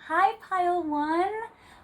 Hi Pile 1!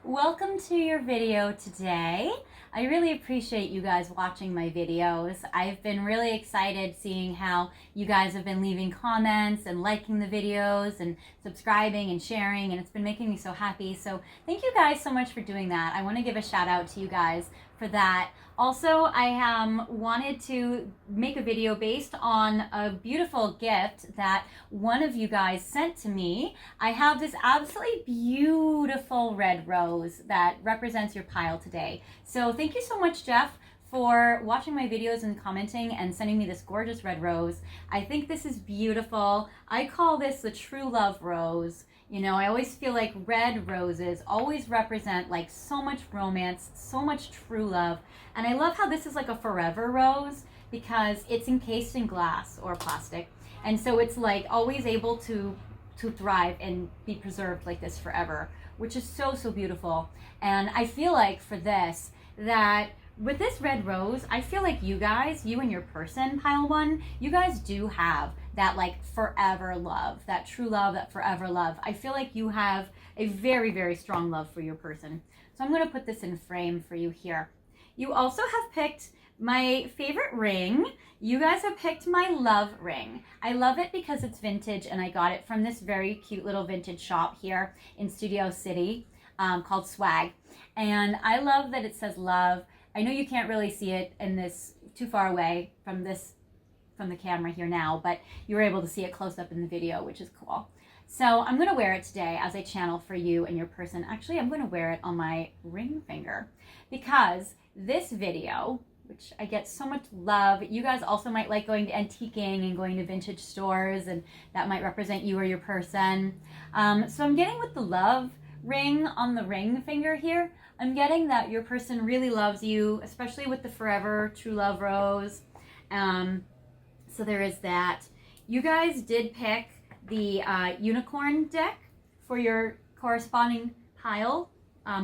Welcome to your video today. I really appreciate you guys watching my videos. I've been really excited seeing how you guys have been leaving comments and liking the videos and subscribing and sharing, and it's been making me so happy. So thank you guys so much for doing that. I want to give a shout out to you guys for that. Also, I wanted to make a video based on a beautiful gift that one of you guys sent to me. I have this absolutely beautiful red rose that represents your pile today. So thank you so much, Jeff, for watching my videos and commenting and sending me this gorgeous red rose. I think this is beautiful. I call this the true love rose. You know, I always feel like red roses always represent like so much romance, so much true love. And I love how this is like a forever rose because it's encased in glass or plastic. And so it's like always able to thrive and be preserved like this forever, which is so, so beautiful. And I feel like for this, that with this red rose, I feel like you guys, you and your person, Pile 1, you guys do have that like forever love, that true love, that forever love. I feel like you have a very, very strong love for your person. So I'm going to put this in frame for you here. You also have picked my favorite ring. You guys have picked my love ring. I love it because it's vintage and I got it from this very cute little vintage shop here in Studio City called Swag. And I love that it says love. I know you can't really see it in this too far away from the camera here now, but you were able to see it close up in the video, which is cool. So I'm going to wear it today as a channel for you and your person. Actually, I'm going to wear it on my ring finger because this video, which I get so much love, you guys also might like going to antiquing and going to vintage stores, and that might represent you or your person. So I'm getting with the love ring on the ring finger here, I'm getting that your person really loves you, especially with the forever true love rose. So there is that. You guys did pick the unicorn deck for your corresponding pile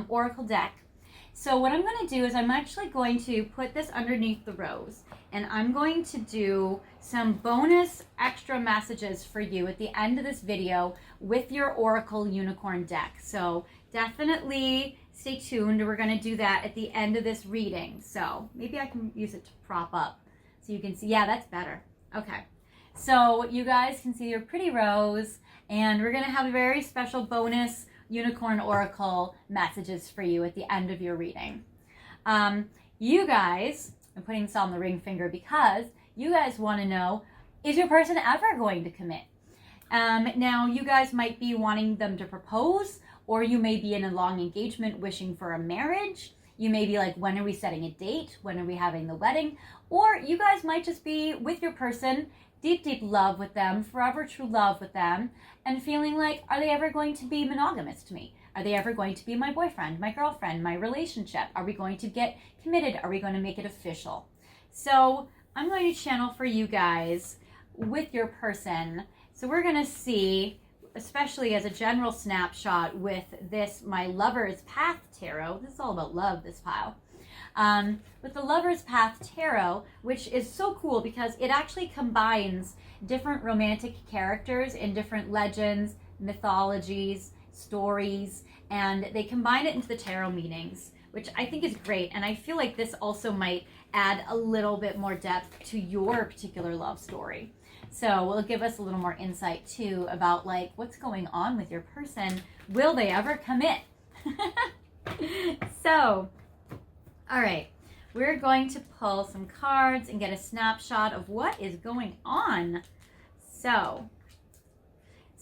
oracle deck. So what I'm going to do is I'm actually going to put this underneath the rose, and I'm going to do some bonus extra messages for you at the end of this video with your oracle unicorn deck. So definitely stay tuned. We're going to do that at the end of this reading. So maybe I can use it to prop up so you can see. Yeah, that's better. Okay. So you guys can see your pretty rose, and we're going to have a very special bonus unicorn oracle messages for you at the end of your reading. You guys, I'm putting this on the ring finger because you guys want to know, is your person ever going to commit? Now, you guys might be wanting them to propose, or you may be in a long engagement wishing for a marriage. You may be like, when are we setting a date? When are we having the wedding? Or you guys might just be with your person, deep, deep love with them, forever true love with them, and feeling like, are they ever going to be monogamous to me? Are they ever going to be my boyfriend, my girlfriend, my relationship? Are we going to get committed? Are we going to make it official? So I'm going to channel for you guys with your person. So we're going to see, especially as a general snapshot with this, my Lover's Path Tarot. This is all about love, this pile. With the Lover's Path Tarot, which is so cool because it actually combines different romantic characters in different legends, mythologies, stories, and they combine it into the tarot meanings, which I think is great. And I feel like this also might add a little bit more depth to your particular love story. So will give us a little more insight too about like what's going on with your person. Will they ever commit? So, all right, we're going to pull some cards and get a snapshot of what is going on. So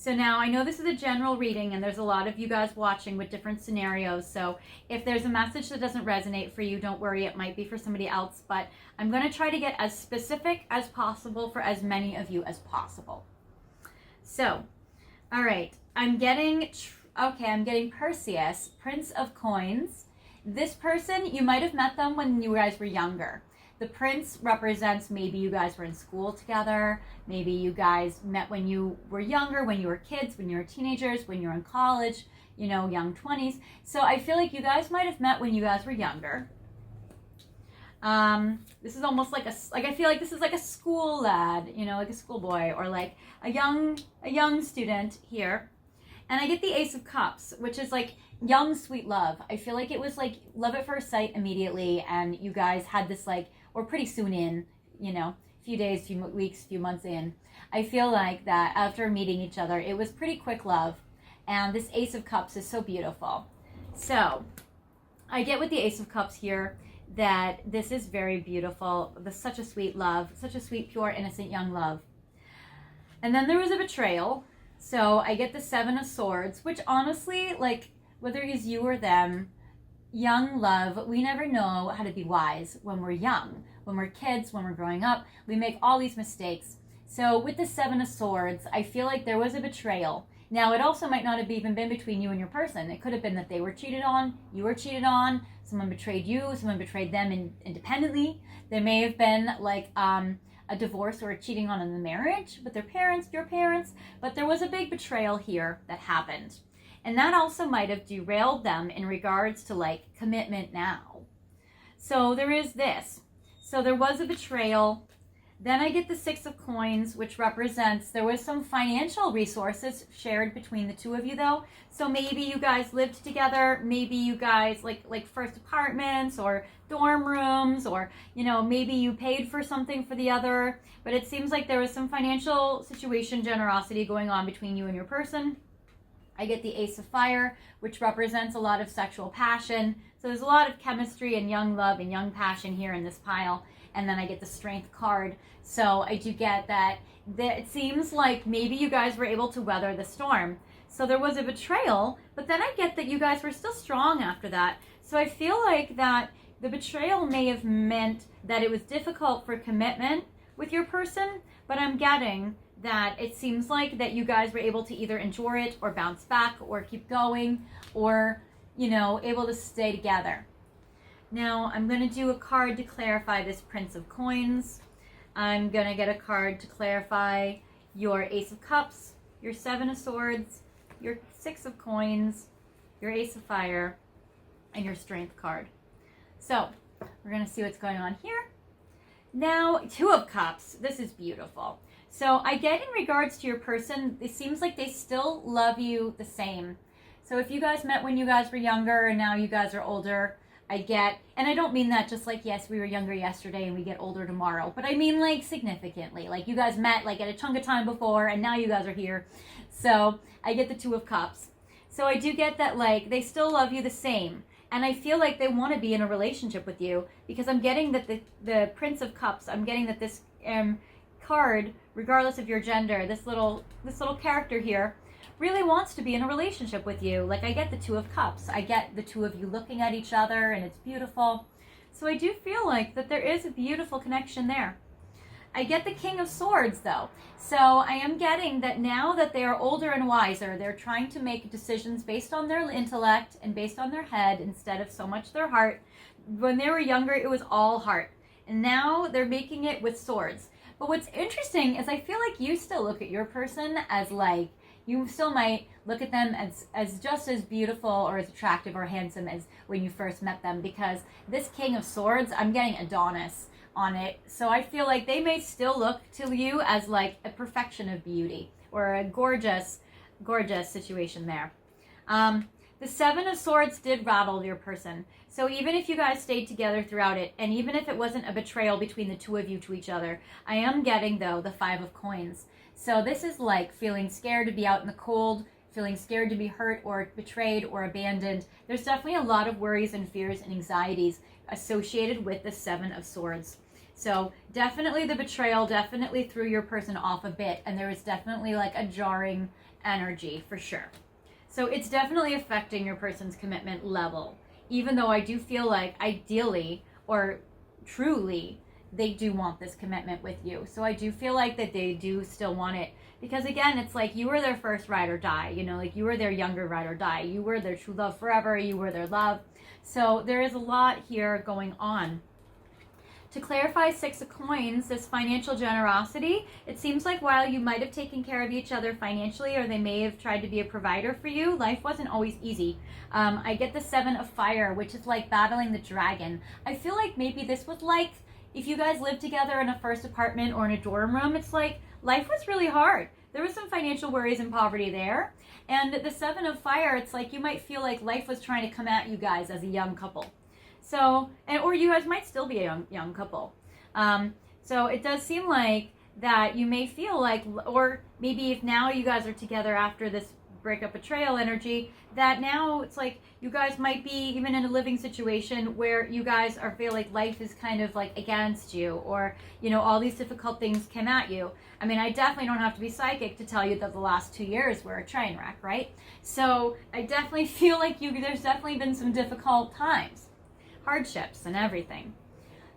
now I know this is a general reading and there's a lot of you guys watching with different scenarios. So if there's a message that doesn't resonate for you, don't worry, it might be for somebody else, but I'm going to try to get as specific as possible for as many of you as possible. So, all right, I'm getting Perseus, Prince of Coins. This person, you might have met them when you guys were younger. The prince represents maybe you guys were in school together. Maybe you guys met when you were younger, when you were kids, when you were teenagers, when you were in college, you know, young 20s. So I feel like you guys might have met when you guys were younger. This is almost like I feel like this is like a school lad, you know, like a schoolboy or like a young student here. And I get the Ace of Cups, which is like young, sweet love. I feel like it was like love at first sight immediately, and you guys had this like, or pretty soon in, you know, few days, few weeks, few months in. I feel like that after meeting each other, it was pretty quick love. And this Ace of Cups is so beautiful. So I get with the Ace of Cups here that this is very beautiful. This such a sweet love, such a sweet, pure, innocent, young love. And then there was a betrayal. So I get the Seven of Swords, which honestly, like, whether it's you or them, young love, we never know how to be wise when we're young. When we're kids, when we're growing up, we make all these mistakes. So with the Seven of Swords, I feel like there was a betrayal. Now, it also might not have even been between you and your person. It could have been that they were cheated on, you were cheated on, someone betrayed you, someone betrayed them independently. There may have been like a divorce or a cheating on in the marriage with their parents, your parents, but there was a big betrayal here that happened. And that also might have derailed them in regards to like commitment now. So there is this. So there was a betrayal. Then I get the Six of Coins, which represents there was some financial resources shared between the two of you though. So maybe you guys lived together, maybe you guys like first apartments or dorm rooms, or you know, maybe you paid for something for the other, but it seems like there was some financial situation, generosity going on between you and your person. I get the Ace of Fire, which represents a lot of sexual passion. So there's a lot of chemistry and young love and young passion here in this pile. And then I get the Strength card. So I do get that it seems like maybe you guys were able to weather the storm. So there was a betrayal, but then I get that you guys were still strong after that. So I feel like that the betrayal may have meant that it was difficult for commitment with your person, but I'm getting that it seems like that you guys were able to either endure it or bounce back or keep going, or, you know, able to stay together. Now, I'm going to do a card to clarify this Prince of Coins. I'm going to get a card to clarify your Ace of Cups, your Seven of Swords, your Six of Coins, your Ace of Fire, and your Strength card. So, we're going to see what's going on here. Now, Two of Cups. This is beautiful. So, I get in regards to your person, it seems like they still love you the same. So, if you guys met when you guys were younger and now you guys are older, I get, and I don't mean that just like, yes, we were younger yesterday and we get older tomorrow, but I mean like significantly, like you guys met like at a chunk of time before and now you guys are here. So I get the Two of Cups. So I do get that like they still love you the same. And I feel like they want to be in a relationship with you, because I'm getting that the Prince of Cups, I'm getting that this card, regardless of your gender, this little character here, really wants to be in a relationship with you. Like I get the Two of Cups. I get the two of you looking at each other and it's beautiful. So I do feel like that there is a beautiful connection there. I get the King of Swords though. So I am getting that now that they are older and wiser, they're trying to make decisions based on their intellect and based on their head instead of so much their heart. When they were younger, it was all heart. And now they're making it with swords. But what's interesting is I feel like you still look at your person as like, you still might look at them as just as beautiful or as attractive or handsome as when you first met them, because this King of Swords, I'm getting Adonis on it. So I feel like they may still look to you as like a perfection of beauty or a gorgeous, gorgeous situation there. The Seven of Swords did rattle your person. So even if you guys stayed together throughout it, and even if it wasn't a betrayal between the two of you to each other, I am getting, though, the Five of Coins. So this is like feeling scared to be out in the cold, feeling scared to be hurt or betrayed or abandoned. There's definitely a lot of worries and fears and anxieties associated with the Seven of Swords. So definitely the betrayal definitely threw your person off a bit, and there was definitely like a jarring energy for sure. So it's definitely affecting your person's commitment level, even though I do feel like ideally or truly they do want this commitment with you. So I do feel like that they do still want it, because again, it's like you were their first ride or die, you know, like you were their younger ride or die. You were their true love forever. You were their love. So there is a lot here going on. To clarify Six of Coins, this financial generosity, it seems like while you might have taken care of each other financially, or they may have tried to be a provider for you, life wasn't always easy. I get the Seven of Fire, which is like battling the dragon. I feel like maybe this was like, if you guys lived together in a first apartment or in a dorm room, it's like life was really hard. there was some financial worries and poverty there. And the Seven of Fire, it's like you might feel like life was trying to come at you guys as a young couple. So, or you guys might still be a young couple. So it does seem like that you may feel like, or maybe if now you guys are together after this breakup betrayal energy, that now it's like you guys might be even in a living situation where you guys are feel like life is kind of like against you, or you know, all these difficult things came at you. I mean, I definitely don't have to be psychic to tell you that the last 2 years were a train wreck, right? So I definitely feel like there's definitely been some difficult times, hardships and everything.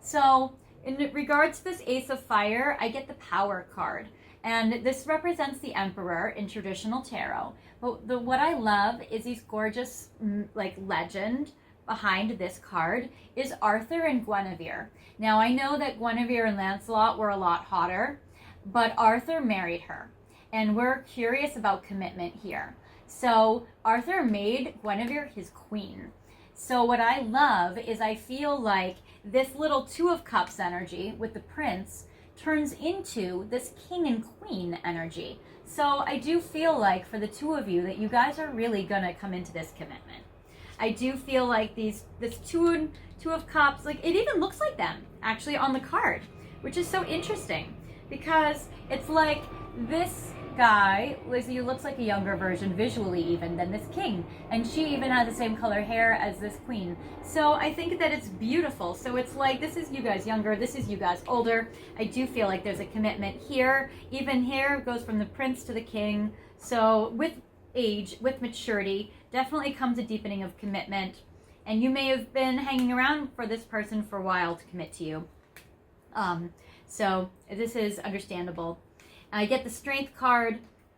So in regards to this Ace of Fire, I get the Power card. And this represents the Emperor in traditional tarot. But what I love is these gorgeous, like, legend behind this card is Arthur and Guinevere. Now, I know that Guinevere and Lancelot were a lot hotter, but Arthur married her. And we're curious about commitment here. So Arthur made Guinevere his queen. So what I love is I feel like this little Two of Cups energy with the prince turns into this king and queen energy. So I do feel like for the two of you that you guys are really gonna come into this commitment. I do feel like this two of Cups, like it even looks like them actually on the card, which is so interesting because it's like this guy, Lizzie, looks like a younger version visually even than this king, and she even has the same color hair as this queen. So I think that it's beautiful. So it's like this is you guys younger, this is you guys older. I do feel like there's a commitment here. Even here goes from the prince to the king. So with age, with maturity, definitely comes a deepening of commitment, and you may have been hanging around for this person for a while to commit to you. So this is understandable. I get the Strength card,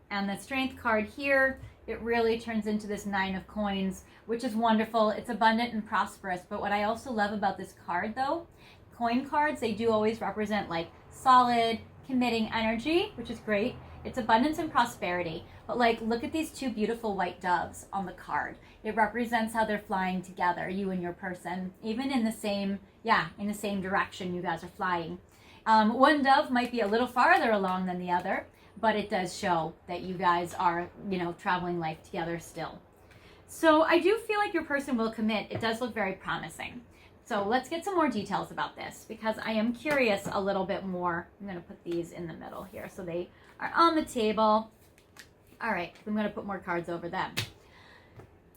and the Strength card here, it really turns into this Nine of Coins, which is wonderful. It's abundant and prosperous. But what I also love about this card, though, coin cards, they do always represent like solid, committing energy, which is great. It's abundance and prosperity. But like, look at these two beautiful white doves on the card. It represents how they're flying together, you and your person, even in the same, in the same direction you guys are flying. One dove might be a little farther along than the other, but it does show that you guys are, you know, traveling life together still. So I do feel like your person will commit. It does look very promising. So let's get some more details about this because I am curious a little bit more. I'm going to put these in the middle here so they are on the table. All right, I'm going to put more cards over them.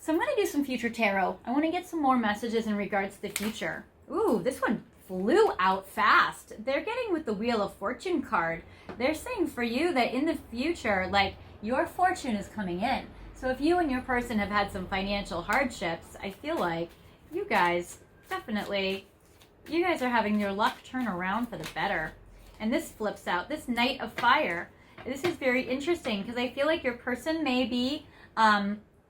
So I'm going to do some future tarot. I want to get some more messages in regards to the future. Ooh, this one flew out fast. They're getting with the Wheel of Fortune card. They're saying for you that in the future, like, your fortune is coming in. So if you and your person have had some financial hardships, I feel like you guys definitely, you guys are having your luck turn around for the better. And this flips out, this Knight of Fire. This is very interesting because I feel like your person may be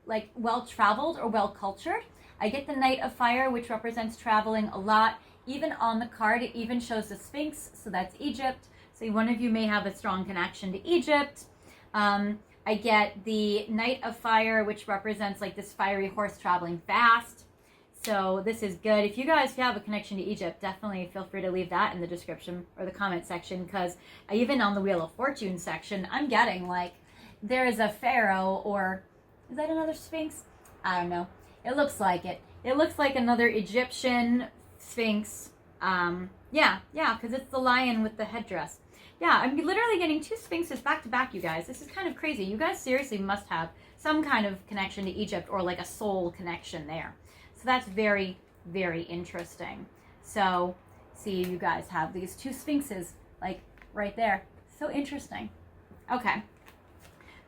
like well-traveled or well-cultured. I get the Knight of Fire, which represents traveling a lot. Even on the card, it even shows the Sphinx, so that's Egypt. So one of you may have a strong connection to Egypt. I get the Knight of Fire, which represents like this fiery horse traveling fast. So this is good. If you guys have a connection to Egypt, definitely feel free to leave that in the description or the comment section, because even on the Wheel of Fortune section, I'm getting like there is a pharaoh, or is that another Sphinx? I don't know. It looks like it. It looks like another Egyptian Sphinx. Because it's the lion with the headdress. Yeah, I'm literally getting two Sphinxes back to back, you guys. This is kind of crazy. You guys seriously must have some kind of connection to Egypt or like a soul connection there. So that's very, very interesting. So, see, you guys have these two Sphinxes like right there. So interesting. Okay.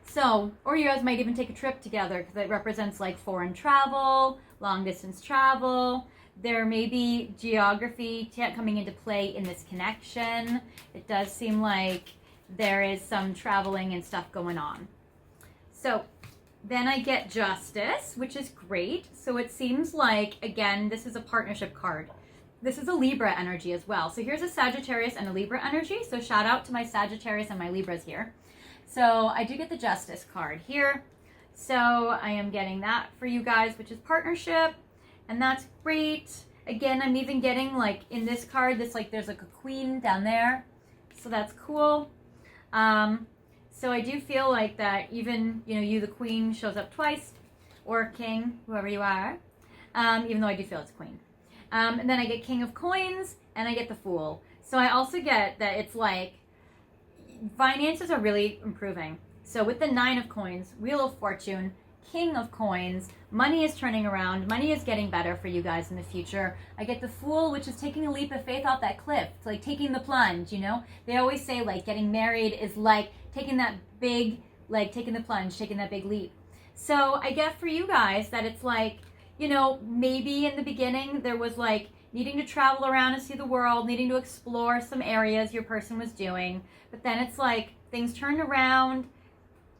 So, or you guys might even take a trip together because it represents like foreign travel, long distance travel. There may be geography coming into play in this connection. It does seem like there is some traveling and stuff going on. So then I get Justice, which is great. So it seems like, again, this is a partnership card. This is a Libra energy as well. So here's a Sagittarius and a Libra energy. So shout out to my Sagittarius and my Libras here. So I do get the Justice card here. So I am getting that for you guys, which is partnership. And that's great. Again, I'm even getting like in this card, this like there's like a queen down there. So that's cool. So I do feel like that even, you, the queen, shows up twice, or king, whoever you are, even though I do feel it's queen. And then I get king of coins, and I get the fool. So I also get that it's like finances are really improving. So with the 9 of coins, wheel of fortune, king of coins, money is turning around, money is getting better for you guys in the future. I get the fool, which is taking a leap of faith off that cliff. It's like taking the plunge, They always say like getting married is like taking that big, like taking the plunge, taking that big leap. So I get for you guys that it's like, maybe in the beginning there was like needing to travel around and see the world, needing to explore some areas your person was doing. But then it's like things turned around,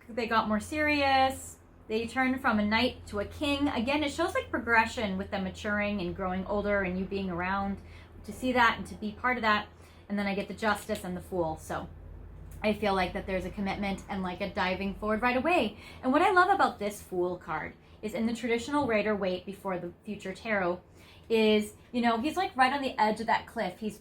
they got more serious, they turned from a knight to a king. Again, it shows like progression with them maturing and growing older and you being around to see that and to be part of that. And then I get the justice and the fool. So I feel like that there's a commitment and like a diving forward right away. And what I love about this fool card is in the traditional Rider-Waite before the future tarot is, he's like right on the edge of that cliff. He's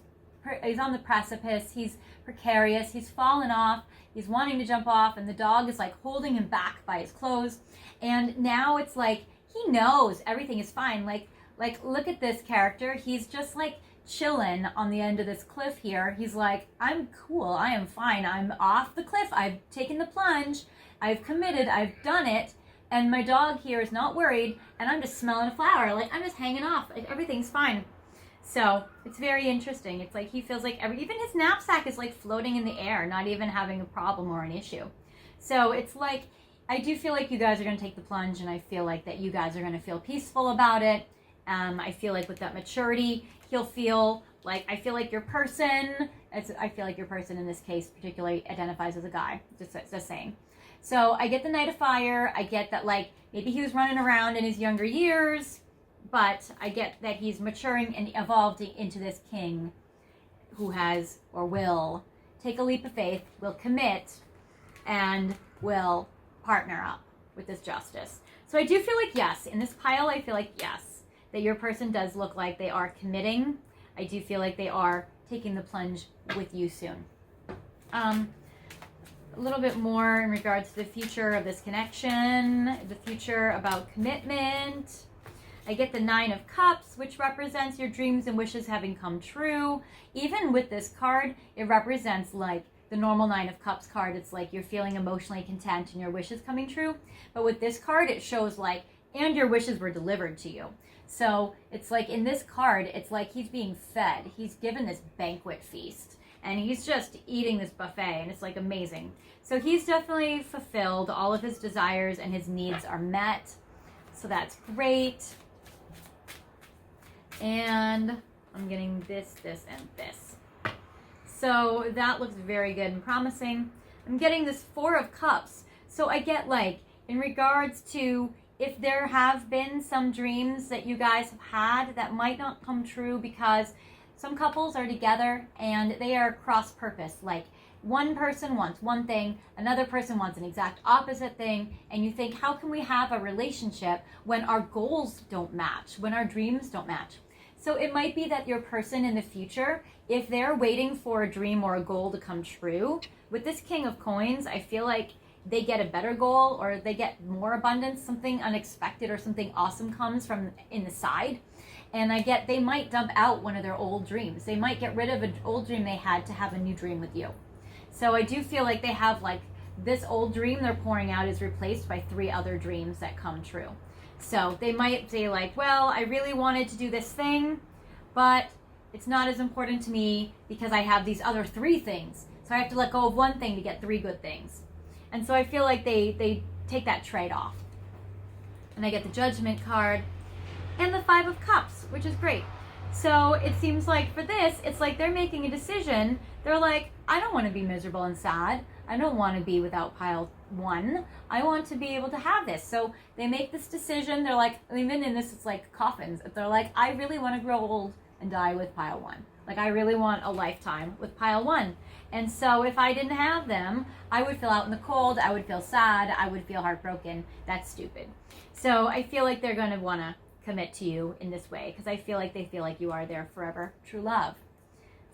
on the precipice. He's precarious. He's fallen off. He's wanting to jump off, and the dog is like holding him back by his clothes. And now it's like he knows everything is fine. Like look at this character. He's just like chilling on the end of this cliff here. He's like, I'm cool. I am fine. I'm off the cliff. I've taken the plunge. I've committed. I've done it. And my dog here is not worried, and I'm just smelling a flower. Like, I'm just hanging off. Like, everything's fine. So it's very interesting. It's like he feels like even his knapsack is like floating in the air, not even having a problem or an issue. So it's like, I do feel like you guys are going to take the plunge, and I feel like that you guys are going to feel peaceful about it. I feel like with that maturity, he'll feel like, I feel like your person in this case particularly identifies as a guy, just saying. So I get the Knight of Fire. I get that like maybe he was running around in his younger years, but I get that he's maturing and evolving into this king who has or will take a leap of faith, will commit, and will partner up with this justice. So I do feel like yes, in this pile I feel like yes, that your person does look like they are committing. I do feel like they are taking the plunge with you soon. A little bit more in regards to the future of this connection, the future about commitment. I get the 9 of Cups, which represents your dreams and wishes having come true. Even with this card, it represents like the normal 9 of Cups card. It's like you're feeling emotionally content and your wishes coming true. But with this card, it shows like, and your wishes were delivered to you. So it's like in this card, it's like he's being fed. He's given this banquet feast. And he's just eating this buffet, and it's like amazing. So he's definitely fulfilled. All of his desires and his needs are met. So that's great. And I'm getting this, and this. So that looks very good and promising. I'm getting this 4 of Cups. So I get like, in regards to if there have been some dreams that you guys have had that might not come true because some couples are together and they are cross-purpose. Like one person wants one thing, another person wants an exact opposite thing, and you think, how can we have a relationship when our goals don't match, when our dreams don't match? So it might be that your person in the future, if they're waiting for a dream or a goal to come true, with this King of Coins, I feel like they get a better goal or they get more abundance, something unexpected or something awesome comes from in the side. And I get they might dump out one of their old dreams. They might get rid of an old dream they had to have a new dream with you. So I do feel like they have like this old dream they're pouring out is replaced by 3 other dreams that come true. So they might say like, well, I really wanted to do this thing, but it's not as important to me because I have these other 3 things. So I have to let go of one thing to get 3 good things. And so I feel like they take that trade-off. And I get the Judgment card and the 5 of Cups, which is great. So it seems like for this, it's like they're making a decision. They're like, I don't want to be miserable and sad. I don't want to be without pile 1. I want to be able to have this. So they make this decision. They're like, even in this, it's like coffins. They're like, I really want to grow old and die with pile 1. Like, I really want a lifetime with pile 1. And so if I didn't have them, I would feel out in the cold. I would feel sad. I would feel heartbroken. That's stupid. So I feel like they're going to want to commit to you in this way because I feel like they feel like you are their forever true love.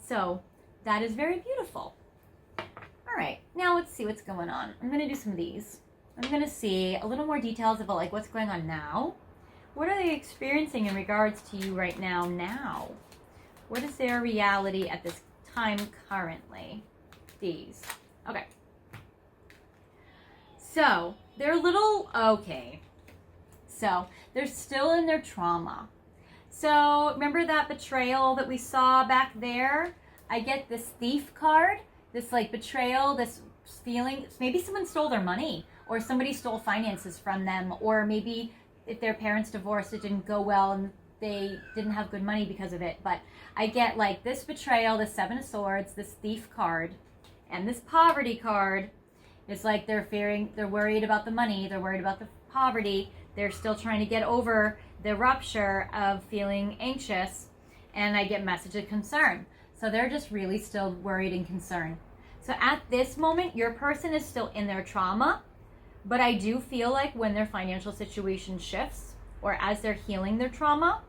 So that is very beautiful. All All right, now let's see what's going on. I'm going to do some of these. I'm going to see a little more details about like what's going on now. What are they experiencing in regards to you right now? What is their reality at this time currently? These. Okay. So, they're a little, okay. So, they're still in their trauma. So, remember that betrayal that we saw back there? I get this thief card, this like betrayal, this feeling, maybe someone stole their money, or somebody stole finances from them, or maybe if their parents divorced, it didn't go well and they didn't have good money because of it. But I get like this betrayal, this Seven of Swords, this thief card, and this poverty card. It's like they're worried about the money, they're worried about the poverty, they're still trying to get over the rupture of feeling anxious, and I get message of concern. So they're just really still worried and concerned. So at this moment, your person is still in their trauma, but I do feel like when their financial situation shifts, or as they're healing their trauma,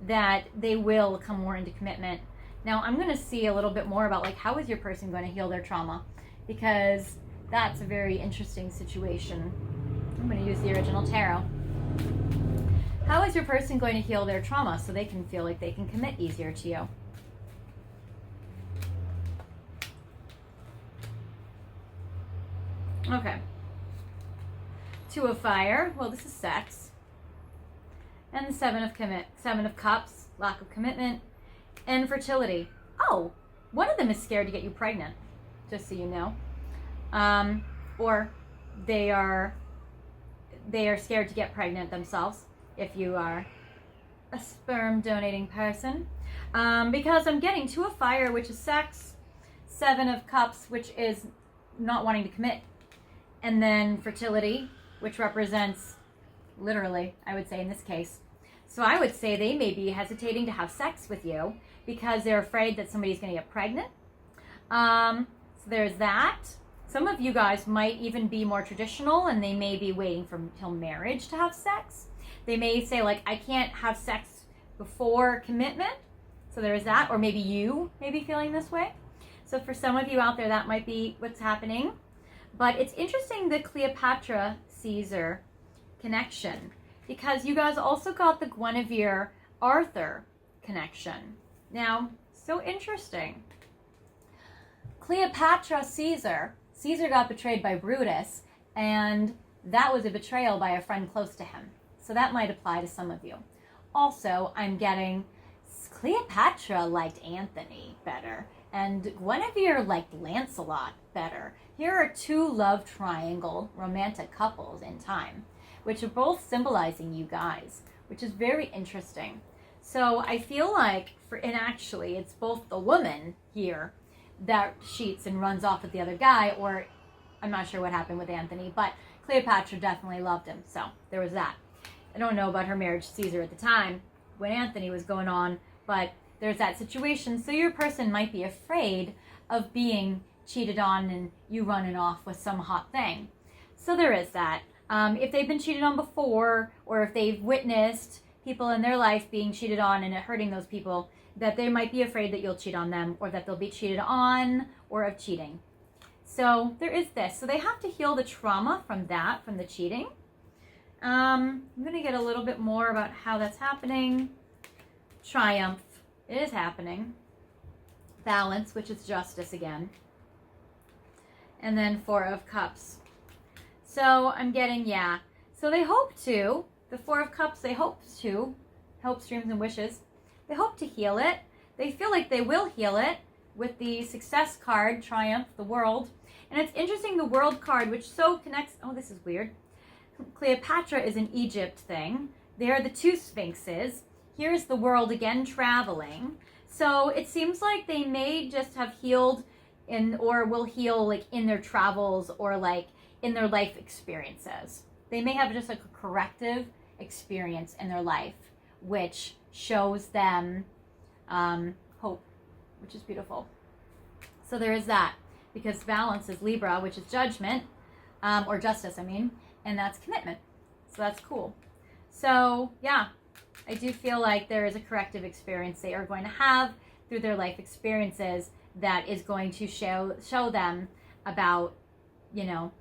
that they will come more into commitment. Now, I'm going to see a little bit more about like how is your person going to heal their trauma, because that's a very interesting situation. I'm going to use the original tarot. How is your person going to heal their trauma so they can feel like they can commit easier to you? Okay. Two of Fire. Well, this is sex. And the Seven of Cups, lack of commitment, and fertility. Oh, one of them is scared to get you pregnant, just so you know. Or they are scared to get pregnant themselves, if you are a sperm donating person. Because I'm getting Two of Fire, which is sex, Seven of Cups, which is not wanting to commit, and then fertility, which represents, literally, I would say in this case. So I would say they may be hesitating to have sex with you because they're afraid that somebody's going to get pregnant. So there's that. Some of you guys might even be more traditional and they may be waiting for till marriage to have sex. They may say like, I can't have sex before commitment. So there's that. Or maybe you may be feeling this way. So for some of you out there, that might be what's happening. But it's interesting, the Cleopatra Caesar connection, because you guys also got the Guinevere Arthur connection. Now, so interesting. Cleopatra Caesar got betrayed by Brutus, and that was a betrayal by a friend close to him. So that might apply to some of you. Also, I'm getting Cleopatra liked Anthony better, and Guinevere liked Lancelot better. Here are two love triangle romantic couples in time, which are both symbolizing you guys, which is very interesting. So I feel like, and actually it's both the woman here that cheats and runs off with the other guy, or I'm not sure what happened with Anthony, but Cleopatra definitely loved him. So there was that. I don't know about her marriage to Caesar at the time when Anthony was going on, but there's that situation. So your person might be afraid of being cheated on and you running off with some hot thing. So there is that. If they've been cheated on before, or if they've witnessed people in their life being cheated on and it hurting those people, that they might be afraid that you'll cheat on them, or that they'll be cheated on, or of cheating. So there is this. So they have to heal the trauma from that, from the cheating. I'm going to get a little bit more about how that's happening. Triumph. It is happening. Balance, which is justice again. And then Four of Cups. So I'm getting, yeah. So they hope to, the Four of Cups, they hope to, hopes, dreams, and wishes. They hope to heal it. They feel like they will heal it with the Success card, Triumph, the World. And it's interesting, the World card, which so connects, oh, this is weird. Cleopatra is an Egypt thing. There are the two Sphinxes. Here's the World again, traveling. So it seems like they may just have healed or will heal like in their travels, or like in their life experiences. They may have just like a corrective experience in their life, which shows them hope, which is beautiful. So there is that, because balance is Libra, which is judgment, or justice, I mean, and that's commitment. So that's cool. So yeah, I do feel like there is a corrective experience they are going to have through their life experiences that is going to show them about, you know,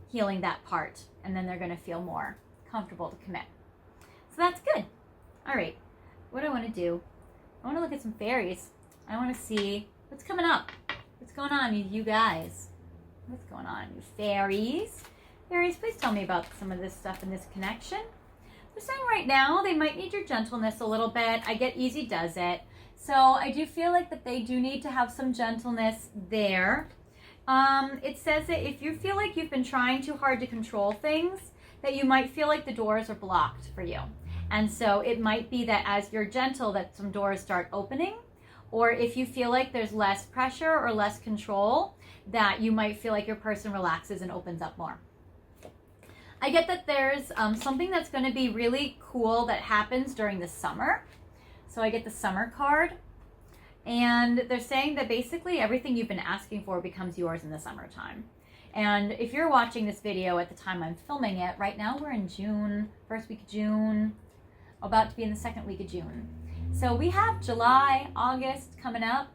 healing that part, and then they're going to feel more comfortable to commit. So that's good. All right, what do I want to do? I want to look at some fairies. I want to see what's coming up. What's going on, you guys? What's going on, you fairies? Fairies, please tell me about some of this stuff in this connection. They're saying right now they might need your gentleness a little bit. I get easy does it. So I do feel like that they do need to have some gentleness there. It says that if you feel like you've been trying too hard to control things, that you might feel like the doors are blocked for you. And so it might be that as you're gentle that some doors start opening, or if you feel like there's less pressure or less control, that you might feel like your person relaxes and opens up more. I get that there's something that's going to be really cool that happens during the summer. So I get the summer card. And they're saying that basically everything you've been asking for becomes yours in the summertime. And if you're watching this video at the time I'm filming it, right now we're in June, first week of June, about to be in the second week of June. So we have July, August coming up.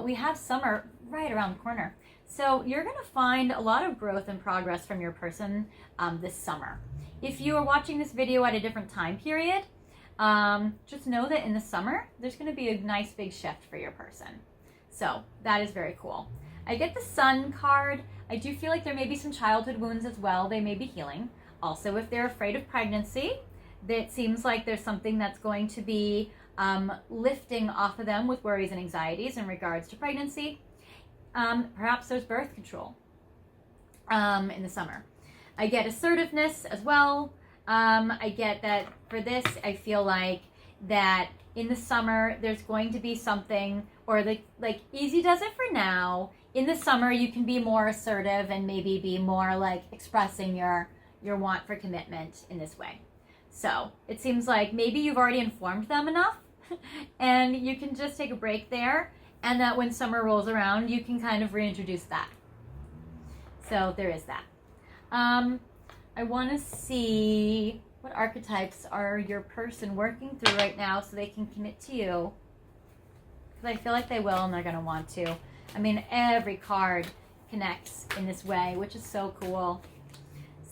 We have summer right around the corner. So you're going to find a lot of growth and progress from your person this summer. If you are watching this video at a different time period, just know that in the summer, there's going to be a nice big shift for your person. So that is very cool. I get the Sun card. I do feel like there may be some childhood wounds as well. They may be healing. Also, if they're afraid of pregnancy, it seems like there's something that's going to be lifting off of them with worries and anxieties in regards to pregnancy. Perhaps there's birth control in the summer. I get assertiveness as well. I get that for this, I feel like that in the summer, there's going to be something, or like easy does it for now. In the summer, you can be more assertive and maybe be more like expressing your want for commitment in this way. So it seems like maybe you've already informed them enough and you can just take a break there, and that when summer rolls around, you can kind of reintroduce that. So there is that. I want to see what archetypes are your person working through right now so they can commit to you. Because I feel like they will and they're going to want to. I mean, every card connects in this way, which is so cool.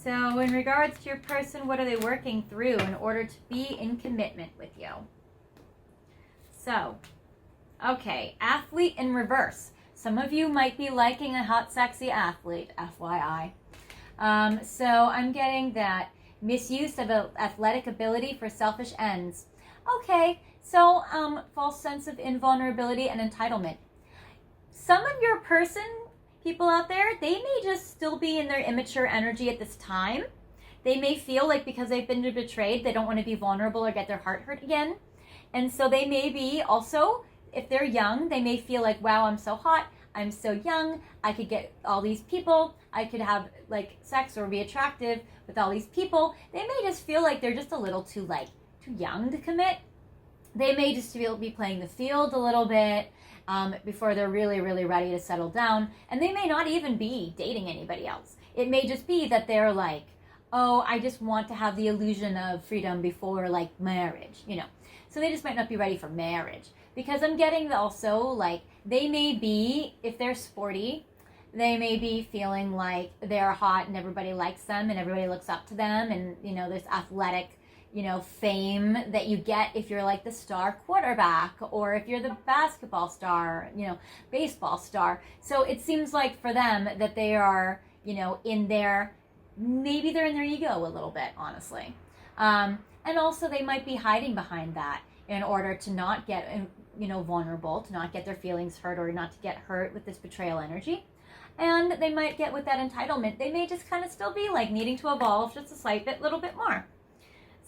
So in regards to your person, what are they working through in order to be in commitment with you? So, okay, athlete in reverse. Some of you might be liking a hot, sexy athlete, FYI. So I'm getting that misuse of athletic ability for selfish ends. Okay, so false sense of invulnerability and entitlement. Some of your person, people out there, they may just still be in their immature energy at this time. They may feel like because they've been betrayed, they don't want to be vulnerable or get their heart hurt again. And so they may be also, if they're young, they may feel like, wow, I'm so hot. I'm so young, I could get all these people, I could have like sex or be attractive with all these people. They may just feel like they're just a little too young to commit. They may just be playing the field a little bit before they're really, really ready to settle down. And they may not even be dating anybody else. It may just be that they're like, oh, I just want to have the illusion of freedom before like marriage, you know. So they just might not be ready for marriage. Because I'm getting also like they may be, if they're sporty, they may be feeling like they're hot and everybody likes them and everybody looks up to them, and you know there's athletic, you know, fame that you get if you're like the star quarterback or if you're the basketball star, you know, baseball star. So it seems like for them that they are, you know, maybe they're in their ego a little bit, honestly. And also they might be hiding behind that in order to not get, you know, vulnerable, to not get their feelings hurt or not to get hurt with this betrayal energy. And they might get with that entitlement. They may just kind of still be like needing to evolve just a slight bit, little bit more.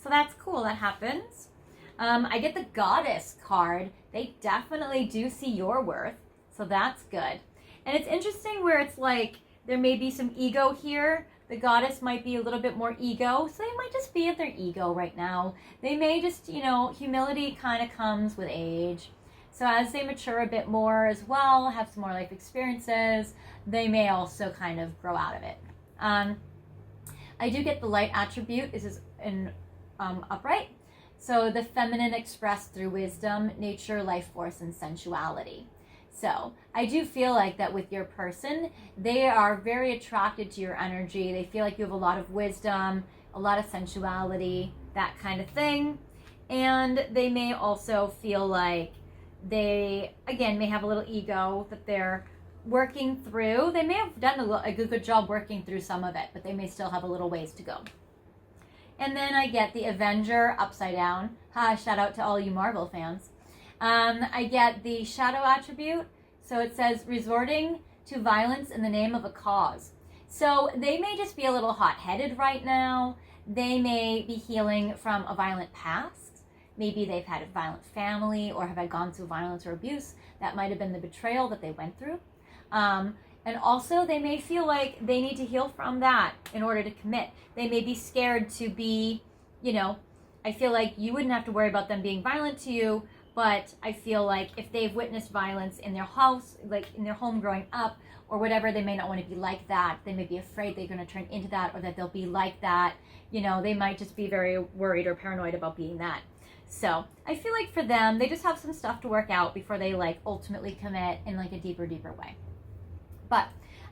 So that's cool, that happens. I get the Goddess card. They definitely do see your worth. So that's good. And it's interesting where it's like, there may be some ego here. The Goddess might be a little bit more ego, so they might just be at their ego right now. They may just, you know, humility kind of comes with age. So as they mature a bit more as well, have some more life experiences, they may also kind of grow out of it. I do get the light attribute. This is in upright. So the feminine expressed through wisdom, nature, life force, and sensuality. So I do feel like that with your person, they are very attracted to your energy. They feel like you have a lot of wisdom, a lot of sensuality, that kind of thing. And they may also feel like they, again, may have a little ego that they're working through. They may have done a good job working through some of it, but they may still have a little ways to go. And then I get the Avenger upside down. Shout out to all you Marvel fans. I get the shadow attribute. So it says resorting to violence in the name of a cause. So they may just be a little hot-headed right now. They may be healing from a violent past. Maybe they've had a violent family or have had gone through violence or abuse. That might have been the betrayal that they went through. And also they may feel like they need to heal from that in order to commit. They may be scared to be, I feel like you wouldn't have to worry about them being violent to you, but I feel like if they've witnessed violence in their house, like in their home growing up or whatever, they may not want to be like that. They may be afraid they're going to turn into that or that they'll be like that. They might just be very worried or paranoid about being that. So I feel like for them, they just have some stuff to work out before they ultimately commit in a deeper way. But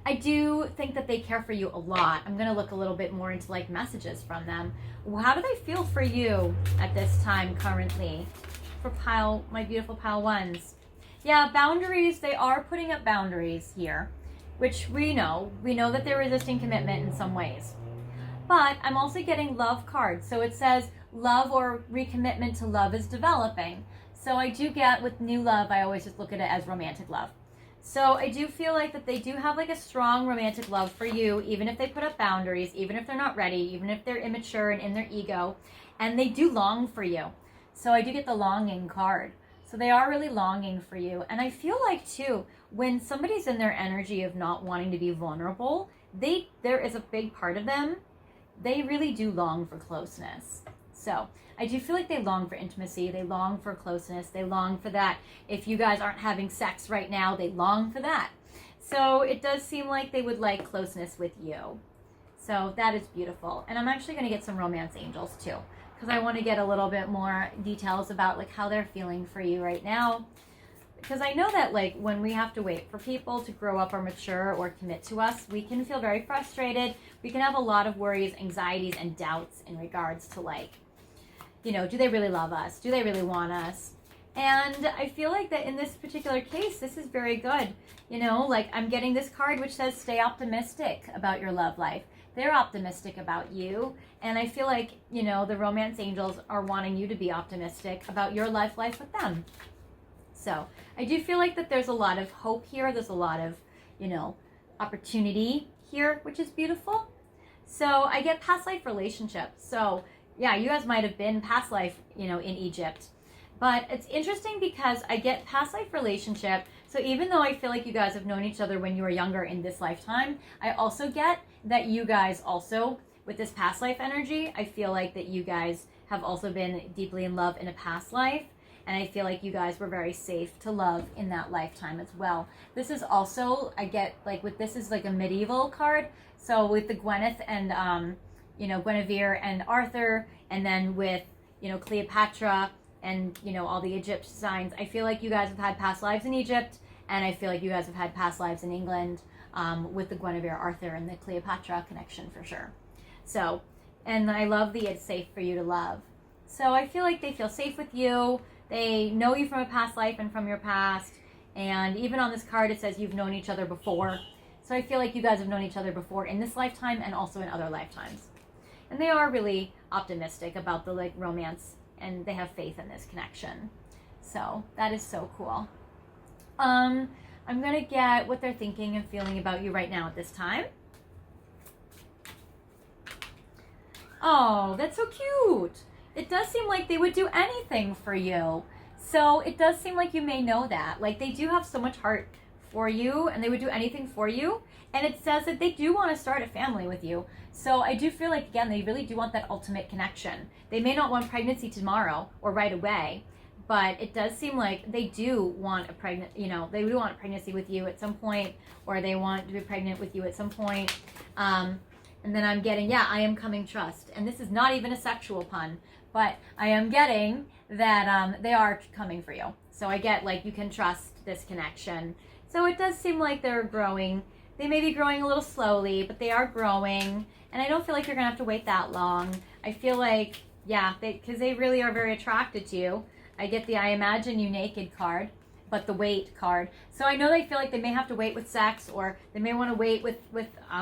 I do think that they care for you a lot. I'm going to look a little bit more into messages from them. How do they feel for you at this time currently? For my beautiful pile ones. Yeah, boundaries, they are putting up boundaries here, which we know. We know that they're resisting commitment in some ways. But I'm also getting love cards. So it says love or recommitment to love is developing. So I do get with new love, I always just look at it as romantic love. So I do feel like that they do have a strong romantic love for you, even if they put up boundaries, even if they're not ready, even if they're immature and in their ego, and they do long for you. So I do get the longing card. So they are really longing for you. And I feel like too, when somebody's in their energy of not wanting to be vulnerable, there is a big part of them, they really do long for closeness. So I do feel like they long for intimacy. They long for closeness. They long for that. If you guys aren't having sex right now, they long for that. So it does seem like they would like closeness with you. So that is beautiful. And I'm actually going to get some romance angels too, because I want to get a little bit more details about how they're feeling for you right now. Because I know that when we have to wait for people to grow up or mature or commit to us, we can feel very frustrated. We can have a lot of worries, anxieties, and doubts in regards to do they really love us? Do they really want us? And I feel like that in this particular case, this is very good. I'm getting this card which says stay optimistic about your love life. They're optimistic about you. And I feel like, the romance angels are wanting you to be optimistic about your life with them. So I do feel like that there's a lot of hope here. There's a lot of, opportunity here, which is beautiful. So I get past life relationships. So yeah, you guys might have been past life, in Egypt. But it's interesting because I get past life relationship. So even though I feel like you guys have known each other when you were younger in this lifetime, I also get that you guys also, with this past life energy, I feel like that you guys have also been deeply in love in a past life. And I feel like you guys were very safe to love in that lifetime as well. This is also, I get with this is a medieval card. So with the Gwyneth and, Guinevere and Arthur, and then with, Cleopatra and, all the Egypt signs, I feel like you guys have had past lives in Egypt, and I feel like you guys have had past lives in England with the Guinevere, Arthur, and the Cleopatra connection for sure. So, and I love the it's safe for you to love. So I feel like they feel safe with you. They know you from a past life and from your past. And even on this card, it says you've known each other before. So I feel like you guys have known each other before in this lifetime and also in other lifetimes. And they are really optimistic about the romance, and they have faith in this connection. So that is so cool. I'm going to get what they're thinking and feeling about you right now at this time. Oh, that's so cute. It does seem like they would do anything for you. So it does seem like you may know that. They do have so much heart for you, and they would do anything for you. And it says that they do want to start a family with you. So I do feel like, again, they really do want that ultimate connection. They may not want pregnancy tomorrow or right away, but it does seem like they do want they do want a pregnancy with you at some point, or they want to be pregnant with you at some point. And then I'm getting, I am coming trust. And this is not even a sexual pun, but I am getting that they are coming for you. So I get like you can trust this connection. So it does seem like they're growing. They may be growing a little slowly, but they are growing. And I don't feel like you're gonna have to wait that long. I feel like, yeah, because they really are very attracted to you. I get the I imagine you naked card, but the wait card. So I know they feel like they may have to wait with sex, or they may want to wait with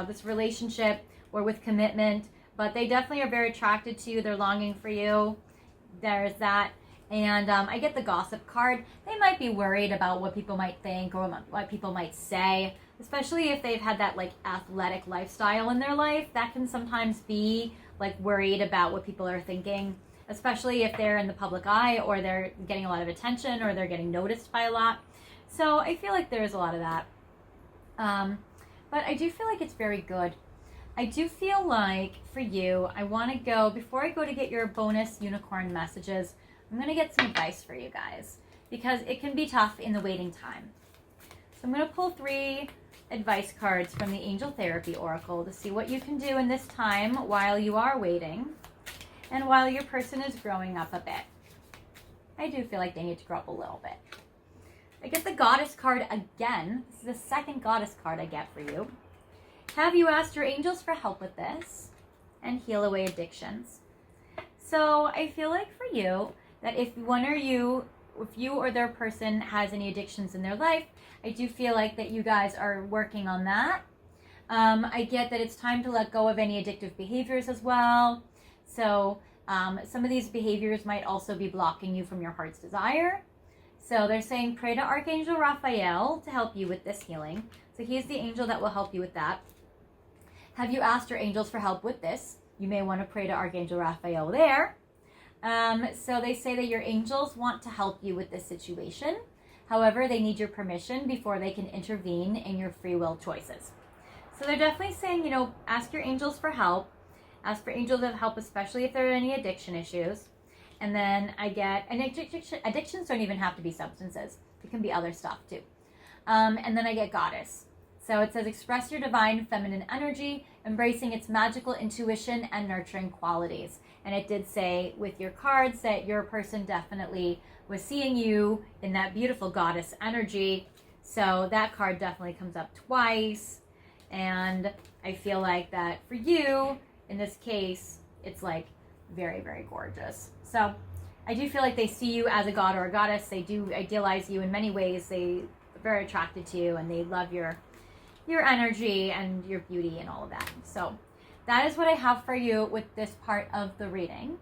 this relationship or with commitment, but they definitely are very attracted to you. They're longing for you. There's that. And I get the gossip card. They might be worried about what people might think or what people might say, especially if they've had that like athletic lifestyle in their life. That can sometimes be like worried about what people are thinking, especially if they're in the public eye or they're getting a lot of attention or they're getting noticed by a lot. So I feel like there's a lot of that. But I do feel like it's very good. I do feel like for you, I want to go, before I go to get your bonus unicorn messages, I'm going to get some advice for you guys because it can be tough in the waiting time. So I'm going to pull 3 advice cards from the Angel Therapy Oracle to see what you can do in this time while you are waiting and while your person is growing up a bit. I do feel like they need to grow up a little bit. I get the Goddess card again. This is the second Goddess card I get for you. Have you asked your angels for help with this and heal away addictions? So I feel like for you, that if you or their person has any addictions in their life, I do feel like that you guys are working on that. I get that it's time to let go of any addictive behaviors as well. So some of these behaviors might also be blocking you from your heart's desire. So they're saying pray to Archangel Raphael to help you with this healing. So he's the angel that will help you with that. Have you asked your angels for help with this? You may want to pray to Archangel Raphael there. So they say that your angels want to help you with this situation. However, they need your permission before they can intervene in your free will choices. So they're definitely saying, ask your angels for help. Ask for angels of help, especially if there are any addiction issues. And then I get, and addictions don't even have to be substances. It can be other stuff too. And then I get Goddess. So it says, express your divine feminine energy, embracing its magical intuition and nurturing qualities. And it did say with your cards that your person definitely was seeing you in that beautiful goddess energy. So that card definitely comes up twice. And I feel like that for you, in this case, it's like very, very gorgeous. So I do feel like they see you as a god or a goddess. They do idealize you in many ways. They are very attracted to you and they love your energy and your beauty and all of that. So that is what I have for you with this part of the reading.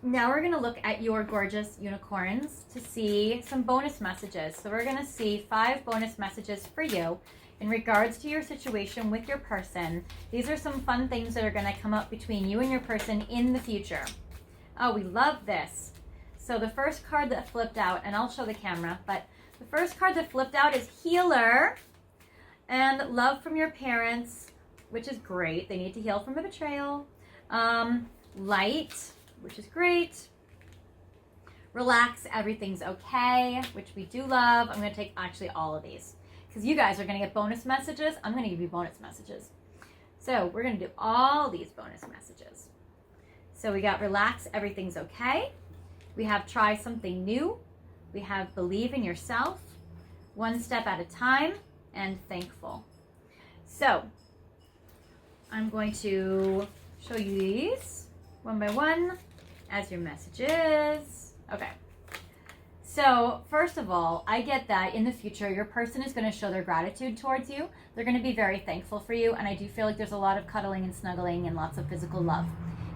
Now we're going to look at your gorgeous unicorns to see some bonus messages. So we're going to see 5 bonus messages for you in regards to your situation with your person. These are some fun things that are going to come up between you and your person in the future. Oh, we love this. So the first card that flipped out, and I'll show the camera, but the first card that flipped out is Healer and Love from your parents, which is great. They need to heal from a betrayal. Light, which is great. Relax, everything's okay, which we do love. I'm going to take actually all of these because you guys are going to get bonus messages. I'm going to give you bonus messages. So we're going to do all these bonus messages. So we got relax, everything's okay. We have try something new. We have believe in yourself, one step at a time, and thankful. So I'm going to show you these one by one as your messages. Okay. So first of all, I get that in the future, your person is going to show their gratitude towards you. They're going to be very thankful for you. And I do feel like there's a lot of cuddling and snuggling and lots of physical love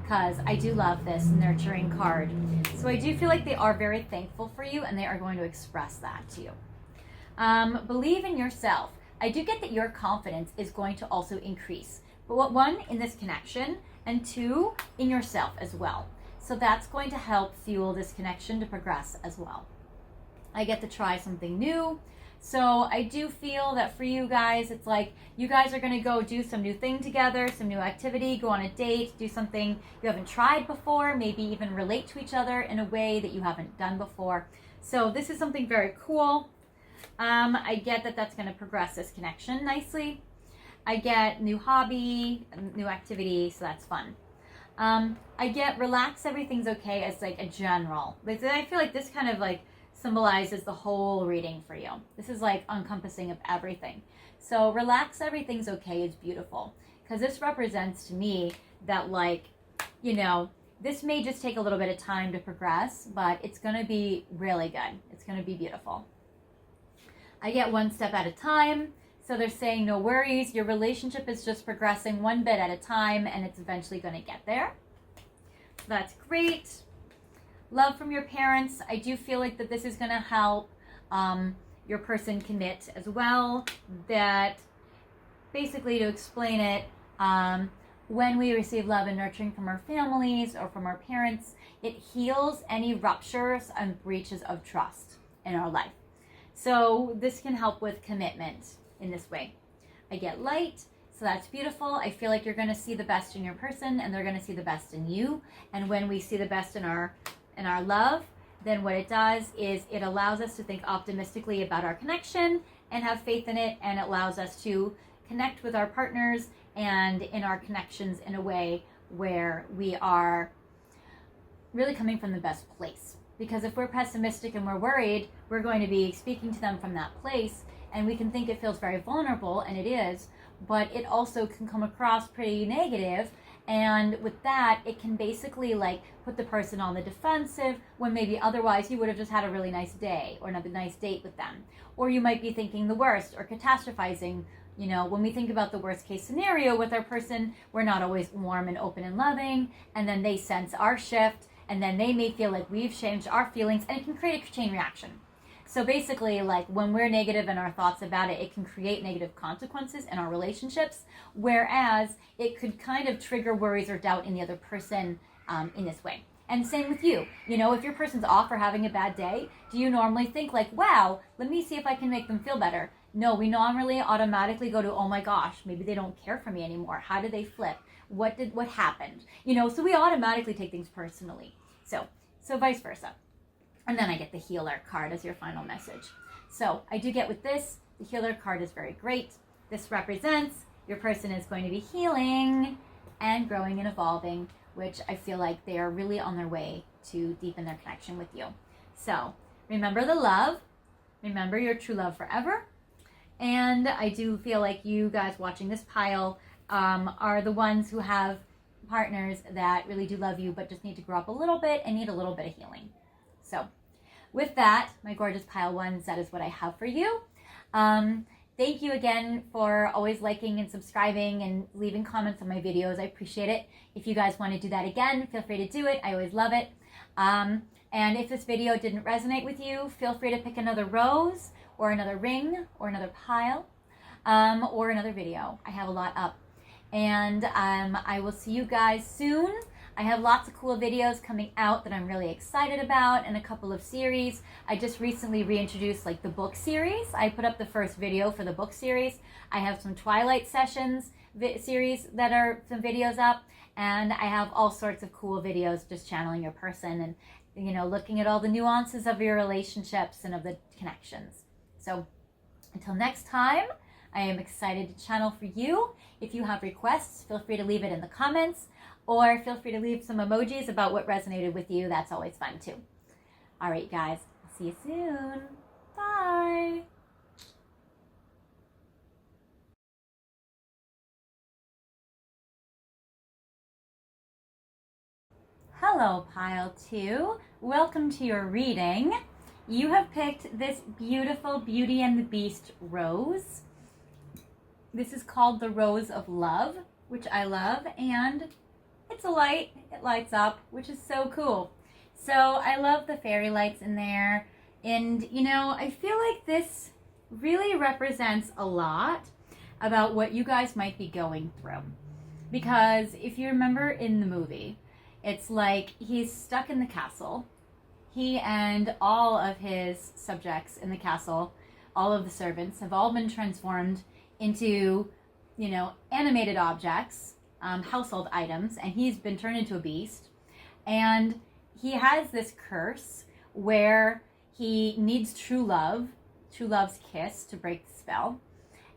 because I do love this nurturing card. So I do feel like they are very thankful for you and they are going to express that to you. Believe in yourself. I do get that your confidence is going to also increase. But one, in this connection, and 2, in yourself as well. So that's going to help fuel this connection to progress as well. I get to try something new. So I do feel that for you guys, it's like you guys are going to go do some new thing together, some new activity, go on a date, do something you haven't tried before, maybe even relate to each other in a way that you haven't done before. So this is something very cool. I get that that's going to progress this connection nicely. I get new hobby, new activity, so that's fun. I get relax, everything's okay as like a general. I feel like this kind of like symbolizes the whole reading for you. This is like encompassing of everything. So relax, everything's okay is beautiful. Because this represents to me that, like, you know, this may just take a little bit of time to progress, but it's going to be really good. It's going to be beautiful. I get one step at a time. So they're saying no worries. Your relationship is just progressing one bit at a time, and it's eventually going to get there. So that's great. Love from your parents. I do feel like that this is going to help your person commit as well. That basically, to explain it, when we receive love and nurturing from our families or from our parents, it heals any ruptures and breaches of trust in our life. So this can help with commitment in this way. I get light, so that's beautiful. I feel like you're going to see the best in your person, and they're going to see the best in you. And when we see the best in our love, then what it does is it allows us to think optimistically about our connection and have faith in it, and it allows us to connect with our partners and in our connections in a way where we are really coming from the best place. Because if we're pessimistic and we're worried, we're going to be speaking to them from that place, and we can think it feels very vulnerable, and it is, but it also can come across pretty negative. And with that, it can basically like put the person on the defensive when maybe otherwise you would have just had a really nice day or another nice date with them. Or you might be thinking the worst or catastrophizing. You know, when we think about the worst case scenario with our person, we're not always warm and open and loving, and then they sense our shift, and then they may feel like we've changed our feelings, and it can create a chain reaction. So basically, like when we're negative in our thoughts about it, it can create negative consequences in our relationships, whereas it could kind of trigger worries or doubt in the other person in this way. And same with you. You know, if your person's off or having a bad day, do you normally think like, wow, let me see if I can make them feel better? No, we normally automatically go to, oh my gosh, maybe they don't care for me anymore. How did they flip? What happened? You know, so we automatically take things personally. So vice versa. And then I get the healer card as your final message. So I do get with this, the healer card is very great. This represents your person is going to be healing and growing and evolving, which I feel like they are really on their way to deepen their connection with you. So remember the love. Remember your true love forever. And I do feel like you guys watching this pile are the ones who have partners that really do love you, but just need to grow up a little bit and need a little bit of healing. So with that, my gorgeous pile ones, that is what I have for you. Thank you again for always liking and subscribing and leaving comments on my videos. I appreciate it. If you guys want to do that again, feel free to do it. I always love it. And if this video didn't resonate with you, feel free to pick another rose or another ring or another pile or another video. I have a lot up. And I will see you guys soon. I have lots of cool videos coming out that I'm really excited about, and a couple of series. I just recently reintroduced like the book series. I put up the first video for the book series. I have some Twilight Sessions series that are some videos up, and I have all sorts of cool videos just channeling your person and, you know, looking at all the nuances of your relationships and of the connections. So until next time, I am excited to channel for you. If you have requests, feel free to leave it in the comments, or feel free to leave some emojis about what resonated with you. That's always fun too. All right, guys. I'll see you soon. Bye. Hello, Pile 2. Welcome to your reading. You have picked this beautiful Beauty and the Beast rose. This is called the Rose of Love, which I love, and it's a light. It lights up, which is so cool. So I love the fairy lights in there, and you know, I feel like this really represents a lot about what you guys might be going through. Because if you remember in the movie, it's like he's stuck in the castle. He and all of his subjects in the castle, all of the servants, have all been transformed into, you know, animated objects, household items, and he's been turned into a beast. And he has this curse where he needs true love, true love's kiss to break the spell.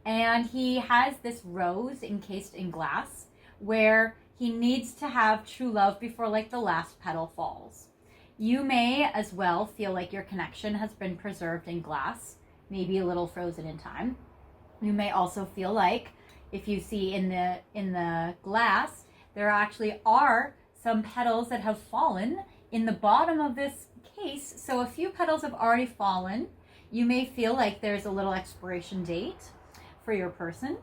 And he has this rose encased in glass where he needs to have true love before like the last petal falls. You may as well feel like your connection has been preserved in glass, maybe a little frozen in time. You may also feel like, if you see in the glass, there actually are some petals that have fallen in the bottom of this case. So a few petals have already fallen. You may feel like there's a little expiration date for your person,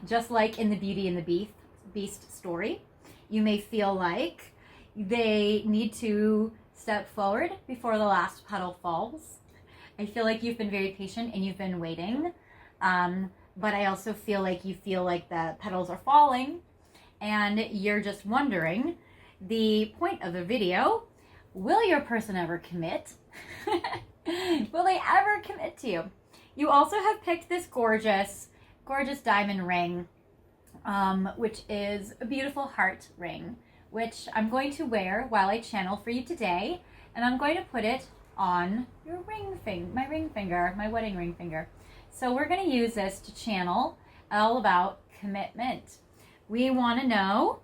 just like in the Beauty and the Beast story. You may feel like they need to step forward before the last petal falls. I feel like you've been very patient and you've been waiting. But I also feel like you feel like the petals are falling and you're just wondering, the point of the video, will your person ever commit? Will they ever commit to you? You also have picked this gorgeous, gorgeous diamond ring, which is a beautiful heart ring, which I'm going to wear while I channel for you today. And I'm going to put it on your my ring finger, my wedding ring finger. So we're going to use this to channel all about commitment. We want to know,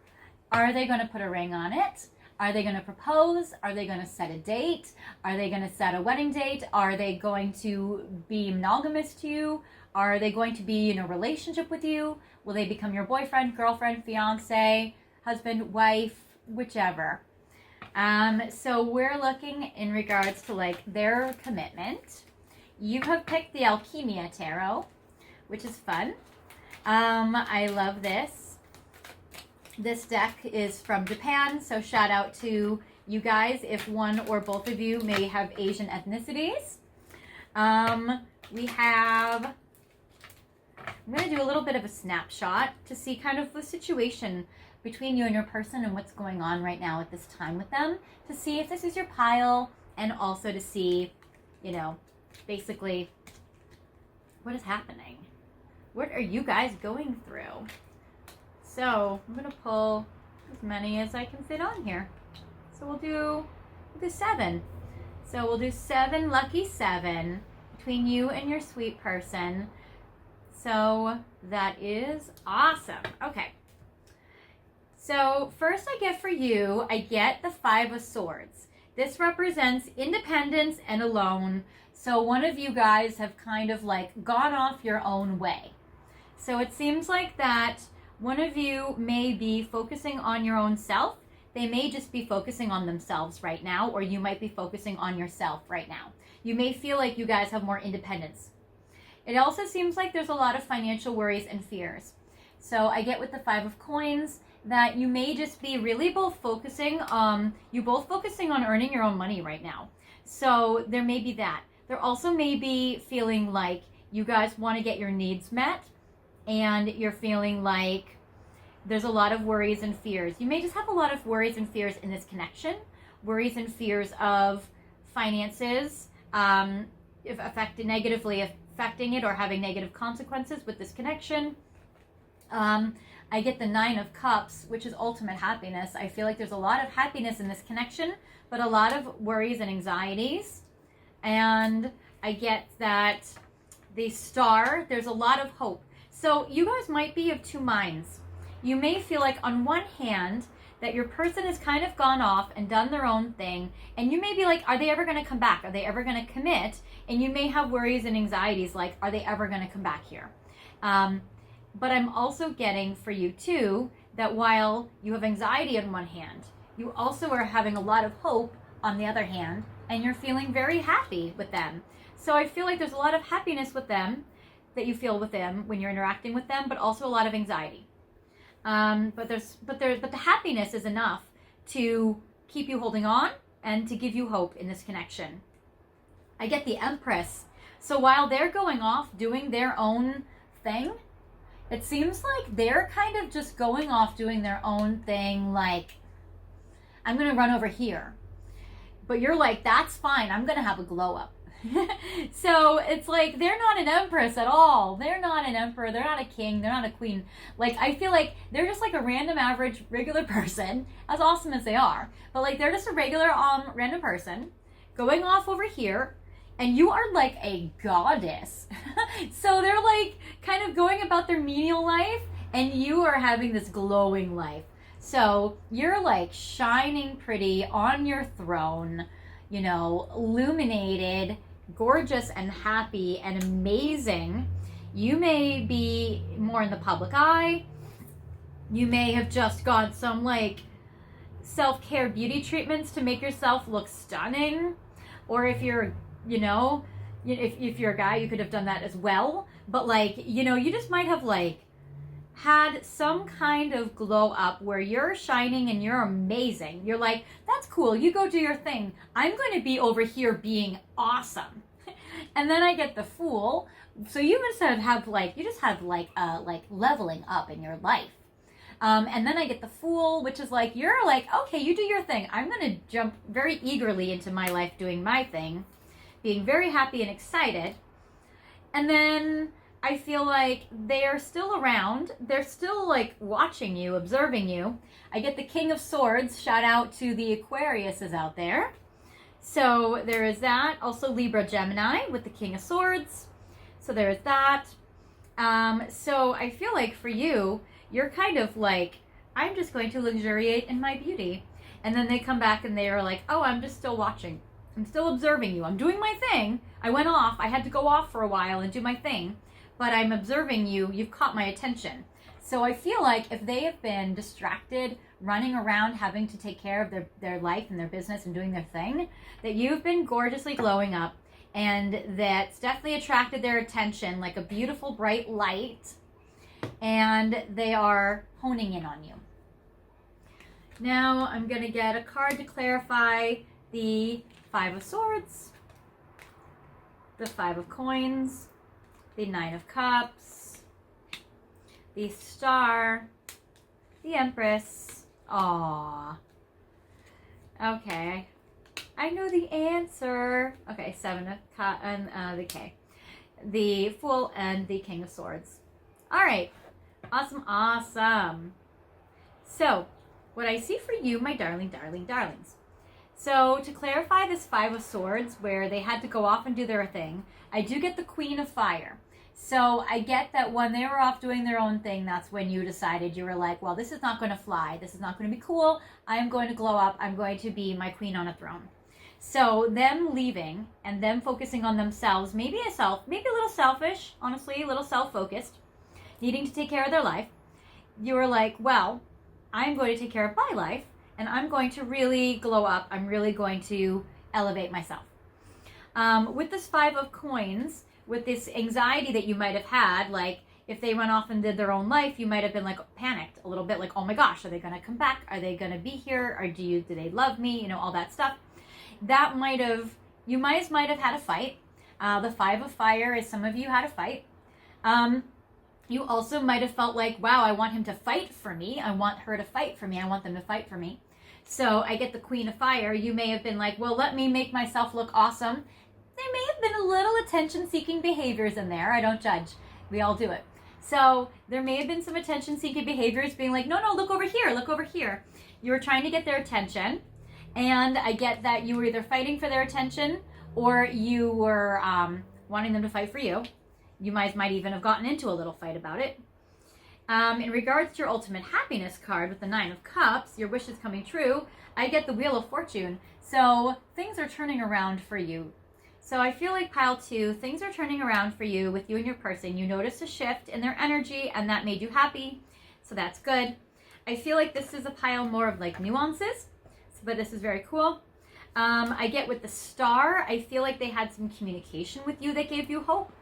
are they going to put a ring on it? Are they going to propose? Are they going to set a date? Are they going to set a wedding date? Are they going to be monogamous to you? Are they going to be in a relationship with you? Will they become your boyfriend, girlfriend, fiance, husband, wife, whichever? So we're looking in regards to like their commitment. You have picked the Alchemia Tarot, which is fun. I love this. This deck is from Japan, so shout out to you guys if one or both of you may have Asian ethnicities. We have, I'm going to do a little bit of a snapshot to see kind of the situation between you and your person and what's going on right now at this time with them, to see if this is your pile, and also to see, you know, basically what is happening. What are you guys going through? So I'm going to pull as many as I can fit on here. So we'll do 7. So we'll do 7, lucky 7 between you and your sweet person. So that is awesome. Okay. So first I get for you, I get the 5 of Swords. This represents independence and alone. So one of you guys have kind of like gone off your own way. So it seems like that one of you may be focusing on your own self. They may just be focusing on themselves right now, or you might be focusing on yourself right now. You may feel like you guys have more independence. It also seems like there's a lot of financial worries and fears. So I get with the 5 of Coins that you may just be really both focusing on earning your own money right now. So there may be that. There also may be feeling like you guys want to get your needs met, and you're feeling like there's a lot of worries and fears. You may just have a lot of worries and fears in this connection. Worries and fears of finances, negatively affecting it or having negative consequences with this connection. I get the 9 of Cups, which is ultimate happiness. I feel like there's a lot of happiness in this connection, but a lot of worries and anxieties. And I get that the Star, there's a lot of hope. So you guys might be of two minds. You may feel like on one hand that your person has kind of gone off and done their own thing, and you may be like, are they ever going to come back? Are they ever going to commit? And you may have worries and anxieties like, are they ever going to come back here? But I'm also getting for you too that while you have anxiety on one hand, you also are having a lot of hope on the other hand, and you're feeling very happy with them. So I feel like there's a lot of happiness with them that you feel with them when you're interacting with them, but also a lot of anxiety. But the happiness is enough to keep you holding on and to give you hope in this connection. I get the Empress. So while they're going off doing their own thing, it seems like they're kind of just going off doing their own thing, like, I'm going to run over here. But you're like, that's fine, I'm going to have a glow up. So it's like they're not an empress at all. They're not an emperor. They're not a king. They're not a queen. Like, I feel like they're just like a random, average, regular person, as awesome as they are. But like, they're just a regular, random person going off over here, and you are like a goddess. So they're like kind of going about their menial life, and you are having this glowing life. So you're like shining pretty on your throne, you know, illuminated, gorgeous and happy and amazing. You may be more in the public eye. You may have just got some like self-care beauty treatments to make yourself look stunning. Or if you're, you know, if you're a guy, you could have done that as well. But like, you know, you just might have like had some kind of glow up where you're shining and you're amazing. You're like, that's cool. You go do your thing. I'm going to be over here being awesome. And then I get the Fool. So you just have like, you just have like leveling up in your life. And then I get the Fool, which is like, you're like, okay, you do your thing. I'm going to jump very eagerly into my life doing my thing, being very happy and excited. And then I feel like they are still around. They're still like watching you, observing you. I get the King of Swords. Shout out to the Aquariuses out there. So there is that. Also Libra, Gemini with the King of Swords. So there is that. So I feel like for you, you're kind of like, I'm just going to luxuriate in my beauty. And then they come back and they are like, oh, I'm just still watching. I'm still observing you. I'm doing my thing. I went off. I had to go off for a while and do my thing. But I'm observing you. You've caught my attention. So I feel like if they have been distracted, running around, having to take care of their life and their business and doing their thing, that you've been gorgeously glowing up, and that's definitely attracted their attention like a beautiful bright light, and they are honing in on you. Now I'm going to get a card to clarify the Five of Swords, the Five of Coins, the Nine of Cups, the Star, the Empress. Aww. Okay. I know the answer. Okay, Seven of Cups and the K. The Fool and the King of Swords. All right. Awesome, awesome. So, what I see for you, my darling, darling, darlings. So, to clarify this Five of Swords, where they had to go off and do their thing, I do get the Queen of Fire. So I get that when they were off doing their own thing, that's when you decided, you were like, well, this is not going to fly. This is not going to be cool. I am going to glow up. I'm going to be my queen on a throne. So them leaving and them focusing on themselves, maybe a little selfish, honestly, a little self-focused, needing to take care of their life. You were like, well, I'm going to take care of my life and I'm going to really glow up. I'm really going to elevate myself. With this Five of Coins, with this anxiety that you might have had, like if they went off and did their own life, you might have been like panicked a little bit, like, oh my gosh, are they going to come back? Are they going to be here? Or do they love me? You know, all that stuff. That you might have had a fight. The Five of Fire is some of you had a fight. You also might have felt like, wow, I want him to fight for me. I want her to fight for me. I want them to fight for me. So I get the Queen of Fire. You may have been like, well, let me make myself look awesome. There may have been a little attention-seeking behaviors in there. I don't judge. We all do it. So there may have been some attention-seeking behaviors being like, no, look over here, look over here. You were trying to get their attention. And I get that you were either fighting for their attention or you were wanting them to fight for you. You might even have gotten into a little fight about it. In regards to your ultimate happiness card with the Nine of Cups, your wish is coming true, I get the Wheel of Fortune. So things are turning around for you. So I feel like pile 2, things are turning around for you with you and your person. You noticed a shift in their energy and that made you happy. So that's good. I feel like this is a pile more of like nuances, but this is very cool. I get with the Star, I feel like they had some communication with you that gave you hope.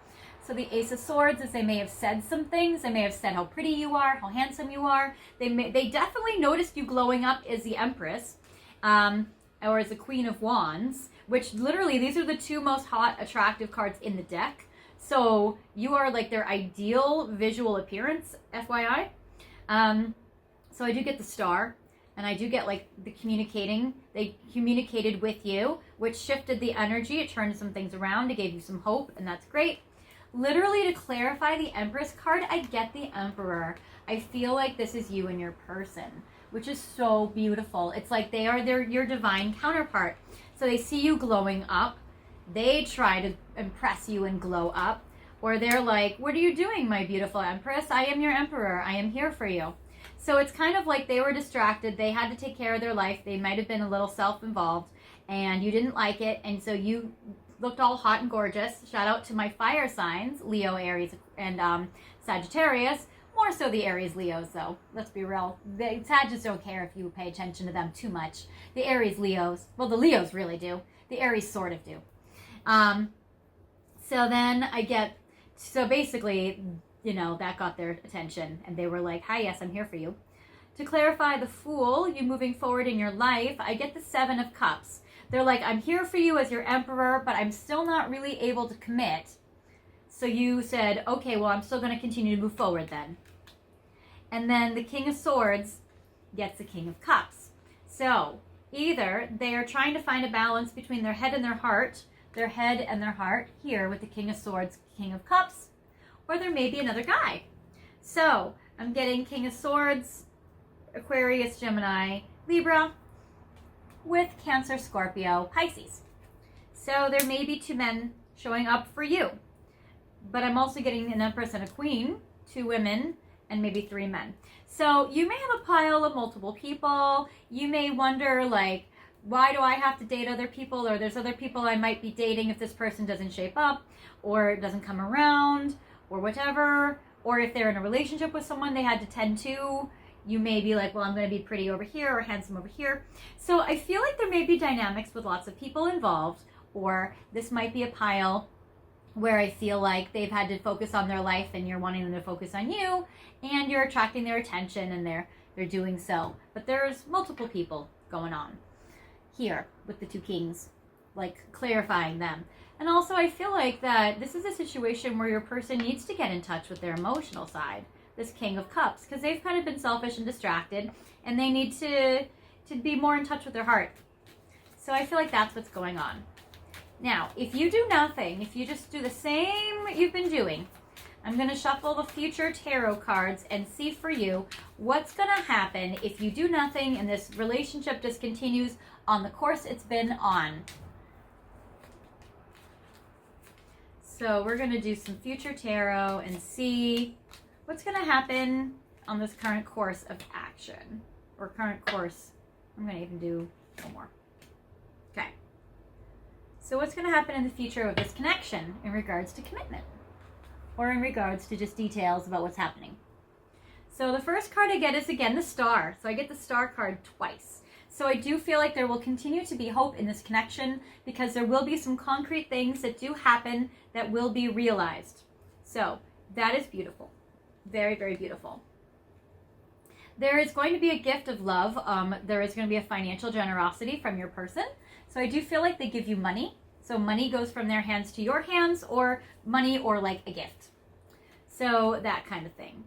So the Ace of Swords is they may have said some things. They may have said how pretty you are, how handsome you are. They definitely noticed you glowing up as the Empress or as the Queen of Wands, which literally these are the two most hot, attractive cards in the deck. So you are like their ideal visual appearance, FYI. So I do get the Star, and I do get like the communicating. They communicated with you, which shifted the energy. It turned some things around. It gave you some hope, and that's great. Literally, to clarify the Empress card, I get the Emperor. I feel like this is you and your person, which is so beautiful. It's like they are your divine counterpart. So they see you glowing up. They try to impress you and glow up. Or they're like, what are you doing, my beautiful Empress? I am your Emperor. I am here for you. So it's kind of like they were distracted. They had to take care of their life. They might have been a little self-involved, and you didn't like it. And so you looked all hot and gorgeous. Shout out to my fire signs, Leo, Aries, and Sagittarius. More so the Aries Leos, though. Let's be real. The Sagittarius don't care if you pay attention to them too much. The Aries Leos, well, the Leos really do. The Aries sort of do. So then so basically, you know, that got their attention, and they were like, hi, yes, I'm here for you. To clarify the Fool, you moving forward in your life, I get the 7 of Cups. They're like, I'm here for you as your emperor, but I'm still not really able to commit. So you said, okay, well, I'm still going to continue to move forward then. And then the King of Swords gets the King of Cups. So either they are trying to find a balance between their head and their heart here with the King of Swords, King of Cups, or there may be another guy. So I'm getting King of Swords, Aquarius, Gemini, Libra, with Cancer, Scorpio, Pisces. So there may be 2 men showing up for you. But I'm also getting an Empress and a Queen, 2 women, and maybe 3 men. So you may have a pile of multiple people. You may wonder, like, why do I have to date other people? Or there's other people I might be dating if this person doesn't shape up, or doesn't come around, or whatever. Or if they're in a relationship with someone they had to tend to, you may be like, well, I'm going to be pretty over here or handsome over here. So I feel like there may be dynamics with lots of people involved, or this might be a pile where I feel like they've had to focus on their life and you're wanting them to focus on you, and you're attracting their attention, and they're doing so. But there's multiple people going on here with the 2 kings, like clarifying them. And also I feel like that this is a situation where your person needs to get in touch with their emotional side, this King of Cups, because they've kind of been selfish and distracted, and they need to be more in touch with their heart. So I feel like that's what's going on. Now, if you do nothing, if you just do the same you've been doing, I'm going to shuffle the future tarot cards and see for you what's going to happen if you do nothing and this relationship just continues on the course it's been on. So we're going to do some future tarot and see what's going to happen on this current course of action, or current course. I'm going to even do one more. Okay. So what's going to happen in the future of this connection in regards to commitment, or in regards to just details about what's happening? So the first card I get is, again, the Star. So I get the Star card twice. So I do feel like there will continue to be hope in this connection, because there will be some concrete things that do happen that will be realized. So that is beautiful. Very, very beautiful. There is going to be a gift of love. There is going to be a financial generosity from your person. So I do feel like they give you money. So money goes from their hands to your hands, or money, or like a gift. So that kind of thing.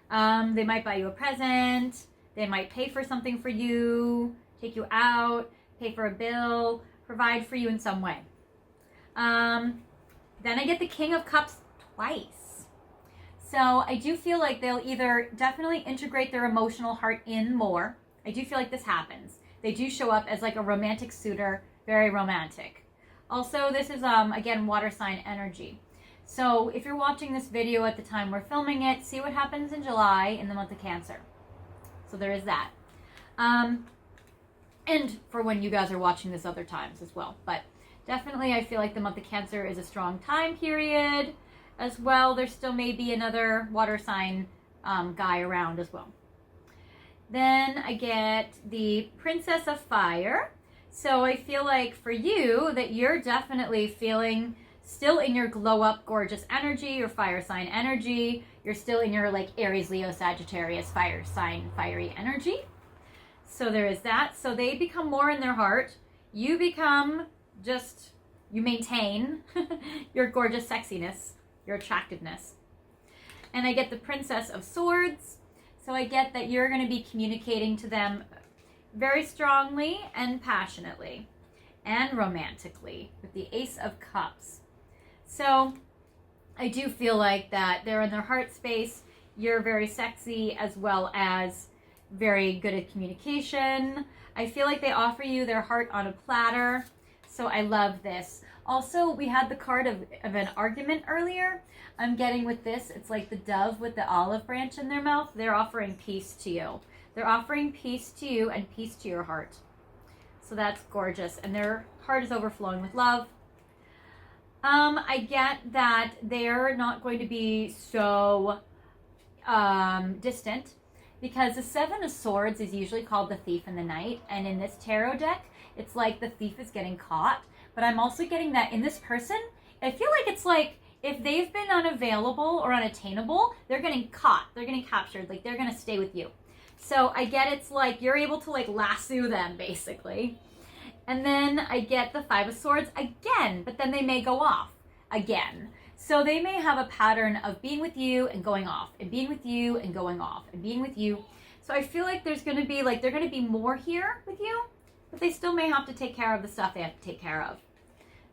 They might buy you a present. They might pay for something for you, take you out, pay for a bill, provide for you in some way. Then I get the King of Cups twice. So I do feel like they'll either definitely integrate their emotional heart in more. I do feel like this happens. They do show up as like a romantic suitor, very romantic. Also, this is, again, water sign energy. So if you're watching this video at the time we're filming it, see what happens in July in the month of Cancer. So there is that. And for when you guys are watching this other times as well. But definitely I feel like the month of Cancer is a strong time period as well. There still may be another water sign guy around as well. Then I get the Princess of Fire. So I feel like for you that you're definitely feeling still in your glow up gorgeous energy, your fire sign energy. You're still in your like Aries, Leo, Sagittarius fire sign fiery energy. So there is that. So they become more in their heart. You become just, you maintain your gorgeous sexiness, your attractiveness. And I get the Princess of Swords. So I get that you're going to be communicating to them very strongly and passionately and romantically with the Ace of Cups. So I do feel like that they're in their heart space. You're very sexy as well as very good at communication. I feel like they offer you their heart on a platter. So I love this. Also, we had the card of an argument earlier. I'm getting with this, it's like the dove with the olive branch in their mouth. They're offering peace to you. They're offering peace to you and peace to your heart. So that's gorgeous. And their heart is overflowing with love. I get that they're not going to be so distant, because the Seven of Swords is usually called the thief in the night. And in this tarot deck, it's like the thief is getting caught. But I'm also getting that in this person, I feel like it's like if they've been unavailable or unattainable, they're getting caught. They're getting captured. Like they're going to stay with you. So I get it's like you're able to like lasso them basically. And then I get the Five of Swords again, but then they may go off again. So they may have a pattern of being with you and going off, and being with you and going off, and being with you. So I feel like there's going to be like, they're going to be more here with you, but they still may have to take care of the stuff they have to take care of.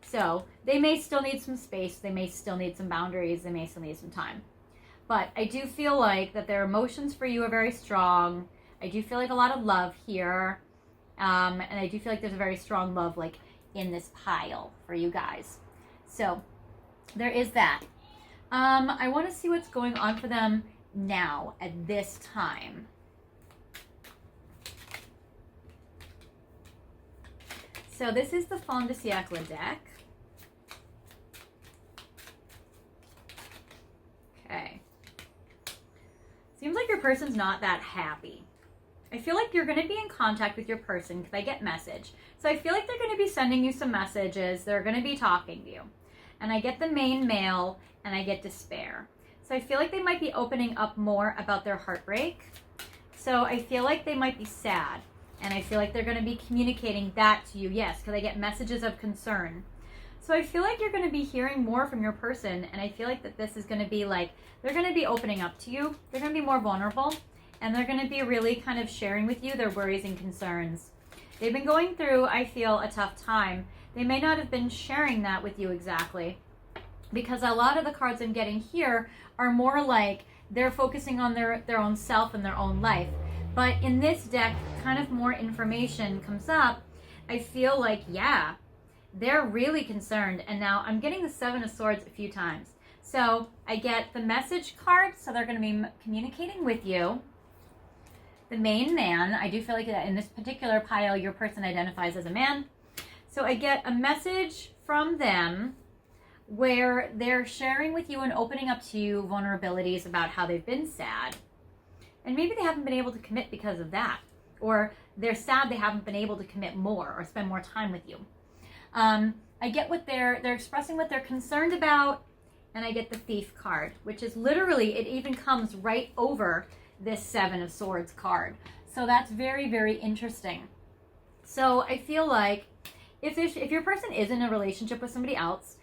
So they may still need some space. They may still need some boundaries. They may still need some time. But I do feel like that their emotions for you are very strong. I do feel like a lot of love here. And I do feel like there's a very strong love like in this pile for you guys. So there is that. I want to see what's going on for them now at this time. So this is the Fond de Siècle deck. Okay. Seems like your person's not that happy. I feel like you're going to be in contact with your person because I get message. So I feel like they're going to be sending you some messages. They're going to be talking to you. And I get the main male and I get despair. So I feel like they might be opening up more about their heartbreak. So I feel like they might be sad. And I feel like they're going to be communicating that to you. Yes, because I get messages of concern. So I feel like you're going to be hearing more from your person. And I feel like that this is going to be like, they're going to be opening up to you. They're going to be more vulnerable. And they're going to be really kind of sharing with you their worries and concerns. They've been going through, I feel, a tough time. They may not have been sharing that with you exactly. Because a lot of the cards I'm getting here are more like they're focusing on their own self and their own life. But in this deck, kind of more information comes up. I feel like, yeah, they're really concerned. And now I'm getting the Seven of Swords a few times. So I get the message card. So they're going to be communicating with you. The main man, I do feel like that in this particular pile, your person identifies as a man. So I get a message from them where they're sharing with you and opening up to you vulnerabilities about how they've been sad. And maybe they haven't been able to commit because of that. Or they're sad they haven't been able to commit more or spend more time with you. I get what they're expressing what they're concerned about. And I get the Thief card, which is literally, it even comes right over this Seven of Swords card. So that's very, very interesting. So I feel like if your person is in a relationship with somebody else,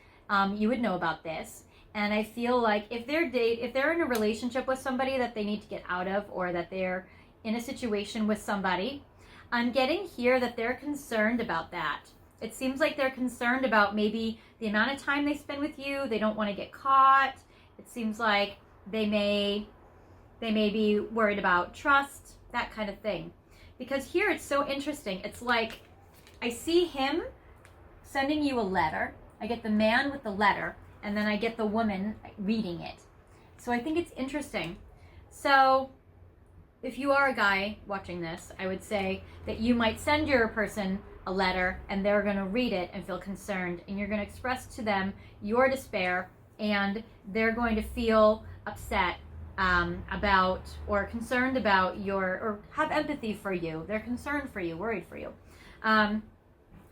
you would know about this. And I feel like if they're in a relationship with somebody that they need to get out of, or that they're in a situation with somebody, I'm getting here that they're concerned about that. It seems like they're concerned about maybe the amount of time they spend with you. They don't want to get caught. It seems like they may be worried about trust, that kind of thing. Because here it's so interesting. It's like I see him sending you a letter. I get the man with the letter, and then I get the woman reading it. So I think it's interesting. So if you are a guy watching this, I would say that you might send your person a letter and they're going to read it and feel concerned, and you're going to express to them your despair, and they're going to feel upset about or concerned about or have empathy for you. They're concerned for you, worried for you. And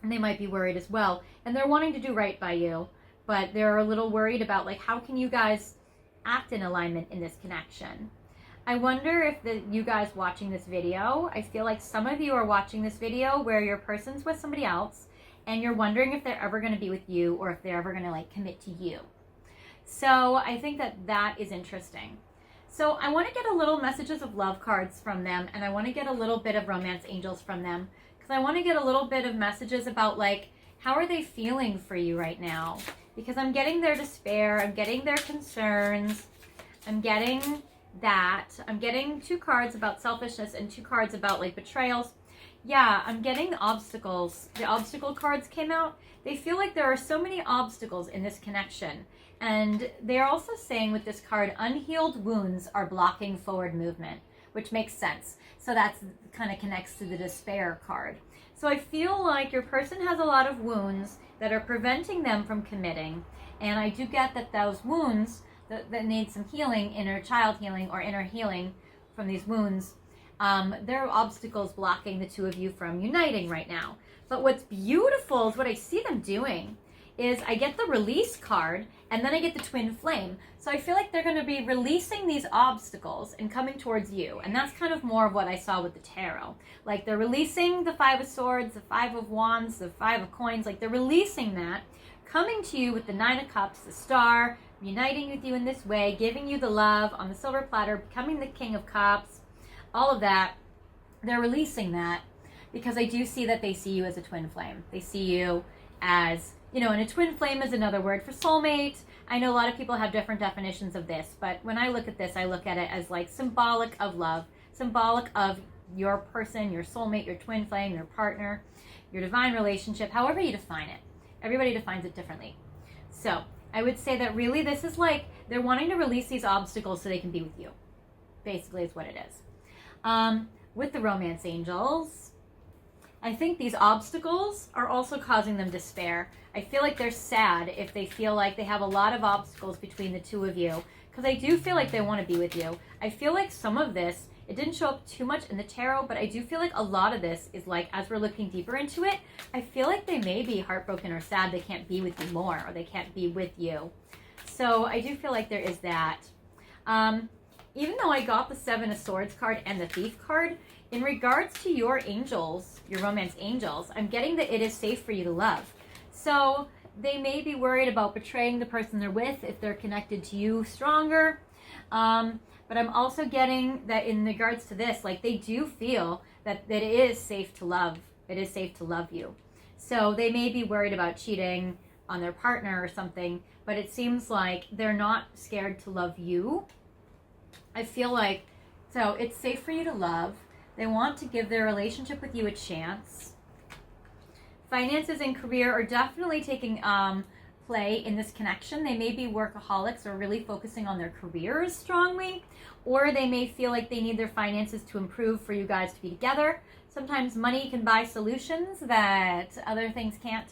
they might be worried as well. And they're wanting to do right by you, but they're a little worried about like, how can you guys act in alignment in this connection? I wonder if you guys watching this video, I feel like some of you are watching this video where your person's with somebody else and you're wondering if they're ever going to be with you or if they're ever going to like commit to you. So I think that is interesting. So I want to get a little messages of love cards from them, and I want to get a little bit of romance angels from them, because I want to get a little bit of messages about like, how are they feeling for you right now? Because I'm getting their despair, I'm getting their concerns, I'm getting that. I'm getting 2 cards about selfishness and 2 cards about like betrayals. Yeah, I'm getting the obstacles. The obstacle cards came out. They feel like there are so many obstacles in this connection. And they're also saying with this card, unhealed wounds are blocking forward movement, which makes sense. So that's kind of connects to the despair card. So I feel like your person has a lot of wounds that are preventing them from committing. And I do get that those wounds that need some healing, inner child healing or inner healing from these wounds, there are obstacles blocking the two of you from uniting right now. But what's beautiful is what I see them doing is I get the release card and then I get the twin flame. So I feel like they're going to be releasing these obstacles and coming towards you. And that's kind of more of what I saw with the tarot. Like they're releasing the 5 of swords, the 5 of wands, the 5 of coins. Like they're releasing that, coming to you with the 9 of cups, the star, uniting with you in this way, giving you the love on the silver platter, becoming the king of cups, all of that. They're releasing that because I do see that they see you as a twin flame. They see you as, you know, and a twin flame is another word for soulmate. I know a lot of people have different definitions of this, but when I look at this, I look at it as like symbolic of love, symbolic of your person, your soulmate, your twin flame, your partner, your divine relationship, however you define it. Everybody defines it differently. So I would say that really this is like they're wanting to release these obstacles so they can be with you. Basically is what it is. With the romance angels, I think these obstacles are also causing them despair. I feel like they're sad if they feel like they have a lot of obstacles between the two of you, because I do feel like they want to be with you. I feel like some of this, it didn't show up too much in the tarot, but I do feel like a lot of this is like, as we're looking deeper into it, I feel like they may be heartbroken or sad they can't be with you more, or they can't be with you. So I do feel like there is that. Even though I got the 7 of Swords card and the Thief card, in regards to your angels, your romance angels, I'm getting that it is safe for you to love. So they may be worried about betraying the person they're with if they're connected to you stronger. But I'm also getting that in regards to this, like they do feel that it is safe to love. It is safe to love you. So they may be worried about cheating on their partner or something, but it seems like they're not scared to love you. I feel like, so it's safe for you to love. They want to give their relationship with you a chance. Finances and career are definitely taking play in this connection. They may be workaholics or really focusing on their careers strongly, or they may feel like they need their finances to improve for you guys to be together. Sometimes money can buy solutions that other things can't.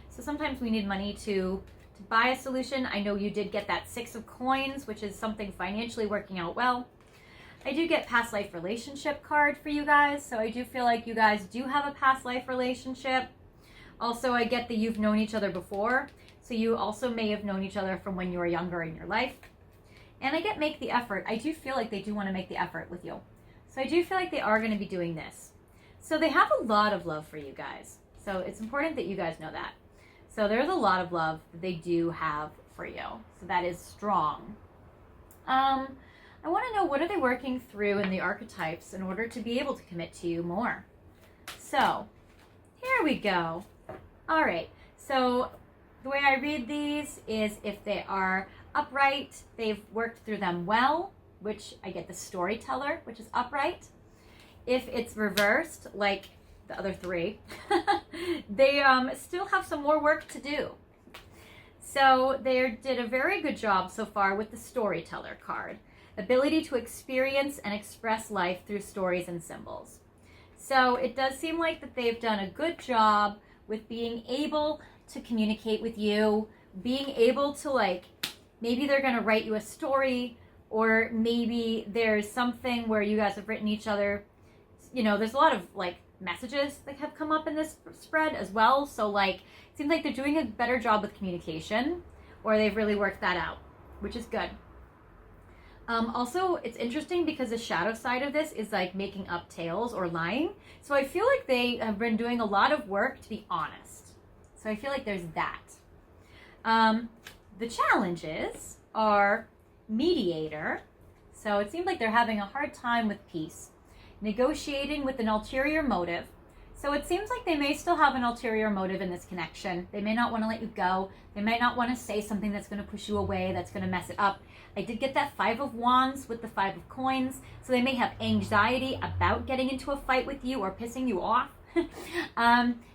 So sometimes we need money to buy a solution. I know you did get that 6 of coins, which is something financially working out well. I do get past life relationship card for you guys, so I do feel like you guys do have a past life relationship. Also, I get that you've known each other before, so you also may have known each other from when you were younger in your life. And I get make the effort. I do feel like they do want to make the effort with you. So I do feel like they are going to be doing this. So they have a lot of love for you guys. So it's important that you guys know that. So there's a lot of love that they do have for you. So that is strong. I want to know, what are they working through in the archetypes in order to be able to commit to you more? So here we go. All right. So the way I read these is if they are upright, they've worked through them well, which I get the storyteller, which is upright. If it's reversed, like the other 3, they still have some more work to do. So they did a very good job so far with the storyteller card. Ability to experience and express life through stories and symbols. So it does seem like that they've done a good job with being able to communicate with you, being able to, like, maybe they're going to write you a story, or maybe there's something where you guys have written each other. You know, there's a lot of, like, messages that have come up in this spread as well. So, like, it seems like they're doing a better job with communication, or they've really worked that out, which is good. Also, it's interesting because the shadow side of this is like making up tales or lying. So I feel like they have been doing a lot of work to be honest. So I feel like there's that. The challenges are mediator. So it seems like they're having a hard time with peace. Negotiating with an ulterior motive. So it seems like they may still have an ulterior motive in this connection. They may not want to let you go. They might not want to say something that's going to push you away, that's going to mess it up. I did get that 5 of Wands with the 5 of Coins. So they may have anxiety about getting into a fight with you or pissing you off.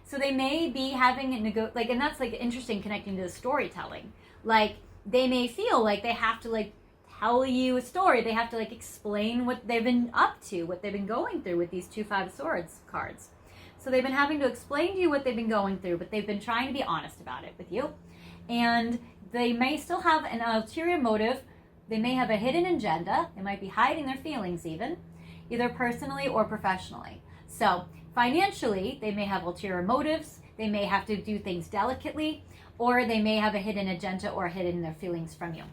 So they may be having and that's like interesting connecting to the storytelling. Like they may feel like they have to like tell you a story. They have to like explain what they've been up to, what they've been going through with these 2 5 of Swords cards. So they've been having to explain to you what they've been going through, but they've been trying to be honest about it with you. And they may still have an ulterior motive. They may have a hidden agenda. They might be hiding their feelings even, either personally or professionally. So financially, they may have ulterior motives. They may have to do things delicately, or they may have a hidden agenda or hidden their feelings from you.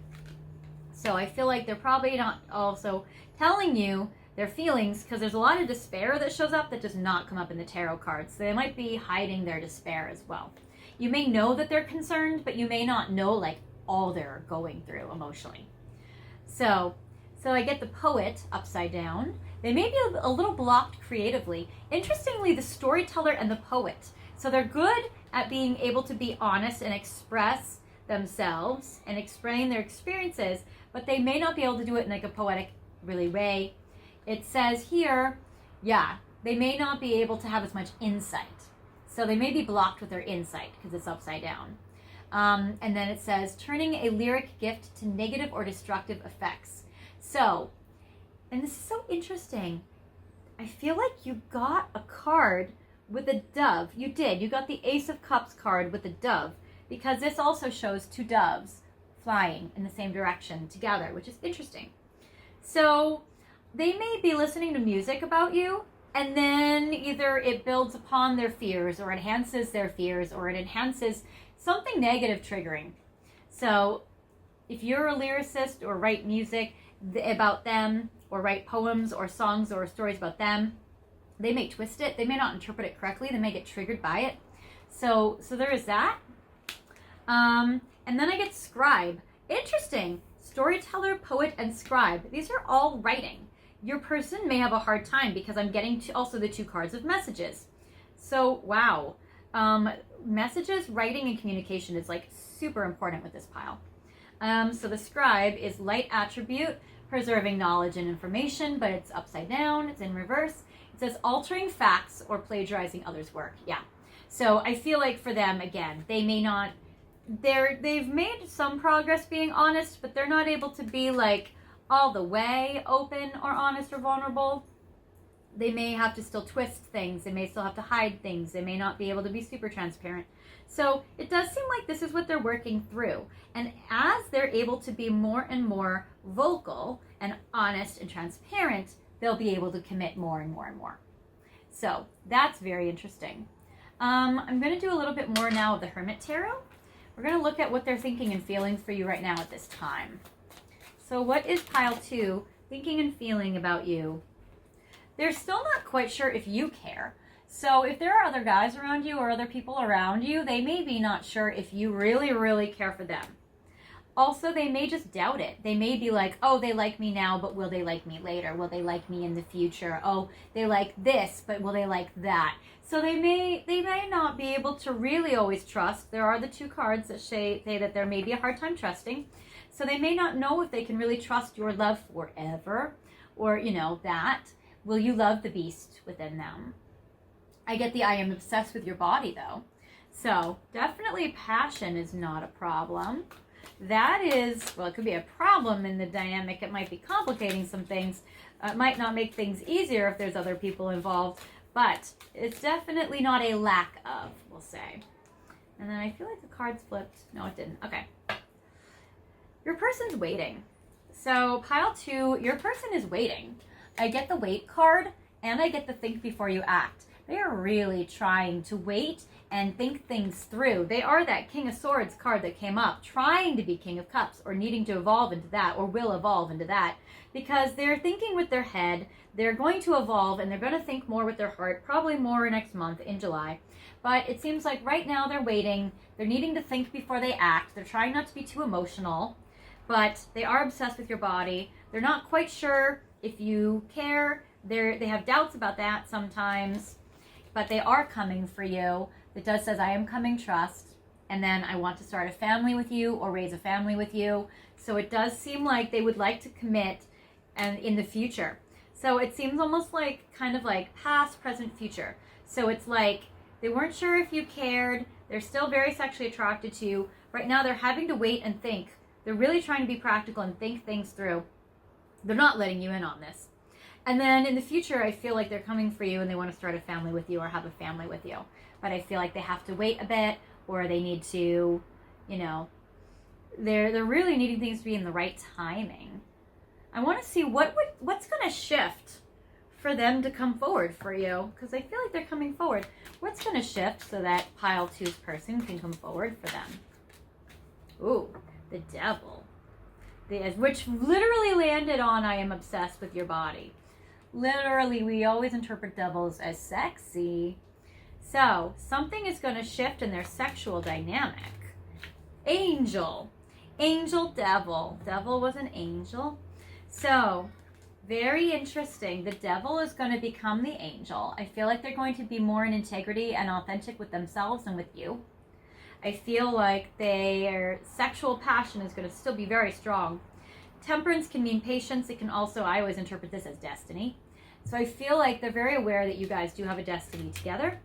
So I feel like they're probably not also telling you their feelings, because there's a lot of despair that shows up that does not come up in the tarot cards. So they might be hiding their despair as well. You may know that they're concerned, but you may not know like all they're going through emotionally. So I get the Poet upside down. They may be a little blocked creatively. Interestingly, the Storyteller and the Poet. So they're good at being able to be honest and express themselves and explain their experiences, but they may not be able to do it in like a poetic really way. It says here, they may not be able to have as much insight. So they may be blocked with their insight because it's upside down. And then it says, turning a lyric gift to negative or destructive effects. So, and this is so interesting. I feel like you got a card with a dove. You did. You got the Ace of Cups card with a dove, because this also shows 2 doves flying in the same direction together, which is interesting. So they may be listening to music about you, and then either it builds upon their fears or enhances their fears, or it enhances something negative triggering. So if you're a lyricist or write music about them, or write poems or songs or stories about them, they may twist it. They may not interpret it correctly. They may get triggered by it. So there is that. And then I get Scribe. Interesting. Storyteller, Poet, and Scribe. These are all writing. Your person may have a hard time, because I'm getting also the 2 cards of messages. So, wow. Messages, writing, and communication is like super important with this pile. So the Scribe is light attribute, preserving knowledge and information, but it's upside down, it's in reverse. It says altering facts or plagiarizing others' work. Yeah. So I feel like for them, again, they may not, they've made some progress being honest, but they're not able to be like all the way open or honest or vulnerable. They may have to still twist things. They may still have to hide things. They may not be able to be super transparent. So it does seem like this is what they're working through. And as they're able to be more and more vocal and honest and transparent, they'll be able to commit more and more and more. So that's very interesting. I'm going to do a little bit more now of the Hermit Tarot. We're going to look at what they're thinking and feeling for you right now at this time. So what is pile 2 thinking and feeling about you? They're still not quite sure if you care. So if there are other guys around you or other people around you, they may be not sure if you really, really care for them. Also, they may just doubt it. They may be like, oh, they like me now, but will they like me later? Will they like me in the future? Oh, they like this, but will they like that? So they may not be able to really always trust. There are the 2 cards that say that there may be a hard time trusting. So they may not know if they can really trust your love forever, or, that. Will you love the beast within them? I get the I am obsessed with your body, though. So definitely passion is not a problem. That is, well, it could be a problem in the dynamic. It might be complicating some things. It might not make things easier if there's other people involved, but it's definitely not a lack of, we'll say. And then I feel like the cards flipped. No, it didn't. Okay. Your person's waiting. So pile 2, your person is waiting. I get the wait card, and I get the think before you act. They are really trying to wait and think things through. They are that King of Swords card that came up, trying to be King of Cups, or needing to evolve into that, or will evolve into that, because they're thinking with their head. They're going to evolve, and they're going to think more with their heart, probably more next month in July. But it seems like right now they're waiting. They're needing to think before they act. They're trying not to be too emotional, but they are obsessed with your body. They're not quite sure if you care. They have doubts about that sometimes. but they are coming for you. It does says, I am coming, trust. And then I want to start a family with you or raise a family with you. So it does seem like they would like to commit and in the future. So it seems almost like kind of like past, present, future. So it's like they weren't sure if you cared. They're still very sexually attracted to you. Right now they're having to wait and think. They're really trying to be practical and think things through. They're not letting you in on this. And then in the future, I feel like they're coming for you and they want to start a family with you or have a family with you. But I feel like they have to wait a bit, or they need to, you know, they're really needing things to be in the right timing. I want to see what's going to shift for them to come forward for you, because I feel like they're coming forward. What's going to shift so that pile 2's person can come forward for them? Ooh, the devil. Which literally landed on, I am obsessed with your body. Literally, we always interpret devils as sexy. So, something is going to shift in their sexual dynamic. Angel. Angel, devil. Devil was an angel. So, very interesting. The devil is going to become the angel. I feel like they're going to be more in integrity and authentic with themselves and with you. I feel like their sexual passion is going to still be very strong. Temperance can mean patience. It can also, I always interpret this as destiny. So I feel like they're very aware that you guys do have a destiny together.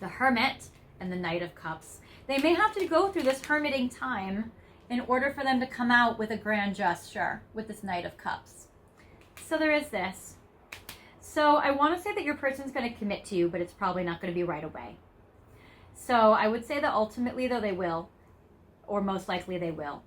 The Hermit and the Knight of Cups. They may have to go through this hermiting time in order for them to come out with a grand gesture with this Knight of Cups. So there is this. So I want to say that your person's going to commit to you, but it's probably not going to be right away. So I would say that ultimately, though, they will, or most likely they will.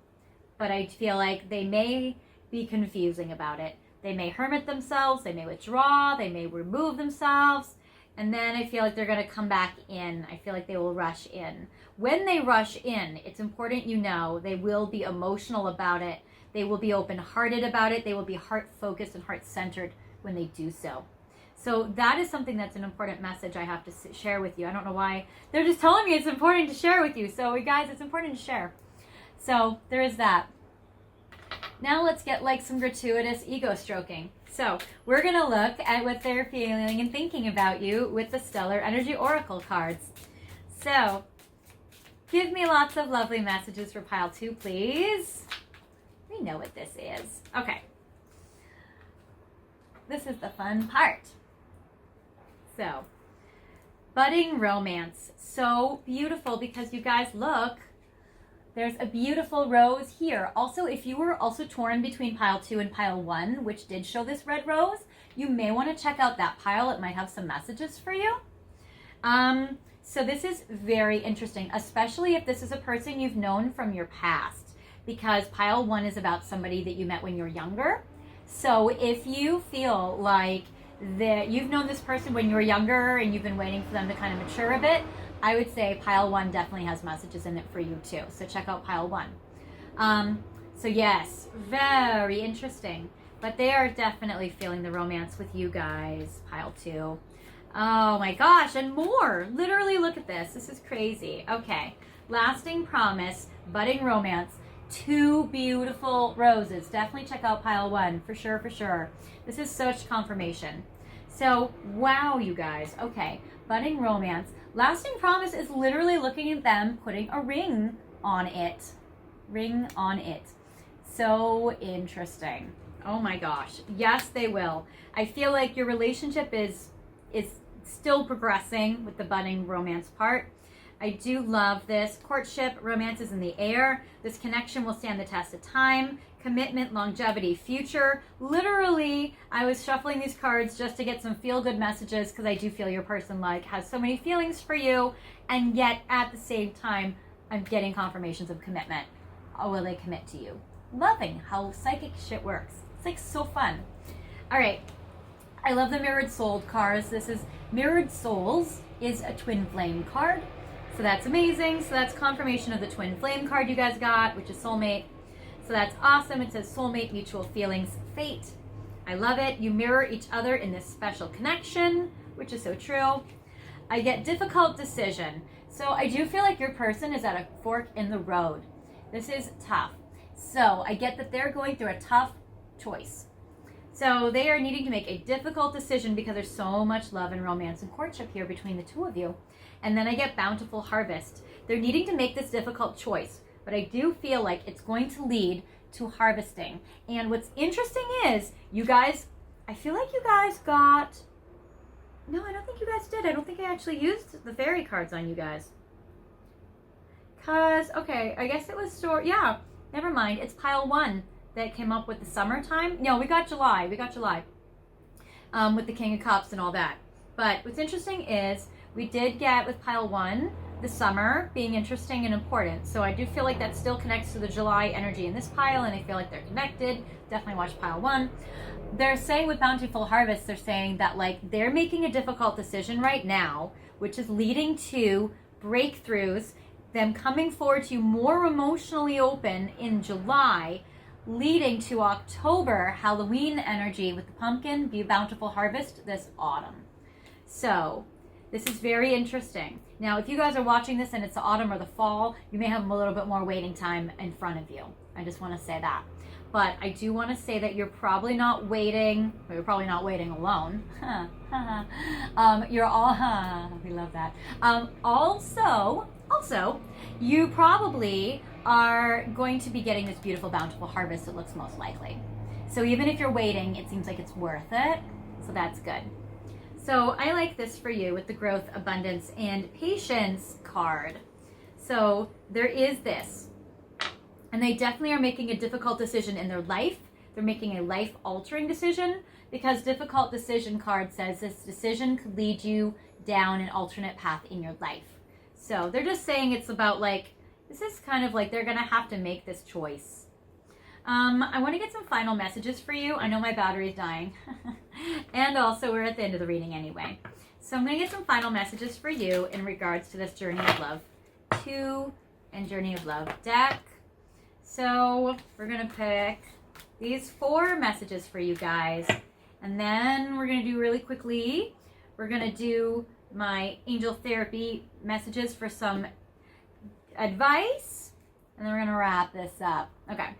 But I feel like they may be confusing about it. They may hermit themselves, they may withdraw, they may remove themselves, and then I feel like they're going to come back in. I feel like they will rush in. When they rush in, it's important you know they will be emotional about it. They will be open-hearted about it. They will be heart-focused and heart-centered when they do so. So that is something that's an important message I have to share with you. I don't know why. They're just telling me it's important to share with you. So guys, it's important to share. So there is that. Now let's get like some gratuitous ego stroking. So we're going to look at what they're feeling and thinking about you with the Stellar Energy Oracle cards. So give me lots of lovely messages for pile 2, please. We know what this is. Okay. This is the fun part. So, budding romance. So beautiful because you guys look, there's a beautiful rose here. Also, if you were also torn between pile 2 and pile 1, which did show this red rose, you may want to check out that pile. It might have some messages for you. So this is very interesting, especially if this is a person you've known from your past, because pile 1 is about somebody that you met when you're younger. So if you feel like that you've known this person when you were younger and you've been waiting for them to kind of mature a bit, I would say pile 1 definitely has messages in it for you too. So check out pile 1. So yes, very interesting. But they are definitely feeling the romance with you guys, pile 2. Oh my gosh, and more. Literally, look at this. This is crazy. Okay, lasting promise, budding romance. 2 beautiful roses. Definitely check out pile 1 for sure, for sure. This is such confirmation. So, wow, you guys. Okay, budding romance. Lasting promise is literally looking at them putting a ring on it. Ring on it. So interesting. Oh my gosh. Yes, they will. I feel like your relationship is still progressing with the budding romance part. I do love this. Courtship, romance is in the air. This connection will stand the test of time. Commitment, longevity, future. Literally, I was shuffling these cards just to get some feel-good messages because I do feel your person has so many feelings for you, and yet at the same time, I'm getting confirmations of commitment. Oh, will they commit to you? Loving how psychic shit works. It's like so fun. All right. I love the Mirrored Soul cards. This is Mirrored Souls is a twin flame card. So that's amazing. So that's confirmation of the twin flame card you guys got, which is Soulmate. So that's awesome. It says Soulmate, mutual feelings, fate. I love it. You mirror each other in this special connection, which is so true. I get difficult decision. So I do feel like your person is at a fork in the road. This is tough. So I get that they're going through a tough choice. So they are needing to make a difficult decision because there's so much love and romance and courtship here between the two of you. And then I get bountiful harvest. They're needing to make this difficult choice, but I do feel like it's going to lead to harvesting. And what's interesting is, you guys, I feel like you guys got, no, I don't think you guys did. I don't think I actually used the fairy cards on you guys. Because, okay, I guess it was yeah, never mind. It's pile 1 that came up with the summertime. No, we got July. With the King of Cups and all that. But what's interesting is we did get with pile 1 the summer being interesting and important. So I do feel like that still connects to the July energy in this pile, and I feel like they're connected. Definitely watch pile 1. They're saying with bountiful harvest, they're saying that like they're making a difficult decision right now, which is leading to breakthroughs, them coming forward to you more emotionally open in July, leading to October, Halloween energy with the pumpkin, be bountiful harvest this autumn. So this is very interesting. Now, if you guys are watching this and it's the autumn or the fall, you may have a little bit more waiting time in front of you. I just want to say that. But I do want to say that you're probably not waiting. Well, you're probably not waiting alone. You're all, we love that. Also, you probably are going to be getting this beautiful, bountiful harvest, it looks most likely. So even if you're waiting, it seems like it's worth it. So that's good. So I like this for you with the growth, abundance, and patience card. So there is this. And they definitely are making a difficult decision in their life. They're making a life-altering decision, because difficult decision card says this decision could lead you down an alternate path in your life. So they're just saying it's about like, this is kind of like they're going to have to make this choice. I want to get some final messages for you. I know my battery's dying. And also we're at the end of the reading anyway. So I'm going to get some final messages for you in regards to this Journey of Love 2 and Journey of Love deck. So we're going to pick these 4 messages for you guys. And then we're going to do really quickly, we're going to do my angel therapy messages for some advice. And then we're going to wrap this up. Okay.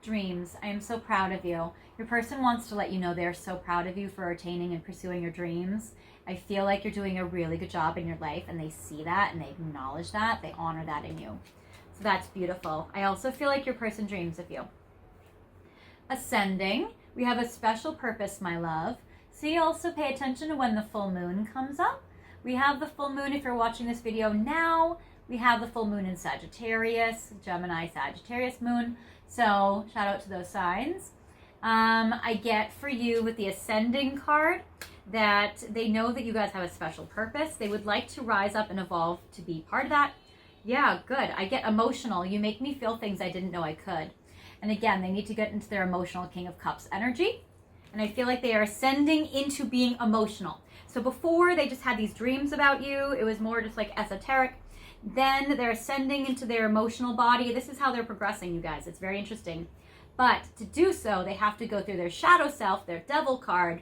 Dreams. I am so proud of you. Your person wants to let you know they're so proud of you for attaining and pursuing your dreams. I feel like you're doing a really good job in your life, and they see that and they acknowledge that. They honor that in you. So that's beautiful. I also feel like your person dreams of you. Ascending. We have a special purpose, my love. So you also pay attention to when the full moon comes up. We have the full moon, if you're watching this video now, we have the full moon in Sagittarius, Gemini, Sagittarius moon. So shout out to those signs. I get for you with the ascending card that they know that you guys have a special purpose. They would like to rise up and evolve to be part of that. Yeah, good. I get emotional. You make me feel things I didn't know I could. And again, they need to get into their emotional King of Cups energy. And I feel like they are ascending into being emotional. So before, they just had these dreams about you. It was more just like esoteric. Then they're ascending into their emotional body. This is how they're progressing, you guys. It's very interesting. But to do so, they have to go through their shadow self, their devil card,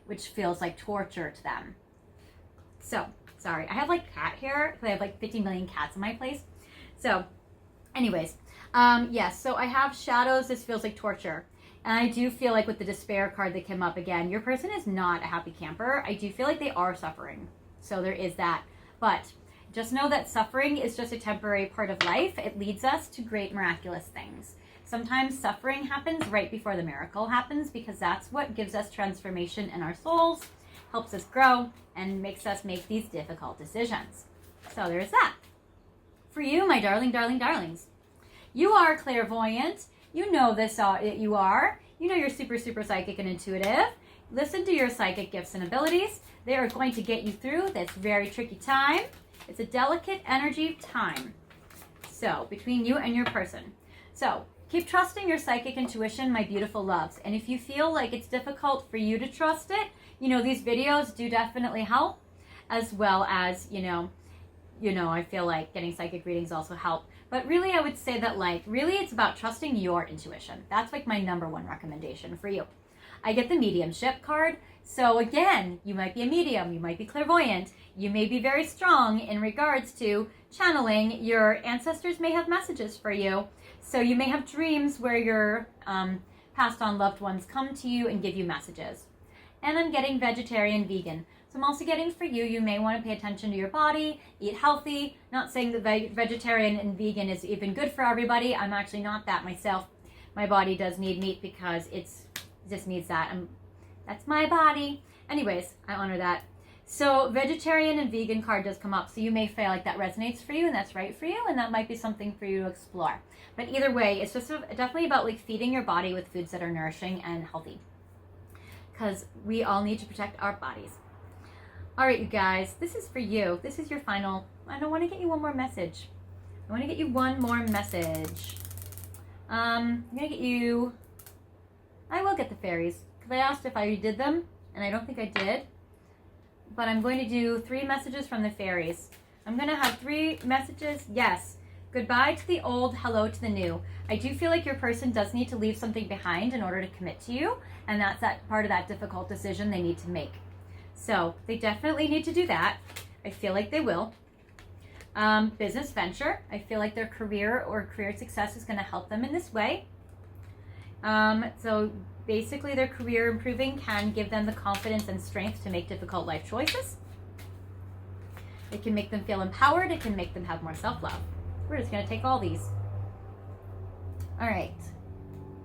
which feels like torture to them. So, sorry. I have like cat hair because I have like 50 million cats in my place. So, anyways. Yes, so I have shadows. This feels like torture. And I do feel like with the despair card that came up again, your person is not a happy camper. I do feel like they are suffering. So there is that. But just know that suffering is just a temporary part of life. It leads us to great miraculous things. Sometimes suffering happens right before the miracle happens, because that's what gives us transformation in our souls, helps us grow, and makes us make these difficult decisions. So there's that. For you, my darling, darling, darlings, you are clairvoyant. You know this, you are. You know you're super, super psychic and intuitive. Listen to your psychic gifts and abilities. They are going to get you through this very tricky time. It's a delicate energy time. So, between you and your person. So, keep trusting your psychic intuition, my beautiful loves. And if you feel like it's difficult for you to trust it, you know, these videos do definitely help. As well as, you know, I feel like getting psychic readings also help. But really, I would say that, like, really it's about trusting your intuition. That's, like, my #1 recommendation for you. I get the mediumship card. So, again, you might be a medium. You might be clairvoyant. You may be very strong in regards to channeling. Your ancestors may have messages for you. So, you may have dreams where you're past on loved ones come to you and give you messages. And I'm getting vegetarian, vegan. So I'm also getting for you, you may want to pay attention to your body, eat healthy. Not saying that vegetarian and vegan is even good for everybody. I'm actually not that myself. My body does need meat because it just needs that. That's my body. Anyways, I honor that. So vegetarian and vegan card does come up. So you may feel like that resonates for you and that's right for you. And that might be something for you to explore. But either way, it's just definitely about like feeding your body with foods that are nourishing and healthy. Because we all need to protect our bodies. All right, you guys, this is for you. This is your final. I don't want to get you one more message. I want to get you one more message. I'm going to get you. I will get the fairies. Because I asked if I did them, and I don't think I did. But I'm going to do 3 messages from the fairies. I'm going to have 3 messages. Yes. Goodbye to the old, hello to the new. I do feel like your person does need to leave something behind in order to commit to you. And that's that part of that difficult decision they need to make. So they definitely need to do that. I feel like they will. Business venture. I feel like their career or career success is going to help them in this way. So basically their career improving can give them the confidence and strength to make difficult life choices. It can make them feel empowered. It can make them have more self-love. We're just going to take all these. All right.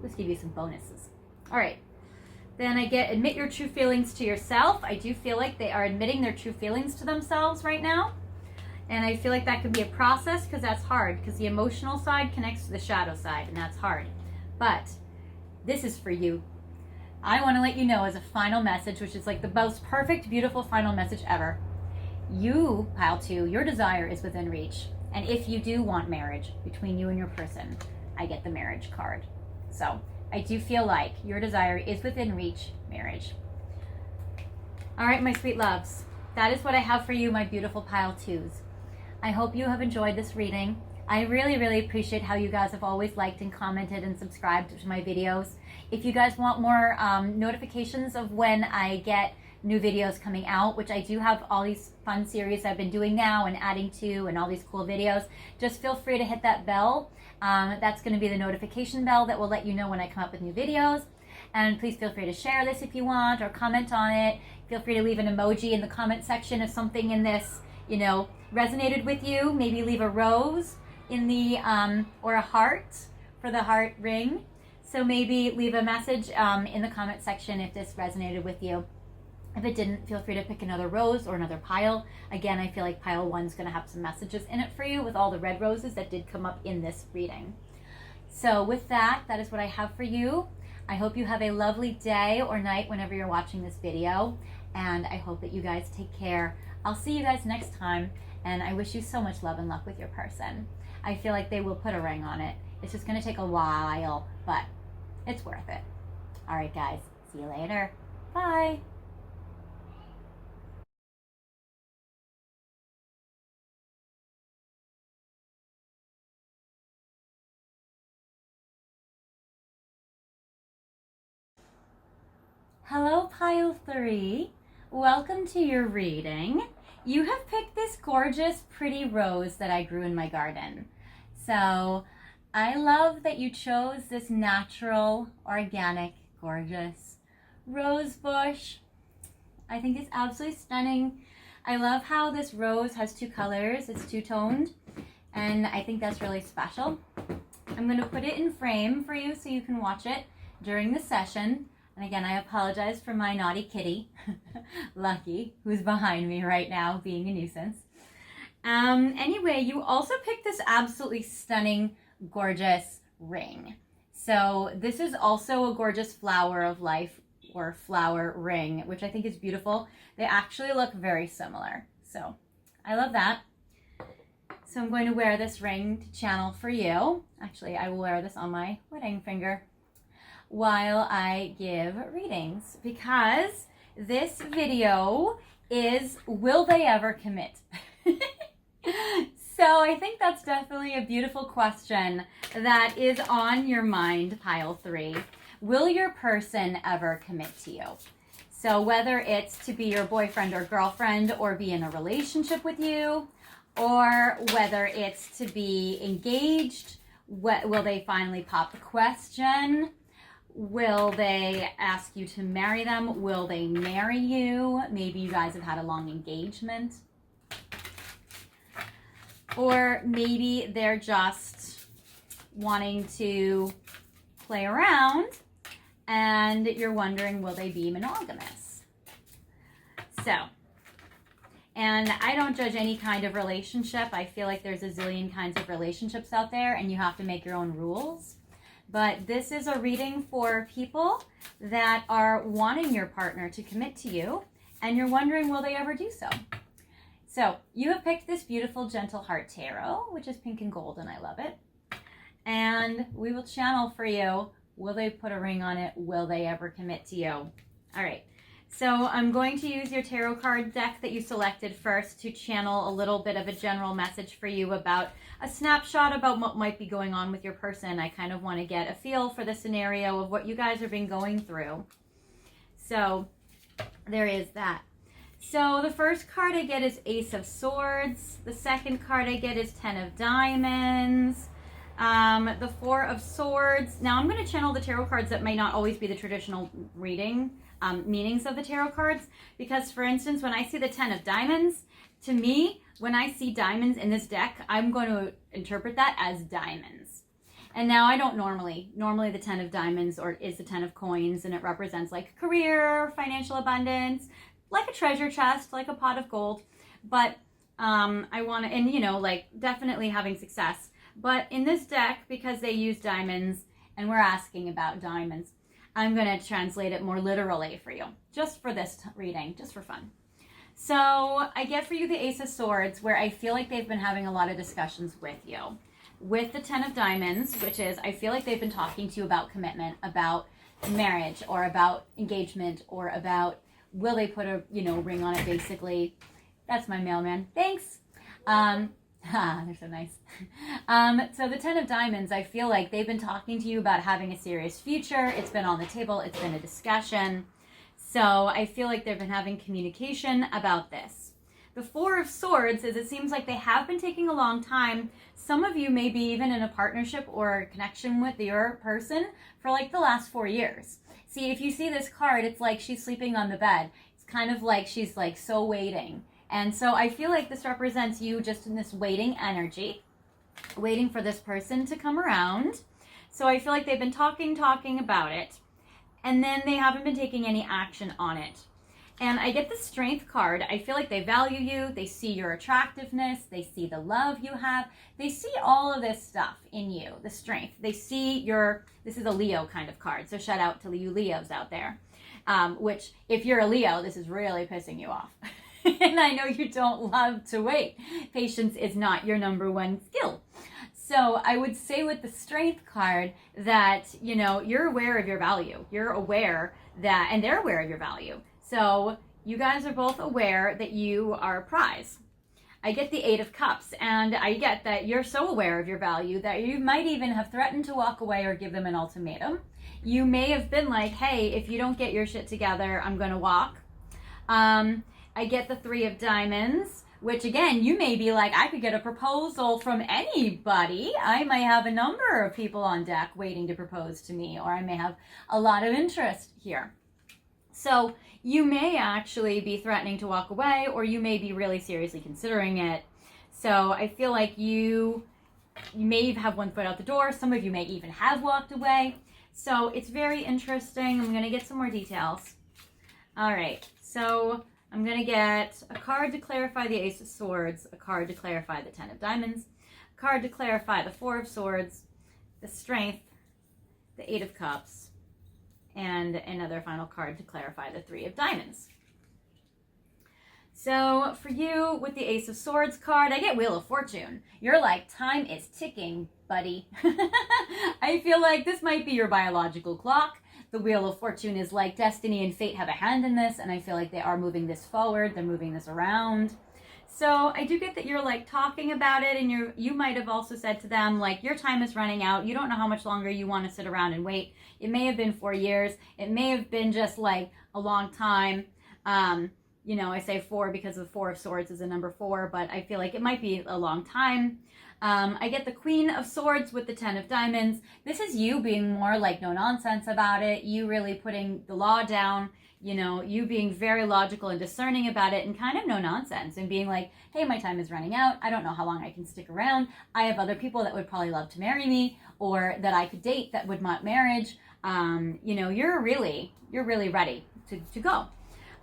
Let's give you some bonuses. All right. Then I get admit your true feelings to yourself. I do feel like they are admitting their true feelings to themselves right now. And I feel like that could be a process because that's hard because the emotional side connects to the shadow side and that's hard. But this is for you. I want to let you know as a final message, which is like the most perfect, beautiful final message ever. You, pile 2, your desire is within reach. And if you do want marriage between you and your person, I get the marriage card. So I do feel like your desire is within reach, marriage. All right, my sweet loves. That is what I have for you, my beautiful pile 2s. I hope you have enjoyed this reading. I really, really appreciate how you guys have always liked and commented and subscribed to my videos. If you guys want more notifications of when I get new videos coming out, which I do have all these fun series I've been doing now and adding to and all these cool videos, just feel free to hit that bell. That's going to be the notification bell that will let you know when I come up with new videos. And please feel free to share this if you want or comment on it. Feel free to leave an emoji in the comment section if something in this, resonated with you. Maybe leave a rose in the, or a heart for the heart ring. So maybe leave a message in the comment section if this resonated with you. If it didn't, feel free to pick another rose or another pile. Again, I feel like pile 1 is going to have some messages in it for you with all the red roses that did come up in this reading. So with that, that is what I have for you. I hope you have a lovely day or night whenever you're watching this video. And I hope that you guys take care. I'll see you guys next time. And I wish you so much love and luck with your person. I feel like they will put a ring on it. It's just going to take a while, but it's worth it. All right, guys. See you later. Bye. Hello, pile 3. Welcome to your reading. You have picked this gorgeous, pretty rose that I grew in my garden. So I love that you chose this natural, organic, gorgeous rose bush. I think it's absolutely stunning. I love how this rose has 2 colors. It's 2-toned, and I think that's really special. I'm going to put it in frame for you so you can watch it during the session. And again, I apologize for my naughty kitty, Lucky, who's behind me right now being a nuisance. Anyway, you also picked this absolutely stunning, gorgeous ring. So this is also a gorgeous flower of life or flower ring, which I think is beautiful. They actually look very similar. So I love that. So I'm going to wear this ring to channel for you. Actually, I will wear this on my wedding finger while I give readings, because this video is, will they ever commit? So I think that's definitely a beautiful question that is on your mind, pile 3. Will your person ever commit to you? So whether it's to be your boyfriend or girlfriend or be in a relationship with you, or whether it's to be engaged, will they finally pop the question? Will they ask you to marry them? Will they marry you? Maybe you guys have had a long engagement. Or maybe they're just wanting to play around and you're wondering, will they be monogamous? So, and I don't judge any kind of relationship. I feel like there's a zillion kinds of relationships out there and you have to make your own rules. But this is a reading for people that are wanting your partner to commit to you and you're wondering, will they ever do so? So you have picked this beautiful Gentle Heart Tarot, which is pink and gold, and I love it. And we will channel for you. Will they put a ring on it? Will they ever commit to you? All right. So I'm going to use your tarot card deck that you selected first to channel a little bit of a general message for you about a snapshot about what might be going on with your person. I kind of want to get a feel for the scenario of what you guys have been going through. So there is that. So the first card I get is Ace of Swords. The second card I get is Ten of Diamonds. The Four of Swords. Now I'm going to channel the tarot cards that may not always be the traditional reading meanings of the tarot cards. Because for instance, when I see the Ten of Diamonds, to me, when I see diamonds in this deck, I'm going to interpret that as diamonds. And now I don't normally the Ten of Diamonds is the Ten of Coins, and it represents like career, financial abundance, like a treasure chest, like a pot of gold. But I want to, and you know, like definitely having success. But in this deck, because they use diamonds and we're asking about diamonds, I'm going to translate it more literally for you, just for this reading, just for fun. So I get for you the Ace of Swords, where I feel like they've been having a lot of discussions with you. With the Ten of Diamonds, which is, I feel like they've been talking to you about commitment, about marriage, or about engagement, or about will they put a, you know, ring on it, basically. That's my mailman. Thanks. They're so nice. So the Ten of Diamonds, I feel like they've been talking to you about having a serious future. It's been on the table. It's been a discussion. So I feel like they've been having communication about this. The Four of Swords is, it seems like they have been taking a long time. Some of you may be even in a partnership or a connection with your person for like the last 4 years. See, if you see this card, it's like she's sleeping on the bed. It's kind of like she's like so waiting. And so I feel like this represents you just in this waiting energy, waiting for this person to come around. So I feel like they've been talking about it, and then they haven't been taking any action on it. And I get the Strength card. I feel like they value you. They see your attractiveness. They see the love you have. They see all of this stuff in you, the strength. They see this is a Leo kind of card. So shout out to you Leos out there, which if you're a Leo, this is really pissing you off. And I know you don't love to wait. Patience is not your number one skill. So I would say with the Strength card that, you know, you're aware of your value. You're aware that, and they're aware of your value. So you guys are both aware that you are a prize. I get the Eight of Cups, and I get that you're so aware of your value that you might even have threatened to walk away or give them an ultimatum. You may have been like, hey, if you don't get your shit together, I'm going to walk. I get the Three of Diamonds, which again, you may be like, I could get a proposal from anybody. I might have a number of people on deck waiting to propose to me, or I may have a lot of interest here. So you may actually be threatening to walk away, or you may be really seriously considering it. So I feel like you may have one foot out the door. Some of you may even have walked away. So it's very interesting. I'm going to get some more details. All right. So I'm going to get a card to clarify the Ace of Swords, a card to clarify the Ten of Diamonds, a card to clarify the Four of Swords, the Strength, the Eight of Cups, and another final card to clarify the Three of Diamonds. So for you, with the Ace of Swords card, I get Wheel of Fortune. You're like, time is ticking, buddy. I feel like this might be your biological clock. The Wheel of Fortune is like destiny and fate have a hand in this, and I feel like they are moving this forward. They're moving this around. So I do get that you're like talking about it, and you might have also said to them, like, your time is running out. You don't know how much longer you want to sit around and wait. It may have been 4 years. It may have been just like a long time. You know, I say 4 because the 4 of Swords is a number 4, but I feel like it might be a long time. I get the Queen of Swords with the 10 of Diamonds. This is you being more like no nonsense about it, you really putting the law down, you know, you being very logical and discerning about it and kind of no nonsense and being like, hey, my time is running out. I don't know how long I can stick around. I have other people that would probably love to marry me or that I could date that would want marriage. You know, you're really ready to go.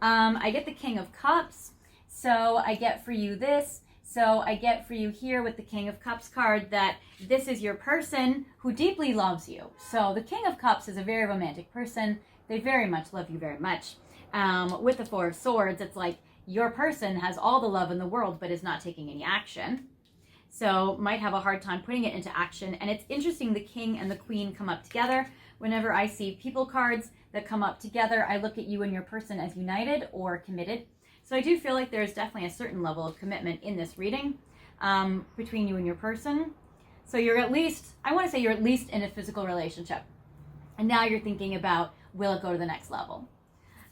I get the King of Cups. So I get for you this. So I get for you here with the King of Cups card that this is your person who deeply loves you. So the King of Cups is a very romantic person. They very much love you very much. With the 4 of Swords, it's like your person has all the love in the world but is not taking any action. So might have a hard time putting it into action. And it's interesting the King and the Queen come up together. Whenever I see people cards that come up together, I look at you and your person as united or committed. So I do feel like there's definitely a certain level of commitment in this reading between you and your person. So you're at least, I want to say you're at least in a physical relationship. And now you're thinking about, will it go to the next level?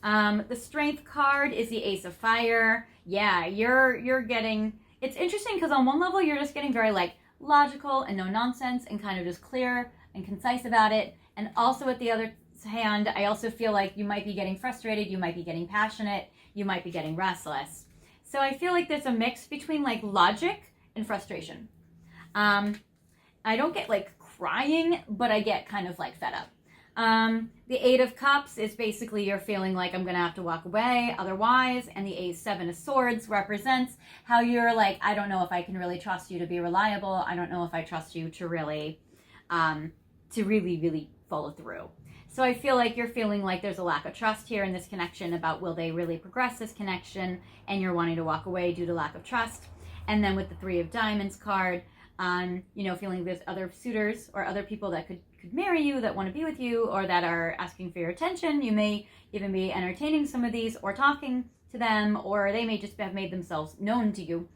The Strength card is the Ace of Fire. Yeah, you're getting, it's interesting because on one level you're just getting very like logical and no nonsense and kind of just clear and concise about it. And also at the other hand, I also feel like you might be getting frustrated, you might be getting passionate, you might be getting restless. So I feel like there's a mix between like logic and frustration. I don't get like crying, but I get kind of like fed up. The 8 of Cups is basically you're feeling like I'm gonna have to walk away otherwise, and the 7 of Swords represents how you're like, I don't know if I can really trust you to be reliable. I don't know if I trust you to really follow through. So I feel like you're feeling like there's a lack of trust here in this connection about will they really progress this connection, and you're wanting to walk away due to lack of trust. And then with the 3 of Diamonds card, you know, feeling there's other suitors or other people that could marry you, that want to be with you, or that are asking for your attention. You may even be entertaining some of these or talking to them, or they may just have made themselves known to you.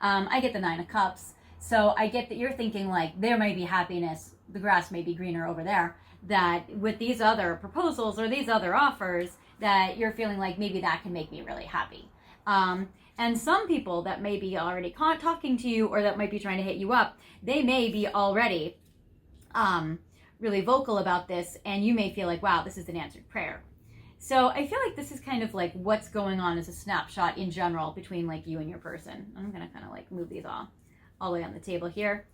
I get the 9 of Cups. So I get that you're thinking like there may be happiness, the grass may be greener over there, that with these other proposals or these other offers that you're feeling like maybe that can make me really happy. And some people that may be already talking to you or that might be trying to hit you up, they may be already really vocal about this, and you may feel like, wow, this is an answered prayer. So I feel like this is kind of like what's going on as a snapshot in general between like you and your person. I'm gonna kind of like move these all the way on the table here.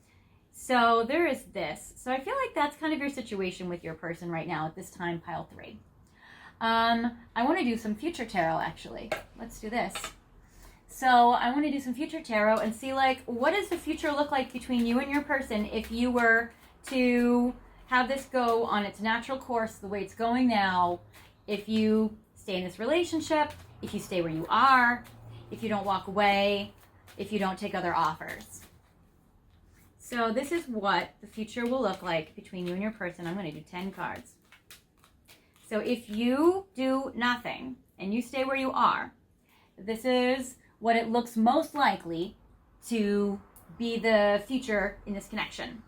So there is this. So I feel like that's kind of your situation with your person right now at this time, pile 3. I want to do some future tarot actually. Let's do this. So I want to do some future tarot and see like what does the future look like between you and your person if you were to have this go on its natural course the way it's going now, if you stay in this relationship, if you stay where you are, if you don't walk away, if you don't take other offers. So this is what the future will look like between you and your person. I'm going to do 10 cards. So if you do nothing and you stay where you are, this is what it looks most likely to be the future in this connection.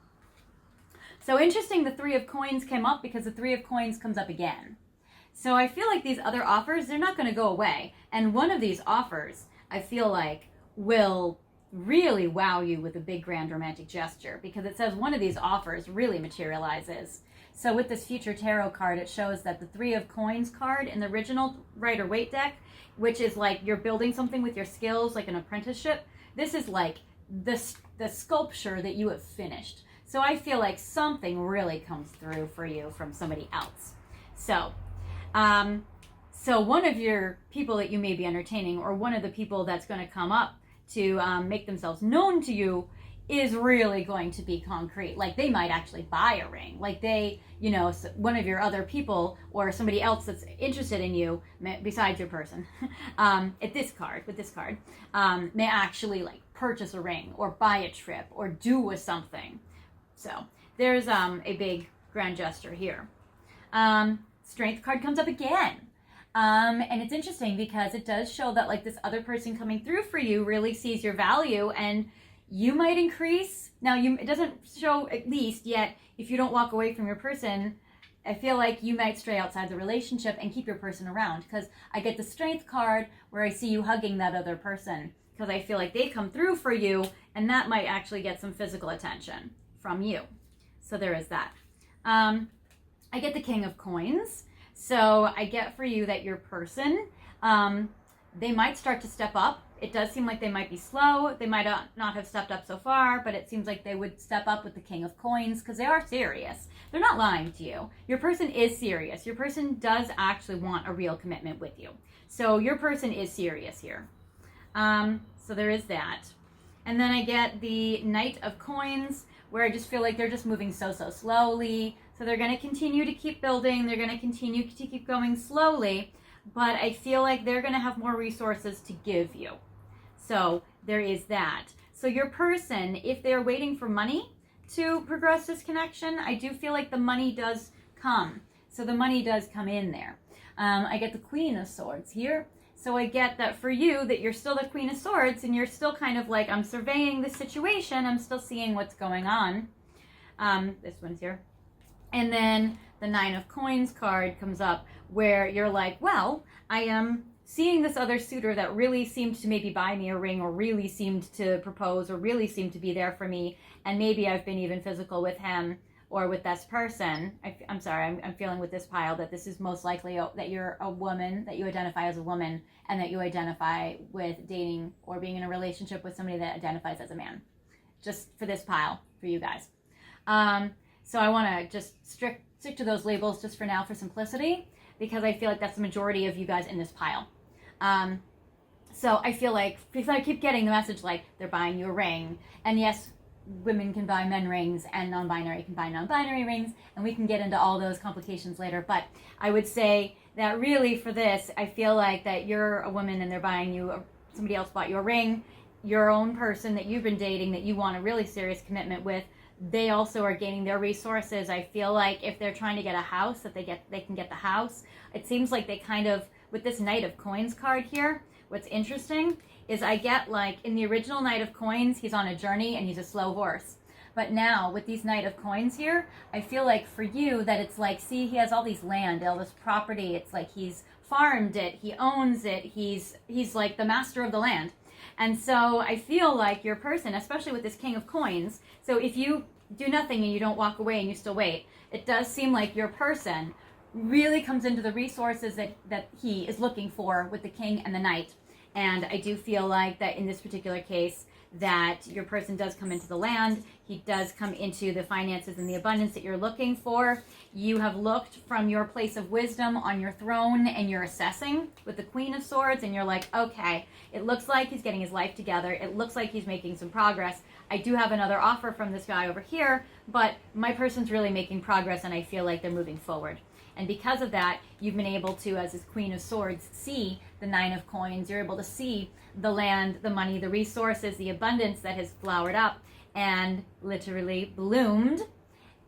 So interesting, the 3 of Coins came up because the 3 of Coins comes up again. So I feel like these other offers, they're not going to go away. And one of these offers, I feel like, will really wow you with a big grand romantic gesture because it says one of these offers really materializes. So with this future tarot card, it shows that the 3 of Coins card in the original Rider-Waite deck, which is like you're building something with your skills, like an apprenticeship, this is like the sculpture that you have finished. So I feel like something really comes through for you from somebody else. So one of your people that you may be entertaining, or one of the people that's going to come up to make themselves known to you, is really going to be concrete. Like they might actually buy a ring. Like they, you know, one of your other people or somebody else that's interested in you besides your person, with this card, may actually like purchase a ring or buy a trip or do something. So there's a big grand gesture here. Strength card comes up again. And it's interesting because it does show that like this other person coming through for you really sees your value, and you might increase. Now it doesn't show, at least yet, if you don't walk away from your person, I feel like you might stray outside the relationship and keep your person around, because I get the Strength card where I see you hugging that other person, because I feel like they come through for you, and that might actually get some physical attention from you. So there is that. I get the King of Coins. So I get for you that your person, they might start to step up. It does seem like they might be slow. They might not have stepped up so far, but it seems like they would step up with the King of Coins, because they are serious. They're not lying to you. Your person is serious. Your person does actually want a real commitment with you. So your person is serious here. So there is that. And then I get the Knight of Coins, where I just feel like they're just moving so slowly. So they're going to continue to keep building. They're going to continue to keep going slowly. But I feel like they're going to have more resources to give you. So there is that. So your person, if they're waiting for money to progress this connection, I do feel like the money does come. So the money does come in there. I get the Queen of Swords here. So I get that for you, that you're still the Queen of Swords, and you're still kind of like, I'm surveying the situation. I'm still seeing what's going on. This one's here. And then the Nine of Coins card comes up, where you're like, well, I am seeing this other suitor that really seemed to maybe buy me a ring, or really seemed to propose, or really seemed to be there for me. And maybe I've been even physical with him or with this person. I'm sorry, I'm feeling with this pile that this is most likely that you're a woman, that you identify as a woman, and that you identify with dating or being in a relationship with somebody that identifies as a man. Just for this pile, for you guys. So I want to just stick to those labels just for now, for simplicity, because I feel like that's the majority of you guys in this pile. So I feel like, because I keep getting the message like they're buying you a ring, and yes, women can buy men rings, and non-binary can buy non-binary rings, and we can get into all those complications later. But I would say that really for this, I feel like that you're a woman and they're buying you, somebody else bought you a ring, your own person that you've been dating, that you want a really serious commitment with, they also are gaining their resources. I feel like if they're trying to get a house, that they can get the house. It seems like they kind of, with this Knight of Coins card here, what's interesting is I get like in the original Knight of Coins, he's on a journey and he's a slow horse. But now with these Knight of Coins here, I feel like for you that it's like, see, he has all these land, all this property. It's like he's farmed it, he owns it, he's like the master of the land. And so I feel like your person, especially with this King of Coins, so if you do nothing and you don't walk away and you still wait, it does seem like your person really comes into the resources that he is looking for with the King and the Knight. And I do feel like that in this particular case, that your person does come into the land. He does come into the finances and the abundance that you're looking for. You have looked from your place of wisdom on your throne, and you're assessing with the Queen of Swords, and you're like, okay, it looks like he's getting his life together. It looks like he's making some progress. I do have another offer from this guy over here, but my person's really making progress, and I feel like they're moving forward. And because of that, you've been able to, as this Queen of Swords, see the Nine of Coins. You're able to see the land, the money, the resources, the abundance that has flowered up and literally bloomed.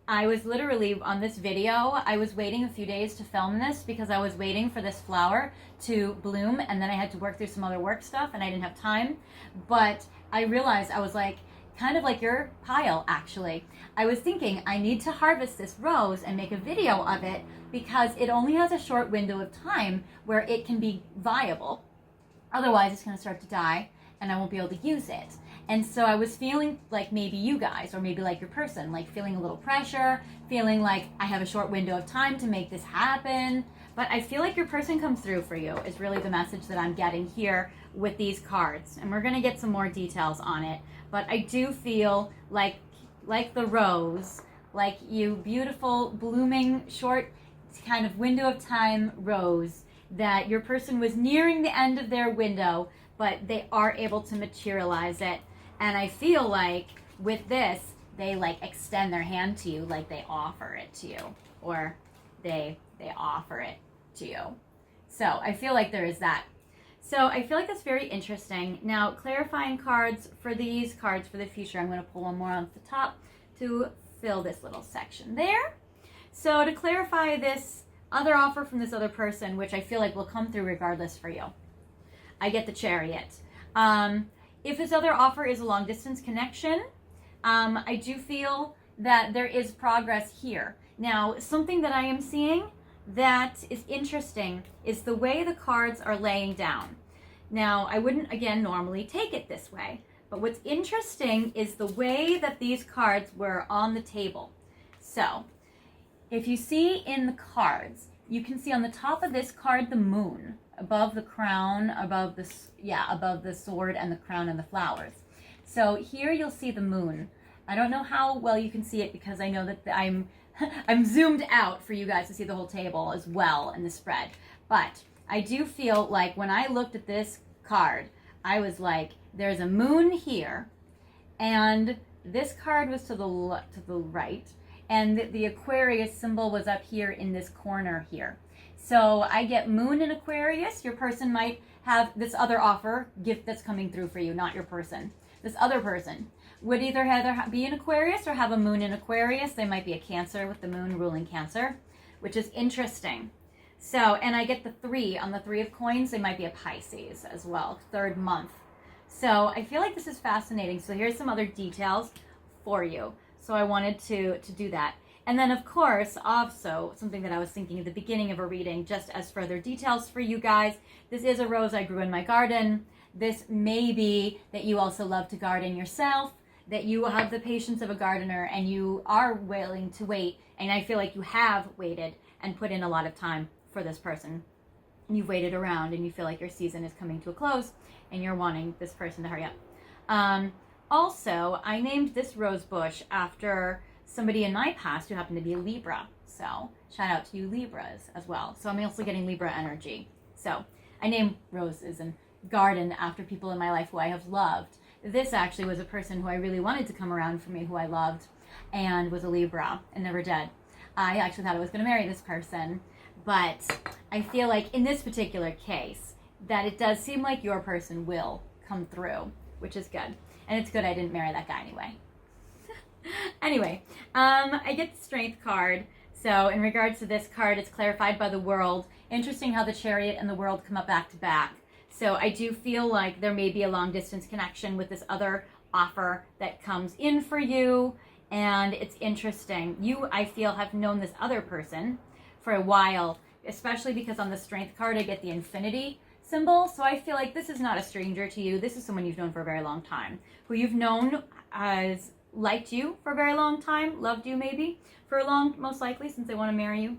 I was literally on this video, I was waiting a few days to film this because I was waiting for this flower to bloom, and then I had to work through some other work stuff and I didn't have time. But I realized, I was like, kind of like your pile actually. I was thinking I need to harvest this rose and make a video of it because it only has a short window of time where it can be viable. Otherwise it's going to start to die and I won't be able to use it. And so I was feeling like maybe you guys, or maybe like your person, like feeling a little pressure, feeling like I have a short window of time to make this happen. But I feel like your person comes through for you is really the message that I'm getting here with these cards. And we're going to get some more details on it. But I do feel like the rose, like you beautiful, blooming, short kind of window of time rose, that your person was nearing the end of their window, but they are able to materialize it. And I feel like with this, they like extend their hand to you, like they offer it to you, or they offer it to you. So I feel like there is that. So I feel like that's very interesting. Now, clarifying cards for these cards for the future, I'm going to pull one more off the top to fill this little section there. So to clarify this other offer from this other person, which I feel like will come through regardless for you, I get the Chariot. If this other offer is a long distance connection, I do feel that there is progress here. Now, something that I am seeing that is interesting is the way the cards are laying down. Now, I wouldn't, again, normally take it this way, but what's interesting is the way that these cards were on the table. So, if you see in the cards, you can see on the top of this card the moon, above the crown, above the sword and the crown and the flowers. So here you'll see the moon. I don't know how well you can see it because I know that I'm zoomed out for you guys to see the whole table as well in the spread. But I do feel like when I looked at this card, I was like, there's a moon here, and this card was to the right, and the Aquarius symbol was up here in this corner here. So I get moon in Aquarius. Your person might have this other offer, gift that's coming through for you, not your person. This other person would either be in Aquarius or have a moon in Aquarius. They might be a Cancer with the moon ruling Cancer, which is interesting. So, and I get the 3 on the 3 of coins. They might be a Pisces as well, 3rd month. So I feel like this is fascinating. So here's some other details for you. So I wanted to do that. And then, of course, also something that I was thinking at the beginning of a reading, just as further details for you guys. This is a rose I grew in my garden. This may be that you also love to garden yourself, that you have the patience of a gardener and you are willing to wait. And I feel like you have waited and put in a lot of time for this person. You've waited around and you feel like your season is coming to a close and you're wanting this person to hurry up. Also, I named this rose bush after somebody in my past who happened to be a Libra. So shout out to you Libras as well. So I'm also getting Libra energy. So I named roses and garden after people in my life who I have loved. This actually was a person who I really wanted to come around for me, who I loved, and was a Libra and never did. I actually thought I was going to marry this person, but I feel like in this particular case that it does seem like your person will come through, which is good. And it's good I didn't marry that guy anyway. Anyway, I get the Strength card. So in regards to this card, it's clarified by the World. Interesting how the Chariot and the World come up back to back. So I do feel like there may be a long distance connection with this other offer that comes in for you. And it's interesting. You, I feel, have known this other person for a while, especially because on the Strength card, I get the infinity symbol. So I feel like this is not a stranger to you. This is someone you've known for a very long time, who you've known has liked you for a very long time, loved you maybe for a long, most likely, since they want to marry you.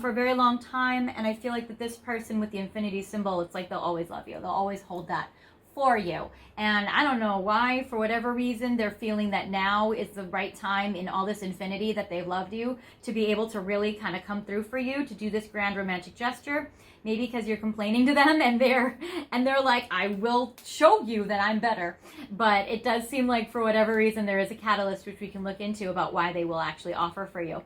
For a very long time, and I feel like that this person with the infinity symbol, it's like they'll always love you. They'll always hold that for you. And I don't know why, for whatever reason, they're feeling that now is the right time in all this infinity that they've loved you to be able to really kind of come through for you, to do this grand romantic gesture. Maybe because you're complaining to them and they're like, I will show you that I'm better. But it does seem like for whatever reason there is a catalyst which we can look into about why they will actually offer for you.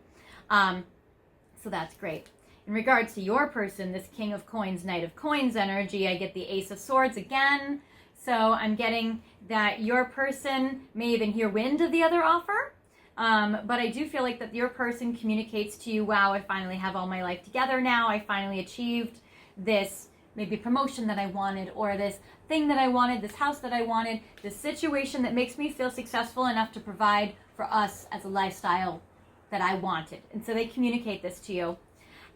So that's great. In regards to your person, this King of Coins, Knight of Coins energy, I get the Ace of Swords again. So I'm getting that your person may even hear wind of the other offer. But I do feel like that your person communicates to you, wow, I finally have all my life together now. I finally achieved this maybe promotion that I wanted, or this thing that I wanted, this house that I wanted, this situation that makes me feel successful enough to provide for us as a lifestyle that I wanted. And so they communicate this to you.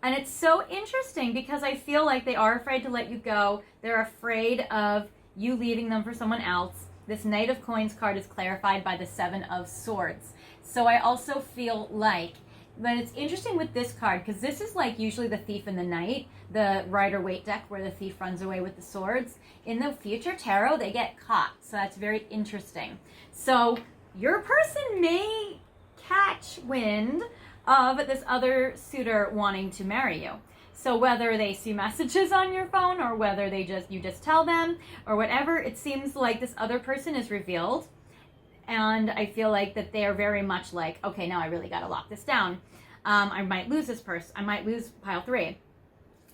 And it's so interesting because I feel like they are afraid to let you go. They're afraid of you leaving them for someone else. This Knight of Coins card is clarified by the 7 of Swords. So I also feel like, but it's interesting with this card because this is like usually the Thief and the Knight, the Rider-Waite deck where the thief runs away with the swords. In the future tarot, they get caught. So that's very interesting. So your person may catch wind of this other suitor wanting to marry you. So whether they see messages on your phone or whether you just tell them or whatever, it seems like this other person is revealed. And I feel like that they are very much like, okay, now I really got to lock this down. I might lose this person. I might lose pile 3.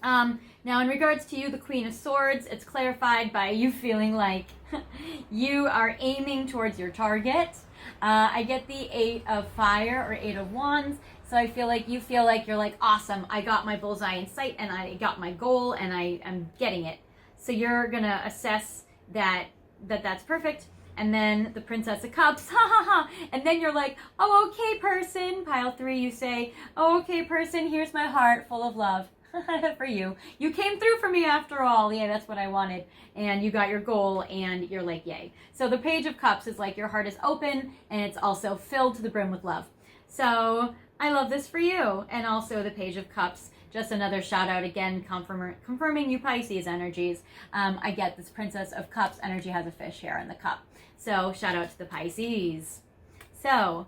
Now in regards to you, the Queen of Swords, it's clarified by you feeling like you are aiming towards your target. I get the 8 of Fire or 8 of Wands. So I feel like you feel like you're like, awesome, I got my bullseye in sight and I got my goal and I'm getting it. So you're going to assess that that's perfect. And then the Princess of Cups, ha ha ha. And then you're like, oh, okay, person. Pile 3, you say, oh, okay, person, here's my heart full of love for you. You came through for me after all. Yeah, that's what I wanted. And you got your goal and you're like, yay. So the Page of Cups is like your heart is open and it's also filled to the brim with love. So I love this for you. And also the Page of Cups, just another shout out again, confirming you Pisces energies. I get this Princess of Cups energy has a fish here in the cup. So shout out to the Pisces. So,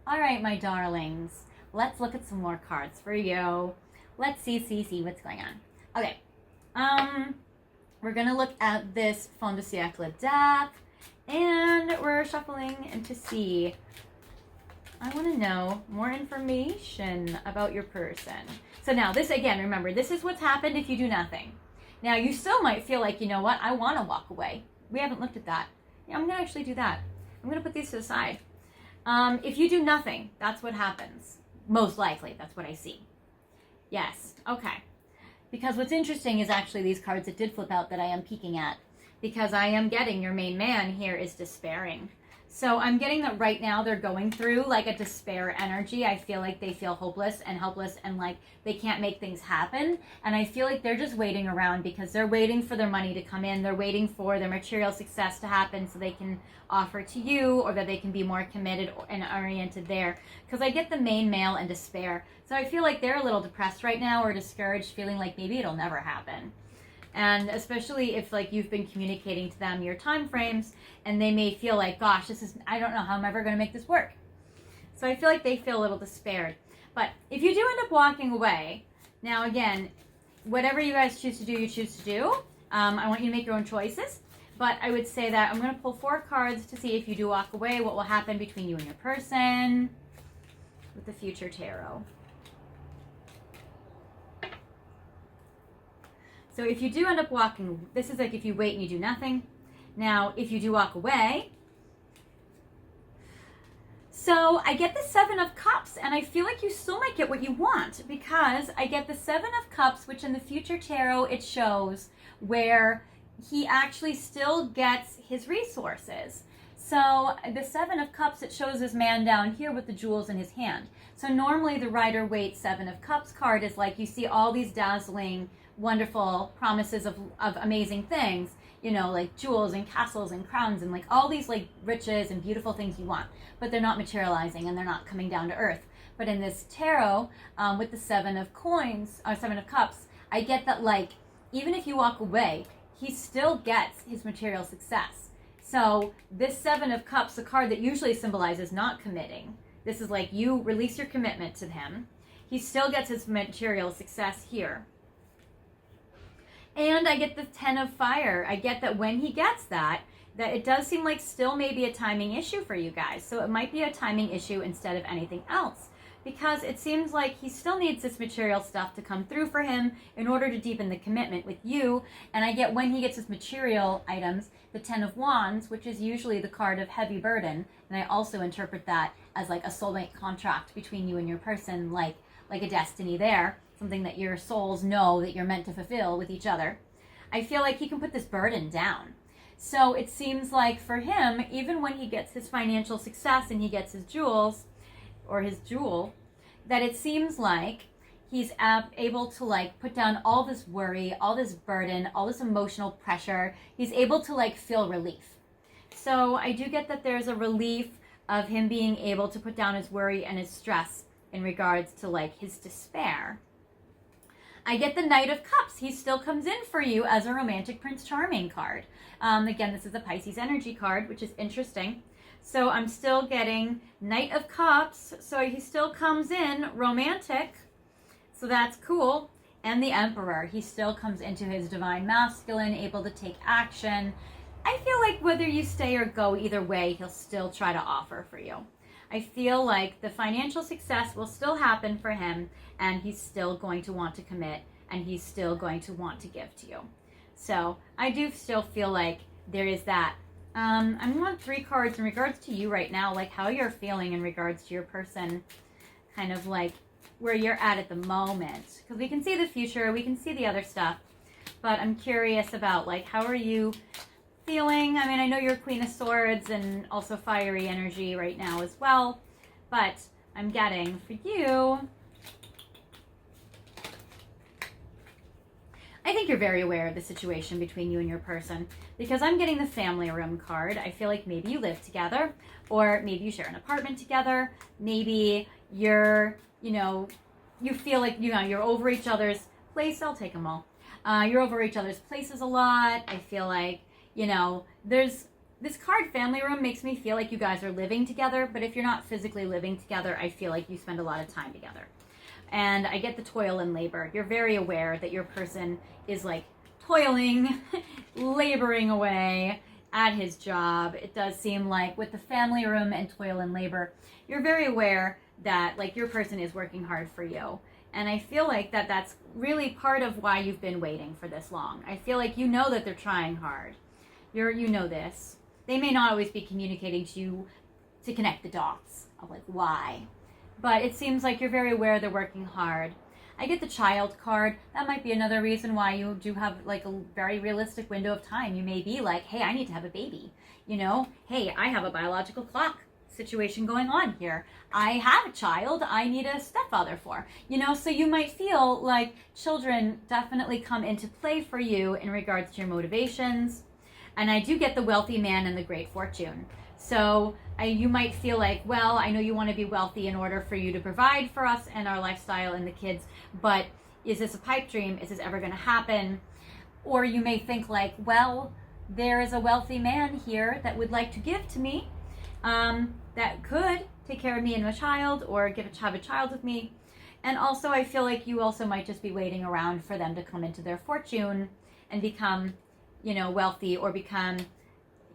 all right, my darlings, let's look at some more cards for you. Let's see what's going on. Okay, we're gonna look at this Fond de Siècle deck, and we're shuffling and to see. I want to know more information about your person. So now this, again, remember, this is what's happened if you do nothing. Now, you still might feel like, you know what, I want to walk away. We haven't looked at that. Yeah, I'm going to actually do that. I'm going to put these to the side. If you do nothing, that's what happens. Most likely, that's what I see. Yes, okay. Because what's interesting is actually these cards that did flip out that I am peeking at. Because I am getting your main man here is despairing. So I'm getting that right now they're going through like a despair energy. I feel like they feel hopeless and helpless and like they can't make things happen. And I feel like they're just waiting around because they're waiting for their money to come in. They're waiting for their material success to happen so they can offer to you or that they can be more committed and oriented there. Because I get the main male and despair. So I feel like they're a little depressed right now or discouraged, feeling like maybe it'll never happen. And especially if like you've been communicating to them your time frames and they may feel like, gosh, I don't know how I'm ever going to make this work. So I feel like they feel a little despaired. But if you do end up walking away, now again, whatever you guys choose to do, you choose to do. I want you to make your own choices. But I would say that I'm going to pull 4 cards to see if you do walk away, what will happen between you and your person with the Future Tarot. So if you do end up walking, this is like if you wait and you do nothing. Now, if you do walk away, so I get the 7 of Cups, and I feel like you still might get what you want because I get the 7 of Cups, which in the Future Tarot, it shows where he actually still gets his resources. So the 7 of Cups, it shows this man down here with the jewels in his hand. So normally the Rider-Waite 7 of Cups card is like you see all these dazzling, wonderful promises of amazing things, you know, like jewels and castles and crowns and like all these like riches and beautiful things you want, but they're not materializing and they're not coming down to earth. But in this tarot, with the 7 of coins, or 7 of cups, I get that like, even if you walk away, he still gets his material success. So this 7 of cups, a card that usually symbolizes not committing. This is like you release your commitment to him. He still gets his material success here. And I get the 10 of fire. I get that when he gets that it does seem like still maybe a timing issue for you guys. So it might be a timing issue instead of anything else. Because it seems like he still needs this material stuff to come through for him in order to deepen the commitment with you. And I get when he gets his material items, the 10 of Wands, which is usually the card of heavy burden. And I also interpret that as like a soulmate contract between you and your person, like a destiny there. Something that your souls know that you're meant to fulfill with each other. I feel like he can put this burden down. So it seems like for him, even when he gets his financial success and he gets his jewels, or his jewel, that it seems like he's able to like put down all this worry, all this burden, all this emotional pressure. He's able to like feel relief. So I do get that there's a relief of him being able to put down his worry and his stress in regards to like his despair. I get the Knight of Cups. He still comes in for you as a romantic Prince Charming card. Again, this is a Pisces energy card, which is interesting. So I'm still getting Knight of Cups. So he still comes in romantic. So that's cool. And the Emperor. He still comes into his divine masculine, able to take action. I feel like whether you stay or go, either way, he'll still try to offer for you. I feel like the financial success will still happen for him, and he's still going to want to commit, and he's still going to want to give to you. So I do still feel like there is that. I want 3 cards in regards to you right now, like how you're feeling in regards to your person, kind of like where you're at the moment. Because we can see the future, we can see the other stuff, but I'm curious about like how are you feeling. I mean, I know you're Queen of Swords and also fiery energy right now as well, but I'm getting for you, I think you're very aware of the situation between you and your person, because I'm getting the family room card. I feel like maybe you live together, or maybe you share an apartment together. Maybe you're, you feel like, you're over each other's place. I'll take them all. You're over each other's places a lot. I feel like, there's this card, family room, makes me feel like you guys are living together, but if you're not physically living together, I feel like you spend a lot of time together. And I get the toil and labor. You're very aware that your person is like toiling, laboring away at his job. It does seem like with the family room and toil and labor, you're very aware that like your person is working hard for you. And I feel like that's really part of why you've been waiting for this long. I feel like you know that they're trying hard. You know this. They may not always be communicating to you to connect the dots of like why. But it seems like you're very aware they're working hard. I get the child card. That might be another reason why you do have like a very realistic window of time. You may be like, hey, I need to have a baby. Hey, I have a biological clock situation going on here. I have a child I need a stepfather for. So you might feel like children definitely come into play for you in regards to your motivations. And I do get the wealthy man and the great fortune. So you might feel like, well, I know you want to be wealthy in order for you to provide for us and our lifestyle and the kids, but is this a pipe dream? Is this ever going to happen? Or you may think like, well, there is a wealthy man here that would like to give to me, that could take care of me and my child, or have a child with me. And also I feel like you also might just be waiting around for them to come into their fortune and become, wealthy, or become,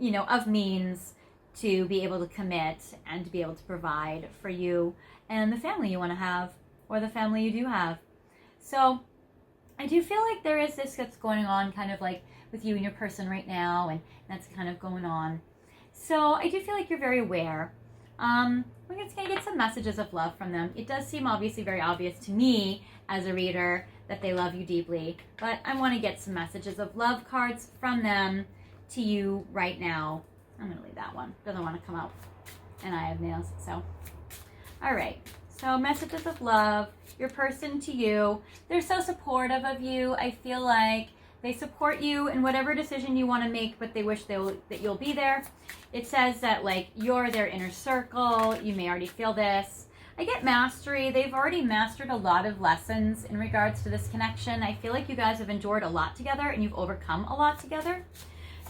of means to be able to commit and to be able to provide for you and the family you want to have, or the family you do have. So I do feel like there is this that's going on kind of like with you and your person right now, and that's kind of going on. So I do feel like you're very aware. We're going to get some messages of love from them. It does seem obviously very obvious to me as a reader that they love you deeply, but I want to get some messages of love cards from them to you right now. I'm going to leave that one. Doesn't want to come out. And I have nails, so. All right. So messages of love, your person to you. They're so supportive of you. I feel like they support you in whatever decision you want to make, but they wish that you'll be there. It says that like you're their inner circle. You may already feel this. I get mastery. They've already mastered a lot of lessons in regards to this connection. I feel like you guys have endured a lot together and you've overcome a lot together.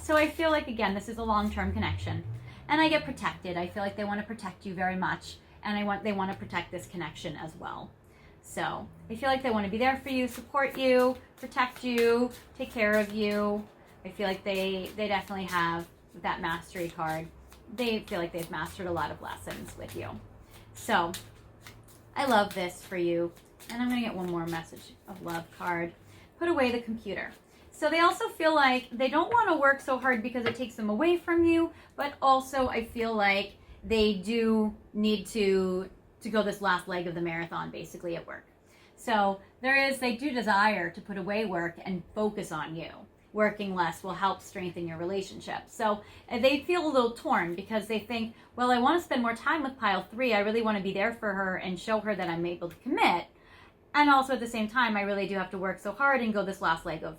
So I feel like, again, this is a long-term connection. And I get protected. I feel like they want to protect you very much. And they want to protect this connection as well. So I feel like they want to be there for you, support you, protect you, take care of you. I feel like they definitely have that mastery card. They feel like they've mastered a lot of lessons with you. So I love this for you. And I'm going to get one more message of love card. Put away the computer. So they also feel like they don't want to work so hard because it takes them away from you, but also I feel like they do need to go this last leg of the marathon basically at work. So they do desire to put away work and focus on you. Working less will help strengthen your relationship. So they feel a little torn because they think, well, I want to spend more time with pile 3. I really want to be there for her and show her that I'm able to commit. And also at the same time, I really do have to work so hard and go this last leg of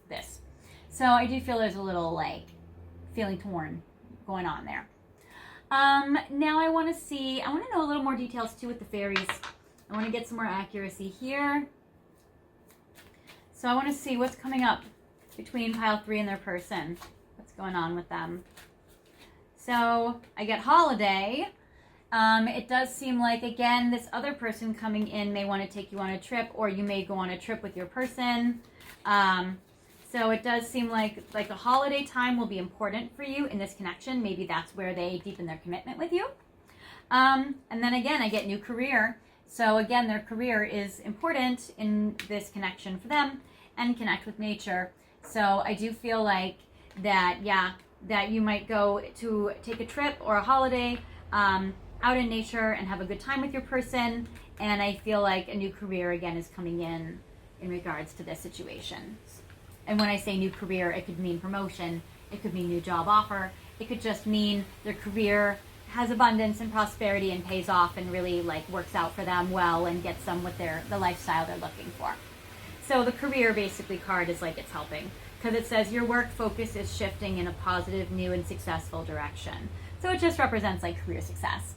this. So I do feel there's a little like feeling torn going on there. Now I want to know a little more details too with the fairies. I want to get some more accuracy here. So I want to see what's coming up between pile 3 and their person. What's going on with them? So I get holiday. It does seem like, again, this other person coming in may want to take you on a trip, or you may go on a trip with your person. So it does seem like a holiday time will be important for you in this connection. Maybe that's where they deepen their commitment with you. And then again, I get new career. So again, their career is important in this connection for them, and connect with nature. So I do feel like that you might go to take a trip or a holiday out in nature and have a good time with your person. And I feel like a new career again is coming in regards to this situation. And when I say new career, it could mean promotion. It could mean new job offer. It could just mean their career has abundance and prosperity and pays off and really like works out for them well and gets them with the lifestyle they're looking for. So the career basically card is like it's helping because it says your work focus is shifting in a positive, new, and successful direction. So it just represents like career success.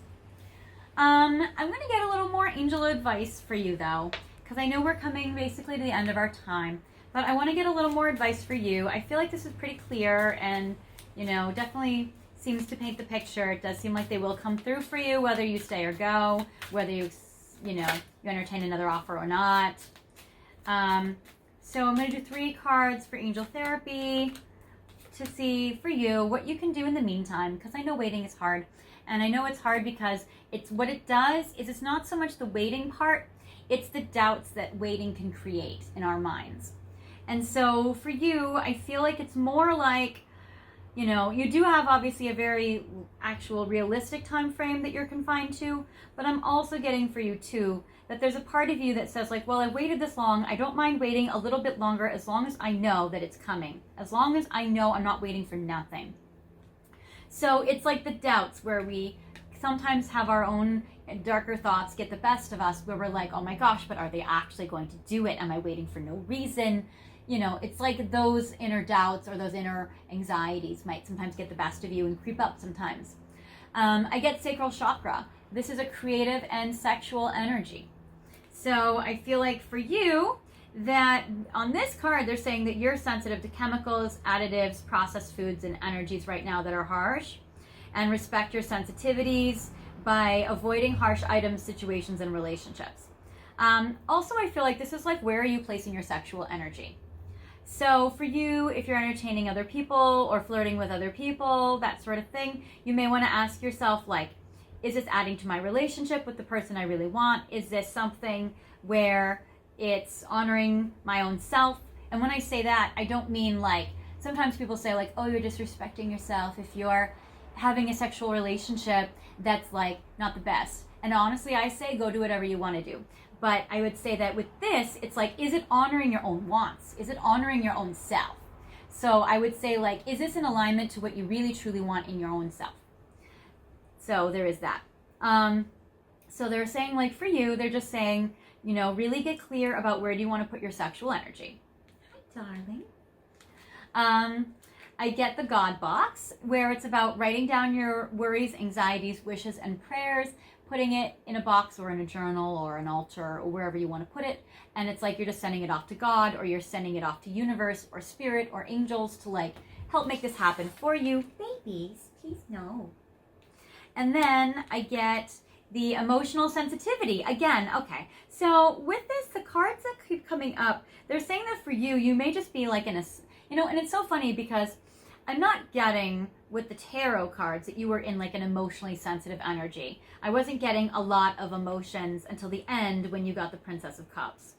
I'm going to get a little more angel advice for you though, because I know we're coming basically to the end of our time, but I want to get a little more advice for you. I feel like this is pretty clear and, you know, definitely seems to paint the picture. It does seem like they will come through for you, whether you stay or go, whether you entertain another offer or not. So I'm going to do 3 cards for angel therapy to see for you what you can do in the meantime, because I know waiting is hard. And I know it's hard because what it does is it's not so much the waiting part, it's the doubts that waiting can create in our minds. And so for you, I feel like it's more like, you know, you do have obviously a very actual realistic time frame that you're confined to, but I'm also getting for you too that there's a part of you that says like, well, I've waited this long. I don't mind waiting a little bit longer as long as I know that it's coming. As long as I know I'm not waiting for nothing. So it's like the doubts where we sometimes have our own darker thoughts get the best of us, where we're like, oh my gosh, but are they actually going to do it? Am I waiting for no reason? You know, it's like those inner doubts or those inner anxieties might sometimes get the best of you and creep up sometimes. I get sacral chakra. This is a creative and sexual energy. So I feel like for you, that on this card, they're saying that you're sensitive to chemicals, additives, processed foods, and energies right now that are harsh, and respect your sensitivities by avoiding harsh items, situations, and relationships. Also, I feel like this is like, where are you placing your sexual energy? So for you, if you're entertaining other people or flirting with other people, that sort of thing, you may want to ask yourself, like, is this adding to my relationship with the person I really want? Is this something where it's honoring my own self? And when I say that, I don't mean like, sometimes people say like, oh, you're disrespecting yourself if you're having a sexual relationship that's like not the best. And honestly, I say go do whatever you want to do. But I would say that with this, it's like, is it honoring your own wants? Is it honoring your own self? So I would say like, is this in alignment to what you really truly want in your own self? So there is that. So they're saying like for you, they're just saying, you know, really get clear about where do you want to put your sexual energy. Hi, darling. I get the God box, where it's about writing down your worries, anxieties, wishes, and prayers, putting it in a box or in a journal or an altar or wherever you want to put it. And it's like you're just sending it off to God, or you're sending it off to universe or spirit or angels to like help make this happen for you. Babies, please no. And then I get the emotional sensitivity. Again, okay. So with this, the cards that keep coming up, they're saying that for you, you may just be like in a, you know, and it's so funny because I'm not getting with the tarot cards that you were in like an emotionally sensitive energy. I wasn't getting a lot of emotions until the end when you got the Princess of Cups.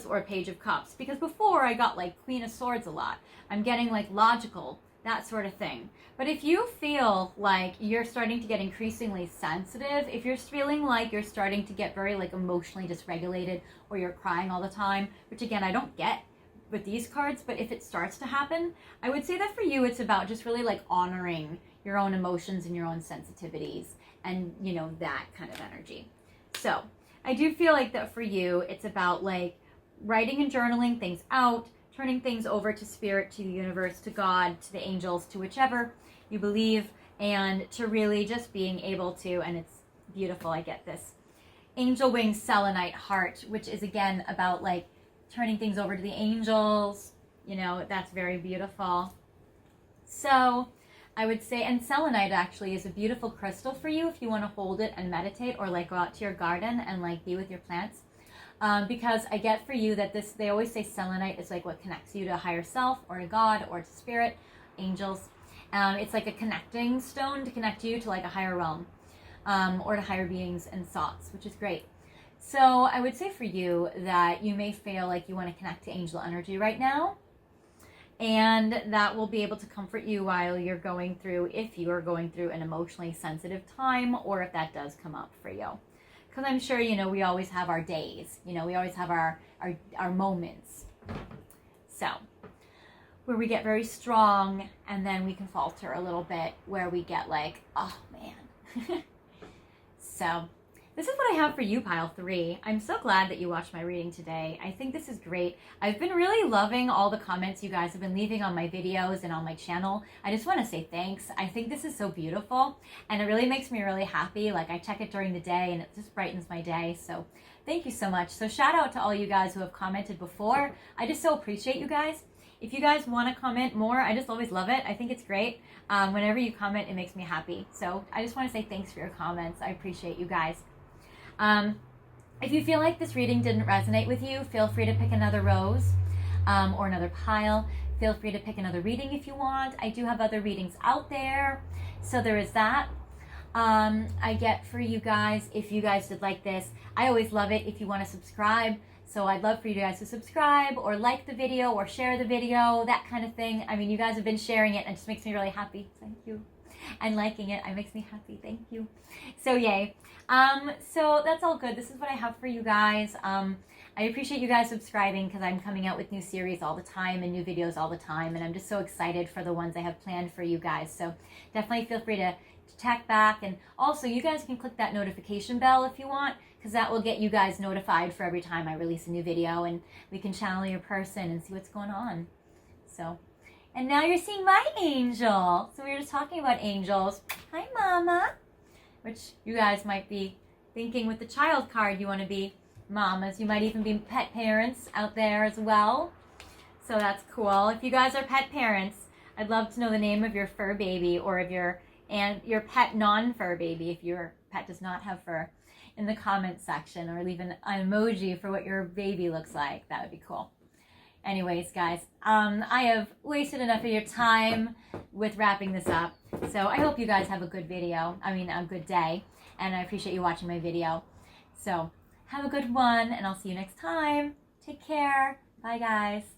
Or Page of Cups. Because before I got like Queen of Swords a lot. I'm getting like logical, that sort of thing. But if you feel like you're starting to get increasingly sensitive, if you're feeling like you're starting to get very like emotionally dysregulated, or you're crying all the time, which again, I don't get with these cards, but if it starts to happen, I would say that for you, it's about just really like honoring your own emotions and your own sensitivities and, you know, that kind of energy. So I do feel like that for you, it's about like writing and journaling things out, turning things over to spirit, to the universe, to God, to the angels, to whichever you believe, and to really just being able to, and it's beautiful, I get this angel wing selenite heart, which is again about like turning things over to the angels, you know, that's very beautiful. So I would say, and selenite actually is a beautiful crystal for you if you want to hold it and meditate, or like go out to your garden and like be with your plants. Because I get for you that this, they always say selenite is like what connects you to higher self or to God or to spirit, angels. It's like a connecting stone to connect you to like a higher realm, or to higher beings and thoughts, which is great. So I would say for you that you may feel like you want to connect to angel energy right now. And that will be able to comfort you while you're going through, if you are going through an emotionally sensitive time, or if that does come up for you. Because I'm sure, you know, we always have our days. You know, we always have our moments. So where we get very strong, and then we can falter a little bit where we get like, oh man. So this is what I have for you, pile 3. I'm so glad that you watched my reading today. I think this is great. I've been really loving all the comments you guys have been leaving on my videos and on my channel. I just want to say thanks. I think this is so beautiful, and it really makes me really happy. Like, I check it during the day and it just brightens my day. So thank you so much. So shout out to all you guys who have commented before. I just so appreciate you guys. If you guys want to comment more, I just always love it. I think it's great. Whenever you comment, it makes me happy. So I just want to say thanks for your comments. I appreciate you guys. If you feel like this reading didn't resonate with you, feel free to pick another rose or another pile. Feel free to pick another reading if you want. I do have other readings out there. So there is that. I get for you guys, if you guys did like this, I always love it if you want to subscribe. So I'd love for you guys to subscribe or like the video or share the video, that kind of thing. I mean, you guys have been sharing it and it just makes me really happy. Thank you. And liking it, it makes me happy. Thank you. So yay. So that's all good. This is what I have for you guys. I appreciate you guys subscribing because I'm coming out with new series all the time and new videos all the time. And I'm just so excited for the ones I have planned for you guys. So definitely feel free to check back. And also, you guys can click that notification bell if you want, because that will get you guys notified for every time I release a new video, and we can channel your person and see what's going on. So, and now you're seeing my angel. So we were just talking about angels. Hi, Mama. Which you guys might be thinking with the child card, you want to be mamas. You might even be pet parents out there as well. So that's cool. If you guys are pet parents, I'd love to know the name of your fur baby, or of your pet non-fur baby if your pet does not have fur, in the comments section, or leave an emoji for what your baby looks like. That would be cool. Anyways, guys, I have wasted enough of your time with wrapping this up. So I hope you guys have a good a good day, and I appreciate you watching my video. So have a good one, and I'll see you next time. Take care. Bye, guys.